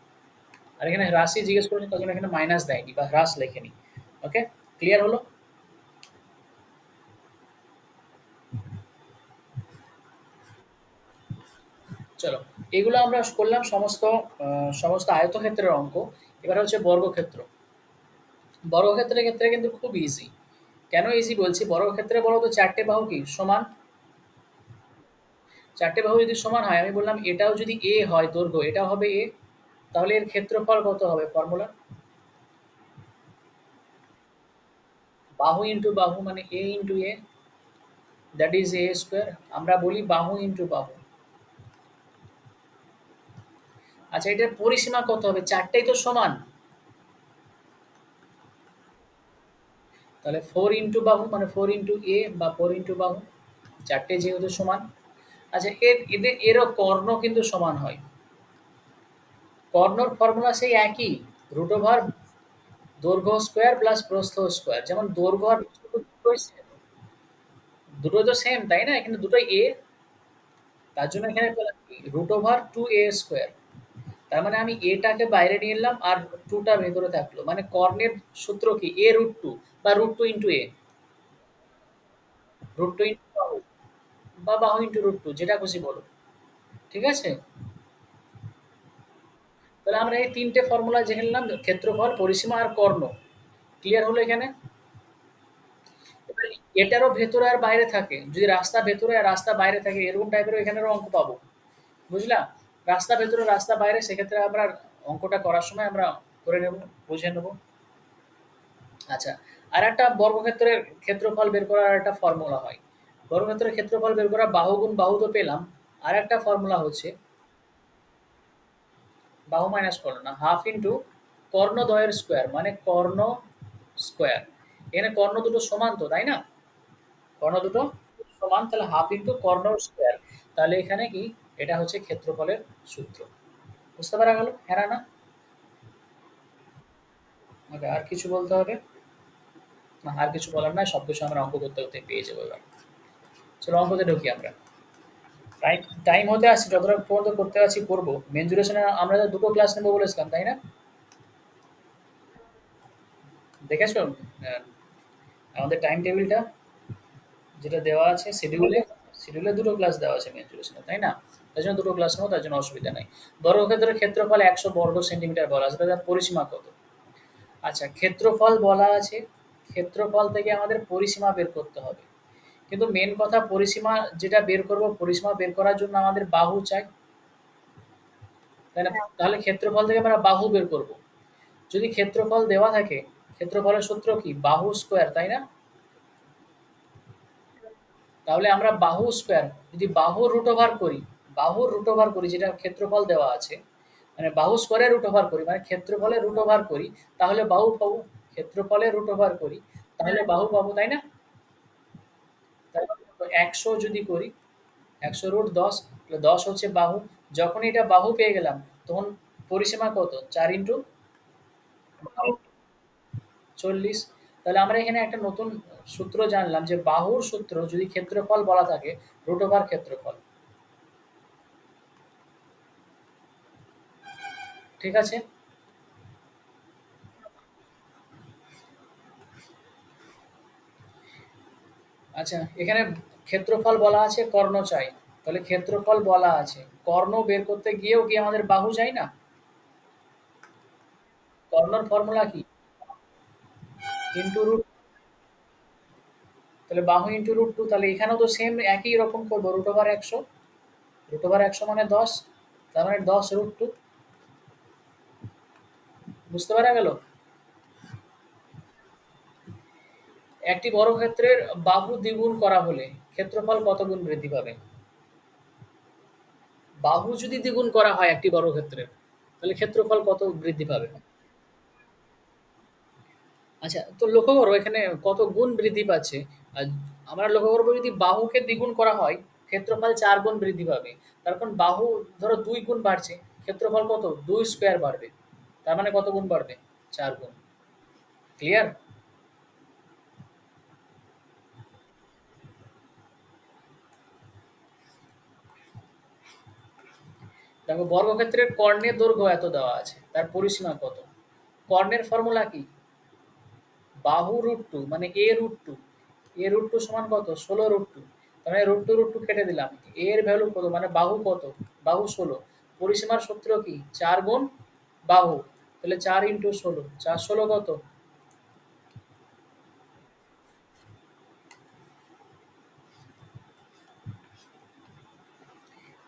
আর এখানে হ্রাসই জিজ্ঞেস করেছে, তার জন্য এখানে মাইনাস দেয়নি বা হ্রাস লেখেনি। ওকে, ক্লিয়ার হলো? চলো, এগুলো আমরা করলাম সমস্ত সমস্ত আয়তক্ষেত্রের অঙ্ক। এবার হচ্ছে বর্গক্ষেত্র। বর্গক্ষেত্রের ক্ষেত্রে কিন্তু খুব ইজি। কেন ইজি বলছি? বর্গক্ষেত্রে বলো তো, চারটে বাহু কি সমান? চারটে বাহু যদি সমান হয়, আমি বললাম এটাও যদি এ হয় দৈর্ঘ্য, এটাও হবে এ, তাহলে এর ক্ষেত্রফল কত হবে? ফর্মুলা, বাহু ইন্টু বাহু মানে A into A, that is A square. আমরা বলি বাহু ইন্টু বাহু। আচ্ছা, এটার পরিসীমা কত হবে? ৪ টাই তো সমান। তাহলে 4 ইনটু বাহু মানে 4 ইনটু a বা 4 ইনটু বাহু। ৪ টে যেহেতু সমান। আচ্ছা, এরও কর্ণ কিন্তু সমান হয়। কর্ণর ফর্মুলা সেই একই। রুট ওভার দৈর্ঘ্য স্কয়ার প্লাস প্রস্থ স্কয়ার। যেমন দৈর্ঘ্য আর প্রস্থ দুটোই সেম। দুটোই তো সেম, তাই না? এখানে দুটোই a। তার জন্য এখানে পেলাম কি? Root over 2a square. তার মানে আমি এটাকে বাইরে নিয়ে এলাম আর 2 টা ভেতরে থাকলো। মানে কর্ণের সূত্র কি? a রুট 2 বা root 2 into a। Root 2 into বাহু বা বাহু ইনটু রুট 2 যেটা খুশি বলো। ঠিক আছে? তাহলে আমরা এই ৩ টে ফর্মুলা জেনে নিলাম, ক্ষেত্রফল, পরিসীমা আর কর্ণ। ক্লিয়ার হলো এখানে? এবার এটারও ভেতরে আর বাইরে থাকে। যদি রাস্তা ভেতরে আর রাস্তা বাইরে থাকে এরকম টাইপের এখানেরও অঙ্ক পাবো। বুঝলা? রাস্তা ভেতরে রাস্তা বাইরে, সেক্ষেত্রে আমরা অঙ্কটা করার সময় আমরা করে নেব, বুঝে নেব। আচ্ছা, আর একটা বর্গক্ষেত্রের ক্ষেত্রফল বের করার একটা ফর্মুলা হয়। বর্গক্ষেত্রের ক্ষেত্রফল বের করা, বাহু গুণ বাহু তো পেলাম। আর একটা ফর্মুলা হচ্ছে বাহু মাইনাস কর্ণ না, হাফ ইন্টু কর্ণদ্বয়ের স্কোয়ার মানে কর্ণ স্কোয়ার। এখানে কর্ণ দুটো সমান তো, তাই না? কর্ণ দুটো সমান, তাহলে হাফ ইন্টু কর্ণ স্কোয়ার। তাহলে এখানে কি, এটা হচ্ছে ক্ষেত্রফলের সূত্র। বুঝতে পারা গেল? হ্যাঁ না? ওকে, আর কিছু বলতে হবে? না, আর কিছু বলার নাই, সবকিছু আমরা অঙ্ক করতে করতে পেয়ে যাবো এবার। চলো অঙ্কতে ঢুকি আমরা। টাইম টাইম হতে আসছে, যতটা পর্যন্ত করতে পারছি করবো। মেনজুরেশনে আমরা তো দুটো ক্লাস নেবো বলেছিলাম, তাই না? দেখেছো? আহ, আমাদের টাইম টেবিলটা যেটা দেওয়া আছে শিডিউলে, শিডিউলে দুটো ক্লাস দেওয়া আছে মেনসুরেশনে, তাই না? তার জন্য দুটো ক্লাস নেবো, তার জন্য অসুবিধা নেই। বর্গক্ষেত্রের ক্ষেত্রফল ১০০ বর্গ সেন্টিমিটার বলা আছে, তার পরিসীমা কত? আচ্ছা, ক্ষেত্রফল বলা আছে, ক্ষেত্রফল থেকে আমাদের পরিসীমা বের করতে হবে। কিন্তু মেন কথা, পরিসীমা যেটা বের করব, পরিসীমা বের করার জন্য আমাদের বাহু চাই, তাই না? তাহলে ক্ষেত্রফল থেকে আমরা বাহু বের করব। যদি ক্ষেত্রফল দেওয়া থাকে, ক্ষেত্রফলের সূত্র কি? বাহু স্কোয়ার, তাই না? তাহলে আমরা বাহু স্কোয়ার, যদি বাহুর রুট ওভার করি, বাহুর রুট ওভার করি যেটা ক্ষেত্রফল দেওয়া আছে, মানে বাহু স্কোয়ারের রুট ওভার করি মানে ক্ষেত্রফলের রুট ওভার করি, তাহলে বাহু পাবো। ক্ষেত্রফলের রুট ওভার করি তাহলে বাহু পাবো, তাই না? তাহলে ১০০ যদি করি, ১০০ রুট ১০, তাহলে ১০ হচ্ছে বাহু। যখন এটা বাহু পেয়ে গেলাম, তখন পরিসীমা কত? ৪ ইন্টু ৪০। তাহলে আমরা এখানে একটা নতুন সূত্র জানলাম, যে বাহুর সূত্র যদি ক্ষেত্রফল বলা থাকে, রুট ওভার ক্ষেত্রফল। ঠিক আছে? আচ্ছা, এখানে ক্ষেত্রফল বলা আছে, কর্ণ চাই। তাহলে ক্ষেত্রফল বলা আছে, কর্ণ বের করতে গিয়েও কি আমাদের বাহু চাই না? কর্ণর ফর্মুলা কি? Into root. তাহলে বাহু ইন্টু রুট 2, তাহলে এখানেও তো সেম একই রকম করবো, রুট ওভার ১০০। রুট ওভার ১০০ মানে ১০, তার মানে ১০ রুট 2। বুঝতে পারা গেল? একটি বর্গক্ষেত্রের বাহু দ্বিগুণ করা হলে ক্ষেত্রফল কত গুণ বৃদ্ধি পাবে? বাহু যদি দ্বিগুণ করা হয় একটি বর্গক্ষেত্রের, তাহলে ক্ষেত্রফল কত বৃদ্ধি পাবে? আচ্ছা, তো লক্ষ্য করো এখানে কত গুণ বৃদ্ধি পাচ্ছে। আর আমরা লক্ষ্য করবো, যদি বাহুকে দ্বিগুণ করা হয়, ক্ষেত্রফল ৪ গুণ বৃদ্ধি পাবে। তার কারণ বাহু ধরো ২ গুণ বাড়ছে, ক্ষেত্রফল কত? ২ স্কয়ার বাড়বে। তার মানে কত গুণ বাড়বে? ৪ গুণ। ক্লিয়ার? দেখো, বর্গক্ষেত্রের কর্ণের দৈর্ঘ্য এত দেওয়া আছে, তার পরিসীমা কত? কর্ণের ফর্মুলা কি? বাহু রুট 2 মানে a রুট 2। a রুট 2 সমান কত? ১৬ রুট 2। তার মানে রুট 2 কেটে দিলাম। a এর ভ্যালু কত? মানে বাহু কত? বাহু ১৬। পরিসীমার সূত্র কি? ৪ গুণ বাহু। তাহলে ৪ ইন্টু ১৬, ৪ ১৬ কত?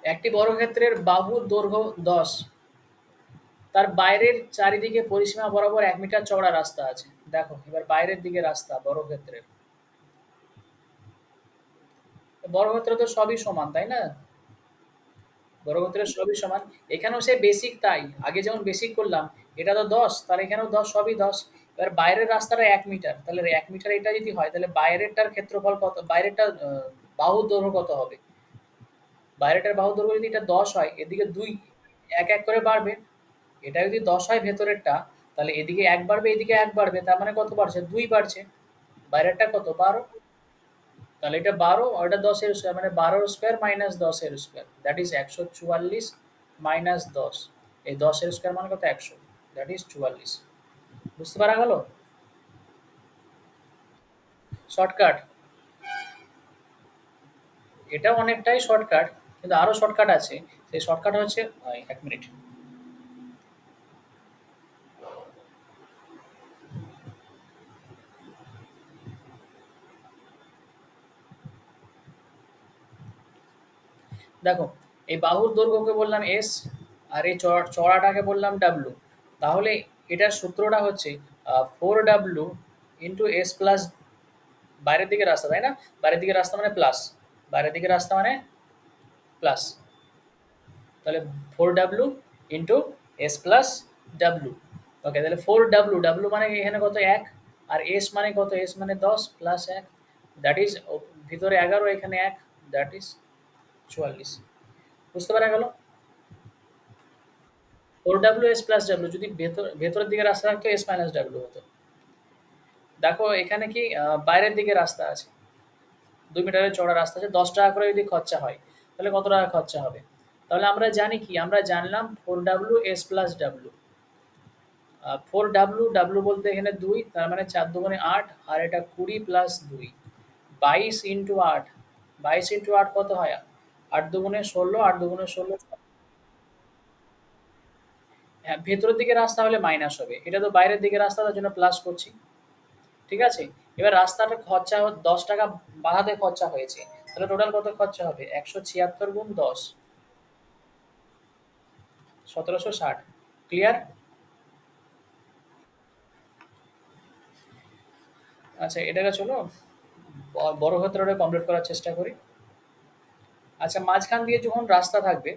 একটি বর্গক্ষেত্রের বাহুর দৈর্ঘ্য ১০, তার বাইরের চারিদিকে পরিসীমা বরাবর ১ মিটার চওড়া রাস্তা আছে। দেখো এবার বাইরের দিকে রাস্তা বর্গক্ষেত্রের। বর্গক্ষেত্র তো সবই সমান, তাই না? বর্গক্ষেত্রের সবই সমান। এখানেও সেই বেসিক তাই। আগে যেমন বেসিক করলাম, এটা তো ১০, তাহলে এখানেও ১০, সবই ১০। এবার বাইরের রাস্তাটা ১ মিটার। তাহলে ১ মিটার এটা যদি হয়, তাহলে বাইরেরটার ক্ষেত্রফল কত? বাইরেরটার বাহুর দৈর্ঘ্য কত হবে? বাইরেটার বাহুর দৈর্ঘ্য যদি এটা ১০ হয়, এদিকে ২ ১, ১ করে বাড়বে। এটা যদি ১০ হয় ভেতরেরটা, তাহলে এদিকে ১ বাড়বে, এদিকে ১ বাড়বে। তার মানে কত বাড়ছে? ২ বাড়ছে। বাইরেরটা কত? ১২। তাহলে এটা ১২ আর এটা ১০ এর স্কয়ার, মানে ১২ এর স্কয়ার মাইনাস ১০ এর স্কয়ার। That is ১৪৪ minus ১০। এই ১০ এর স্কয়ার মানে কত? ১০০। That is ৪৪। বুঝতে পারা গেল? শর্টকাট। এটাও অনেকটাই শর্টকাট, কিন্তু আরো শর্টকাট আছে। সেই শর্টকাট হচ্ছে ১ মিনিট। দেখো, এই বাহুর দৈর্ঘ্যকে বললাম এস, আর এই চড়াটাকে বললাম ডাব্লু। তাহলে এটার সূত্রটা হচ্ছে 4W ইন্টু এস প্লাস, বাইরের দিকে রাস্তা, তাই না? বাইরের দিকে রাস্তা মানে প্লাস, বাইরের দিকে রাস্তা মানে প্লাস। তাহলে 4W into S plus W. Okay, তাহলে 4W, ডাব্লু মানে এখানে কত? ১। আর এস মানে কত? এস মানে ১০ প্লাস ১, দ্যাট ইজ ভিতরে ১১, এখানে ১, দ্যাট ইজ ৪৪। বুঝতে পারা গেল? 4W এস প্লাস ডাব্লু, যদি ভেতরের দিকে রাস্তা থাকতো এস মাইনাস ডাব্লু হতো। দেখো এখানে কি বাইরের দিকে রাস্তা আছে, ২ মিটারের চওড়া রাস্তা আছে, ১০ টাকা করে যদি খরচা হয়, তাহলে কত টাকা খরচা হবে? তাহলে আমরা জানি কি, আমরা জানলাম 4W S plus W. 4W, W বলতে এখানে ২, তার মানে ৪ দুগুণে ৮, আর এটা ২০ প্লাস ২, ২২ ইন্টু ৮। ২২ ইন্টু ৮ কত হয়? ৮ দুগুণে ১৬, ৮ দুগুণে ১৬। হ্যাঁ, ভেতরের দিকে রাস্তা হলে মাইনাস হবে, এটা তো বাইরের দিকে রাস্তা, তার জন্য প্লাস করছি। ঠিক আছে? এবার রাস্তাটা খরচা ১০ টাকা বাড়াতে খরচা হয়েছে। তাহলে টোটাল কত খরচা হবে? ১৭৬ গুণ ১০, ১৭৬০। ক্লিয়ার? আচ্ছা, এটাকে চলো বড় ক্ষেত্রটা কমপ্লিট করার চেষ্টা করি। আচ্ছা, মাঝখান দিয়ে যখন রাস্তা থাকবে,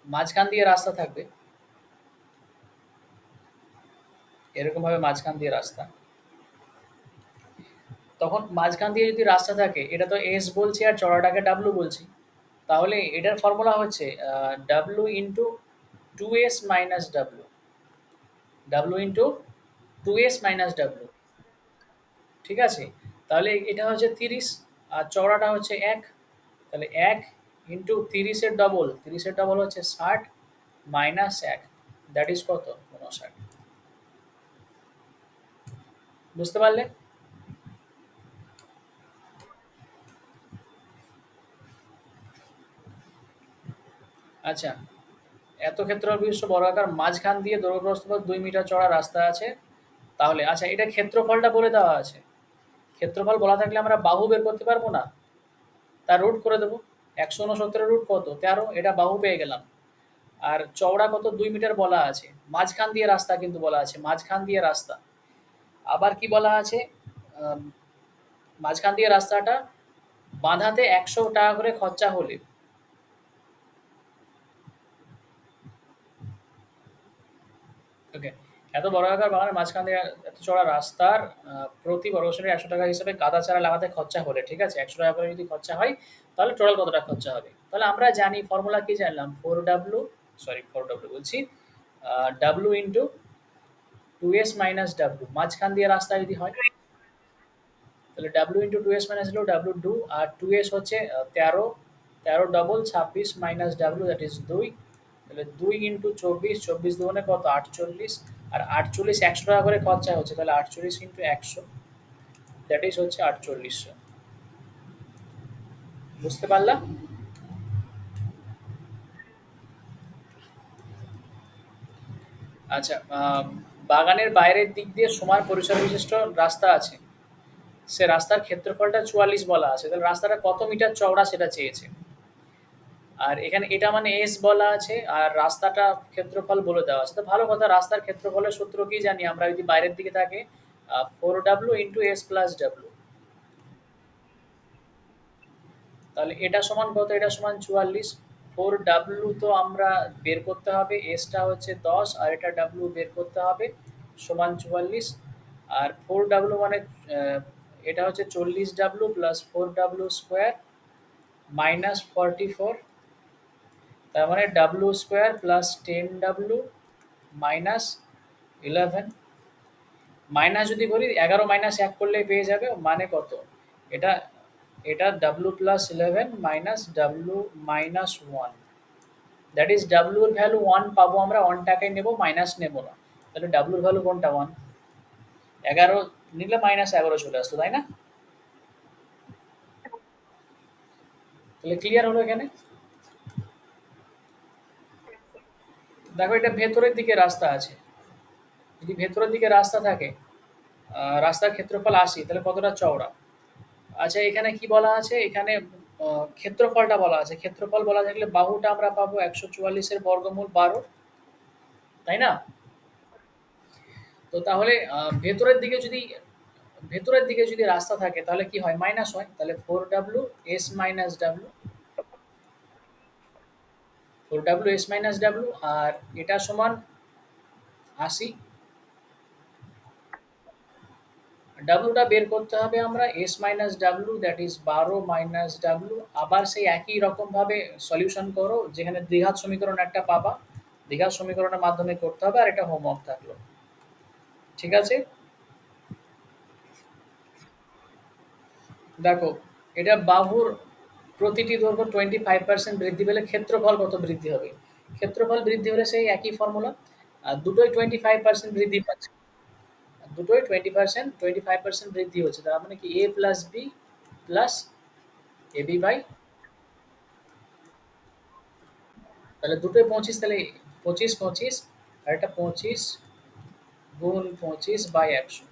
মাঝখান দিয়ে রাস্তা থাকবে, এরকম ভাবে মাঝখান দিয়ে রাস্তা, তখন মাঝখান দিয়ে যদি রাস্তা থাকে, এটা তো এস বলছি আর চড়াটাকে ডাব্লু বলছি। তাহলে এটার ফর্মুলা হচ্ছে W into 2s minus W, W into 2s minus W. ঠিক আছে? তাহলে এটা হচ্ছে ৩০, আর চওড়াটা হচ্ছে ১। তাহলে ১ ইন্টু ৩০-এর ডবল, ৩০-এর ডবল হচ্ছে ৬০, মাইনাস ১, দ্যাট ইজ কত? ৫৯। বুঝতে পারলে? আচ্ছা, এত ক্ষেত্র বিশিষ্ট বর্গাকার মাঝখান দিয়ে দৈর্ঘ্য প্রস্থ ২ মিটার চওড়া রাস্তা আছে। তাহলে আচ্ছা, এটা ক্ষেত্রফলটা বলে দেওয়া আছে। ক্ষেত্রফল বলা থাকলে আমরা বাহু বের করতে পারবো না? তার রুট করে দেবো। ১৬৯ এর রুট কত? ১৩, এটা বাহু পেয়ে গেলাম। আর চওড়া কত? ২ মিটার বলা আছে। মাঝখান দিয়ে রাস্তা কিন্তু বলা আছে, মাঝখান দিয়ে রাস্তা। আবার কি বলা আছে? আম মাঝখান দিয়ে রাস্তাটা বাঁধাতে ১০০ টাকা করে খরচা হলে, ওকে, এত বর্গাকার বাগানের মাঝখান দিয়ে এত চওড়া রাস্তার প্রতি বর্গসেন্টিমিটার ১০০ টাকা হিসেবে কাদা চারা লাগাতে খরচা হলে, ঠিক আছে? ১০০ টাকা করে যদি খরচা হয়, তাহলে টোটাল কত টাকা খরচা হবে? তাহলে আমরা জানি ফর্মুলা কি জানলাম? 4W, সরি 4W বলছি, W into 2s minus W, মাঝখান দিয়ে রাস্তা যদি হয়, তাহলে ডাব্লু ইন্টু 2s মাইনাস হলো ডাব্লু 2, আর 2s হচ্ছে ১৩, ১৩ double ২৬ minus W, that is ২। তাহলে ২ ইন্টু ২৪, ২৪ দুগুণে কত? ৪৮, আর ৪৮ ১০০ টাকা করে খরচা হচ্ছে, তাহলে ৪৮ ইন্টু ১০০, দ্যাট ইজ হচ্ছে ৪৮০০। বুঝতে পারলাম? আচ্ছা, বাগানের বাইরের দিক দিয়ে সমান পরিসর বিশিষ্ট রাস্তা আছে, সে রাস্তার ক্ষেত্রফলটা ৪৪ বলা আছে, তাহলে রাস্তাটা কত মিটার চওড়া সেটা চেয়েছে। আর এখানে এটা মানে এস বলা আছে, আর রাস্তাটা ক্ষেত্রফল বলে দেওয়া আছে। তো ভালো কথা, রাস্তার ক্ষেত্রফলের সূত্র কি জানি আমরা? যদি বাইরের দিকে থাকে 4W into S plus W. তাহলে এটা সমান কত? এটা সমান ৪৪। ফোর ডাব্লু তো আমরা বের করতে হবে, এসটা হচ্ছে 10 আর এটা ডাব্লু বের করতে হবে সমান 44। আর ফোর ডাব্লু মানে আহ, এটা হচ্ছে 40 W plus four W square minus 44, তার মানে W square plus 10 W minus 11। Minus যদি করি 11 মাইনাস 1 করলে পেয়ে যাবে মানে কত, এটা এটা W plus 11 minus W minus 1, that is W এর ভ্যালু 1 পাবো আমরা, 1 টাকায় নেব, মাইনাস নেব না। তাহলে ডাব্লুর ভ্যালু কোনটা 1, 11 নিলে মাইনাস 11 চলে আসতো তাই না? তাহলে ক্লিয়ার হলো এখানে। দেখো এটা ভেতরের দিকে রাস্তা আছে, যদি ভেতরের দিকে রাস্তা থাকে, রাস্তার ক্ষেত্রফল 80, তাহলে কতটা চওড়া? আচ্ছা এখানে কি বলা আছে, এখানে ক্ষেত্রফলটা বলা আছে, ক্ষেত্রফল বলা থাকলে বাহুটা আমরা পাবো 144 এর বর্গমূল 12, তাই না? তো তাহলে ভেতরের দিকে যদি রাস্তা থাকে তাহলে কি হয়, মাইনাস হয়, তাহলে 4w s minus W, 4w s minus W, আর এটা সমান 80। ডাব্লুটা বের করতে হবে আমরা, S minus W that is 12 minus W, আবার সেই একই রকম ভাবে সলিউশন করো, যেখানে দ্বিঘাত সমীকরণ একটা পাবা, দ্বিঘাত সমীকরণের মাধ্যমে করতে হবে, আর এটা হোমওয়ার্ক থাকলো, ঠিক আছে? দেখো এটা বাহুর প্রতিটি দৈর্ঘ্য 25% বৃদ্ধি পেলে ক্ষেত্রফল কত বৃদ্ধি হবে? ক্ষেত্রফল বৃদ্ধি হলে সেই একই ফর্মুলা, আর দুটোই 25% বৃদ্ধি পাচ্ছে, দুটোই 25% বৃদ্ধি হচ্ছে, তার মানে কি A plus B plus A B by, তাহলে দুটোই 25, তাহলে 25 25, আর এটা 25 গুণ 25 বাই 100,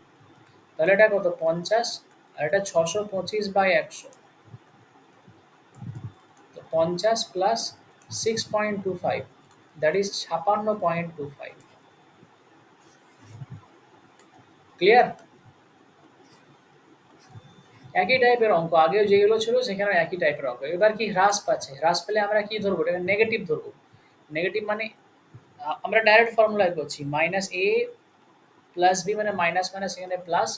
তাহলে এটা কত 50, আর এটা 625 বাই 100, তো 50 প্লাস 6.25, দ্যাট ইজ 56.25। ক্লিয়ার? একই টাইপের অঙ্ক, আগেও যেগুলো ছিল সেখানে একই টাইপের অঙ্ক, এবার কি হ্রাস পাচ্ছে, হ্রাস পেলে আমরা কি ধরবো, এটা নেগেটিভ ধরবো। নেগেটিভ মানে আমরা ডাইরেক্ট ফর্মুলায় করছি, মাইনাস এ প্লাস বি মানে মাইনাস মানে সেখানে প্লাস,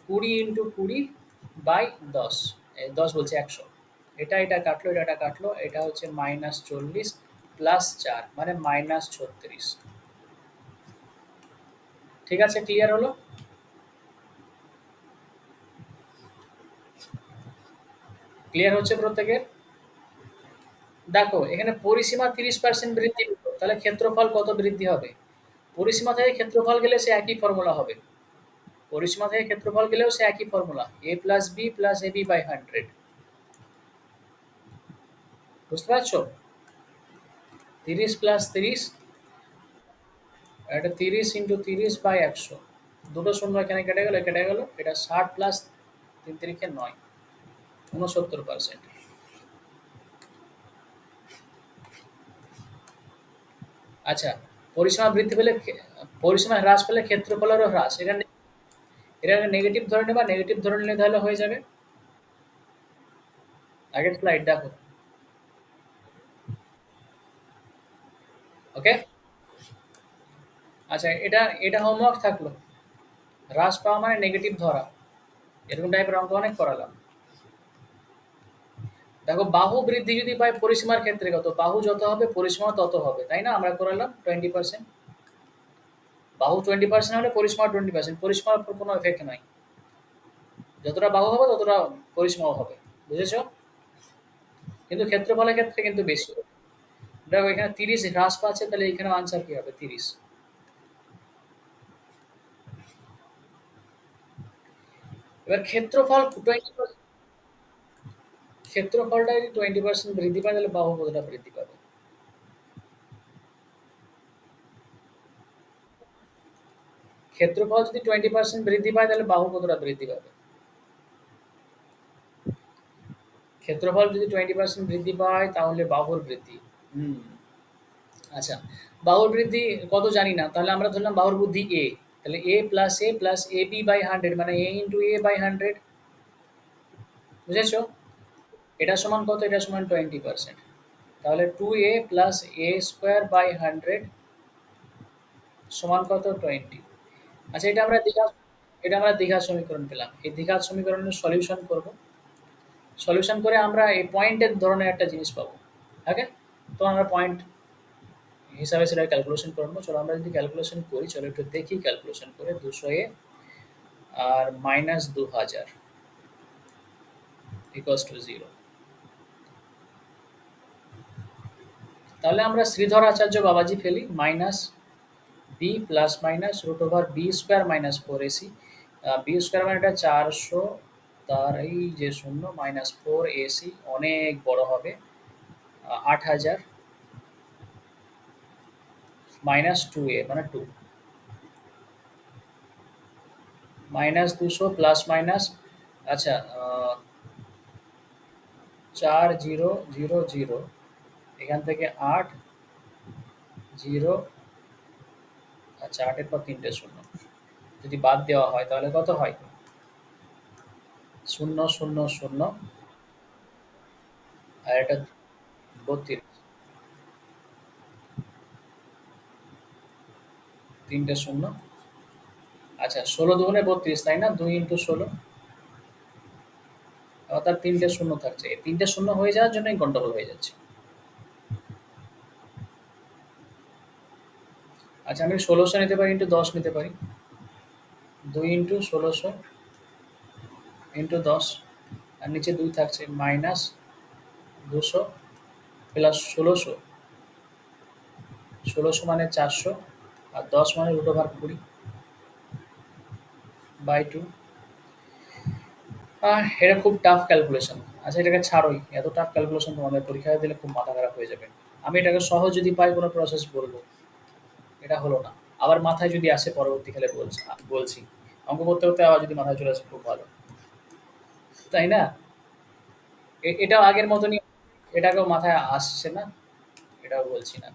20 ইন্টু 20 বাই 10, 10 বলছে 100, এটা কাটলো, এটা কাটলো, এটা হচ্ছে মাইনাস 40 প্লাস 4 মানে মাইনাস 36। ঠিক আছে, ক্লিয়ার হলো? ক্লিয়ার হচ্ছে প্রত্যেকের? দেখো এখানে পরিসীমা 30% বৃদ্ধি পেল, তাহলে ক্ষেত্রফল কত বৃদ্ধি হবে? পরিসীমা থেকে ক্ষেত্রফল গেলে সে একই ফর্মুলা হবে, পরিসীমা থেকে ক্ষেত্রফল গেলেও সে একই formula, A plus B plus A B by 100, বুঝতে পারছো? 30 প্লাস 30, এটা 30 ইন্টু 30 বাই 100, দুটো শূন্য এখানে কেটে গেল, কেটে গেল, এটা 60 প্লাস 3 তিরিখে 9, 69%। আচ্ছা, পরিসীমা বৃদ্ধি পেলে পরিসীমা হ্রাস পেলে ক্ষেত্রফলেরও হ্রাস, এটা নেগেটিভ ধরে নেবা, নেগেটিভ ধরে নিলে তাহলে হয়ে যাবে। আগের স্লাইড দেখো, ওকে। আচ্ছা এটা এটা হোমওয়ার্ক থাকলো, হ্রাস পাওয়া মানে নেগেটিভ ধরা, এরকম টাইপের অঙ্ক অনেক করালাম। দেখো বাহু বৃদ্ধি যদি পাই পরিসীমার ক্ষেত্রে কত, বাহু যত হবে পরিসীমা তত হবে, তাই না? আমরা করালাম 20%, বাহু 20% হলে পরিসীমা 20%, পরিসীমার উপর কোনো এফেক্ট নাই, যতটা বাহু হবে ততটা পরিসীমাও হবে, বুঝেছো? কিন্তু ক্ষেত্রফলের ক্ষেত্রে কিন্তু বেশি হবে। দেখো এখানে 30 হ্রাস পাচ্ছে, তাহলে এখানে আনসার কি হবে, 30। এবার ক্ষেত্রফল 20%, ক্ষেত্রফলটা যদি 20% বৃদ্ধি পায় তাহলে বাহু কতটা বৃদ্ধি পাবে? ক্ষেত্রফল যদি 20% বৃদ্ধি পায় তাহলে বাহু কতটা বৃদ্ধি পাবে? ক্ষেত্রফল যদি 20% বৃদ্ধি পায় তাহলে বাহুর বৃদ্ধি, হুম, আচ্ছা, বাহুর বৃদ্ধি কত জানি না, তাহলে আমরা ধরলাম বাহুর বৃদ্ধি এ, তাহলে এ প্লাস এ বি বাই 100 মানে এ ইন্টু এ বাই 100, বুঝেছো? এটা সমান কত, এটা সমান 20%। তাহলে 2a plus a square by 100 সমান কত? 20। আচ্ছা, এটা আমরা দ্বিঘাত সমীকরণ পেলাম। এই দ্বিঘাত সমীকরণের সলিউশন করব। সলিউশন করে আমরা এই পয়েন্টের ধরনের একটা জিনিস পাবো। ওকে? তো আমরা পয়েন্ট হিসাবে সেটা ক্যালকুলেশন করবো। চলো আমরা যদি ক্যালকুলেশন করি, চলো একটু দেখি ক্যালকুলেশন করে। 200a R minus 2000 equals to 0। তাহলে আমরা শ্রীধর আচার্য বাবাজি ফেলি। Minus B plus minus root over B square minus 4ac। B square মানে এটা 400, তার এই যে শূন্য মাইনাস 4ac অনেক বড় হবে, 8000 মাইনাস 2a মানে 2 মাইনাস 200 প্লাস মাইনাস, আচ্ছা 4000, এখান থেকে 8 0, আচ্ছা 8 এর পর 3টে শূন্য যদি বাদ দেওয়া হয় তাহলে কত হয়? 0 0 0 আর এটা 32, 3টে শূন্য। আচ্ছা 16 দুগুণে 32, তাই না? 2 ইন্টু 16, অর্থাৎ 3টে শূন্য থাকছে। এই 3টে শূন্য হয়ে যাওয়ার জন্যই গন্ডগোল হয়ে যাচ্ছে। আচ্ছা আমি 1600 নিতে পারি, ইন্টু 10 নিতে পারি। 2 ইন্টু 1600 ইন্টু 10, আর নিচে 2 থাকছে, মাইনাস 200 প্লাস 1600, 1600 মানে 400, আর 10 মানে রুট ওভার 20 বাই 2। এটা খুব টাফ ক্যালকুলেশন। আচ্ছা এটাকে ছাড়োই, এত টাফ ক্যালকুলেশন তোমাদের পরীক্ষায় দিলে খুব মাথা খারাপ হয়ে যাবে। আমি এটাকে সহজ যদি পাই কোনো প্রসেস বলবো, এটা হলো না। আবার মাথায় যদি আসে পরবর্তীকালে বলছি। অঙ্ক করতে করতে আবার যদি মাথায় চলে আসে খুব ভালো, তাই না? এটাও আগের মতনই, এটাকেও মাথায় আসছে না, এটাও বলছি না।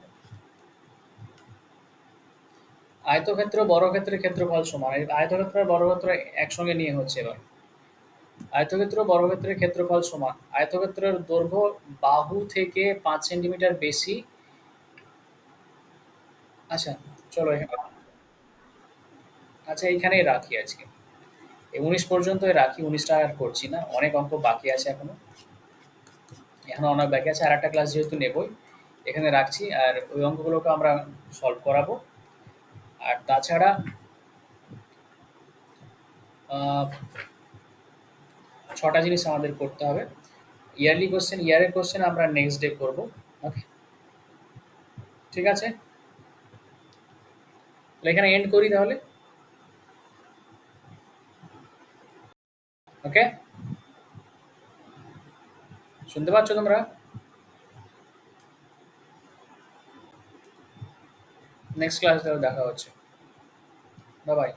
আয়তক্ষেত্র বর্গক্ষেত্রের ক্ষেত্রফল সমান। এই আয়তক্ষেত্র আর বর্গক্ষেত্র একসঙ্গে নিয়ে হচ্ছে এবার। আয়তক্ষেত্র বর্গক্ষেত্রের ক্ষেত্রফল সমান। আয়তক্ষেত্রের দৈর্ঘ্য বাহু থেকে 5 সেন্টিমিটার বেশি। আচ্ছা চলো আচ্ছা এইখানেই রাখি আজকে। এই 19 পর্যন্তই রাখি, 19টা আর করছি না, অনেক অঙ্ক বাকি আছে এখনো। এখনো অনেক বাকি আছে, আর একটা ক্লাস যেহেতু নেবই, এখানে রাখছি। আর ওই অঙ্কগুলোকে আমরা সলভ করাবো। আর তাছাড়া আহ, 6টা জিনিস আমাদের করতে হবে। ইয়ারের কোশ্চেন আমরা নেক্সট ডে করব। ওকে, ঠিক আছে, তাহলে এখানে এন্ড করি তাহলে। ওকে, শুনতে পাচ্ছ তোমরা? নেক্সট ক্লাসে দেখা হচ্ছে। Bye bye.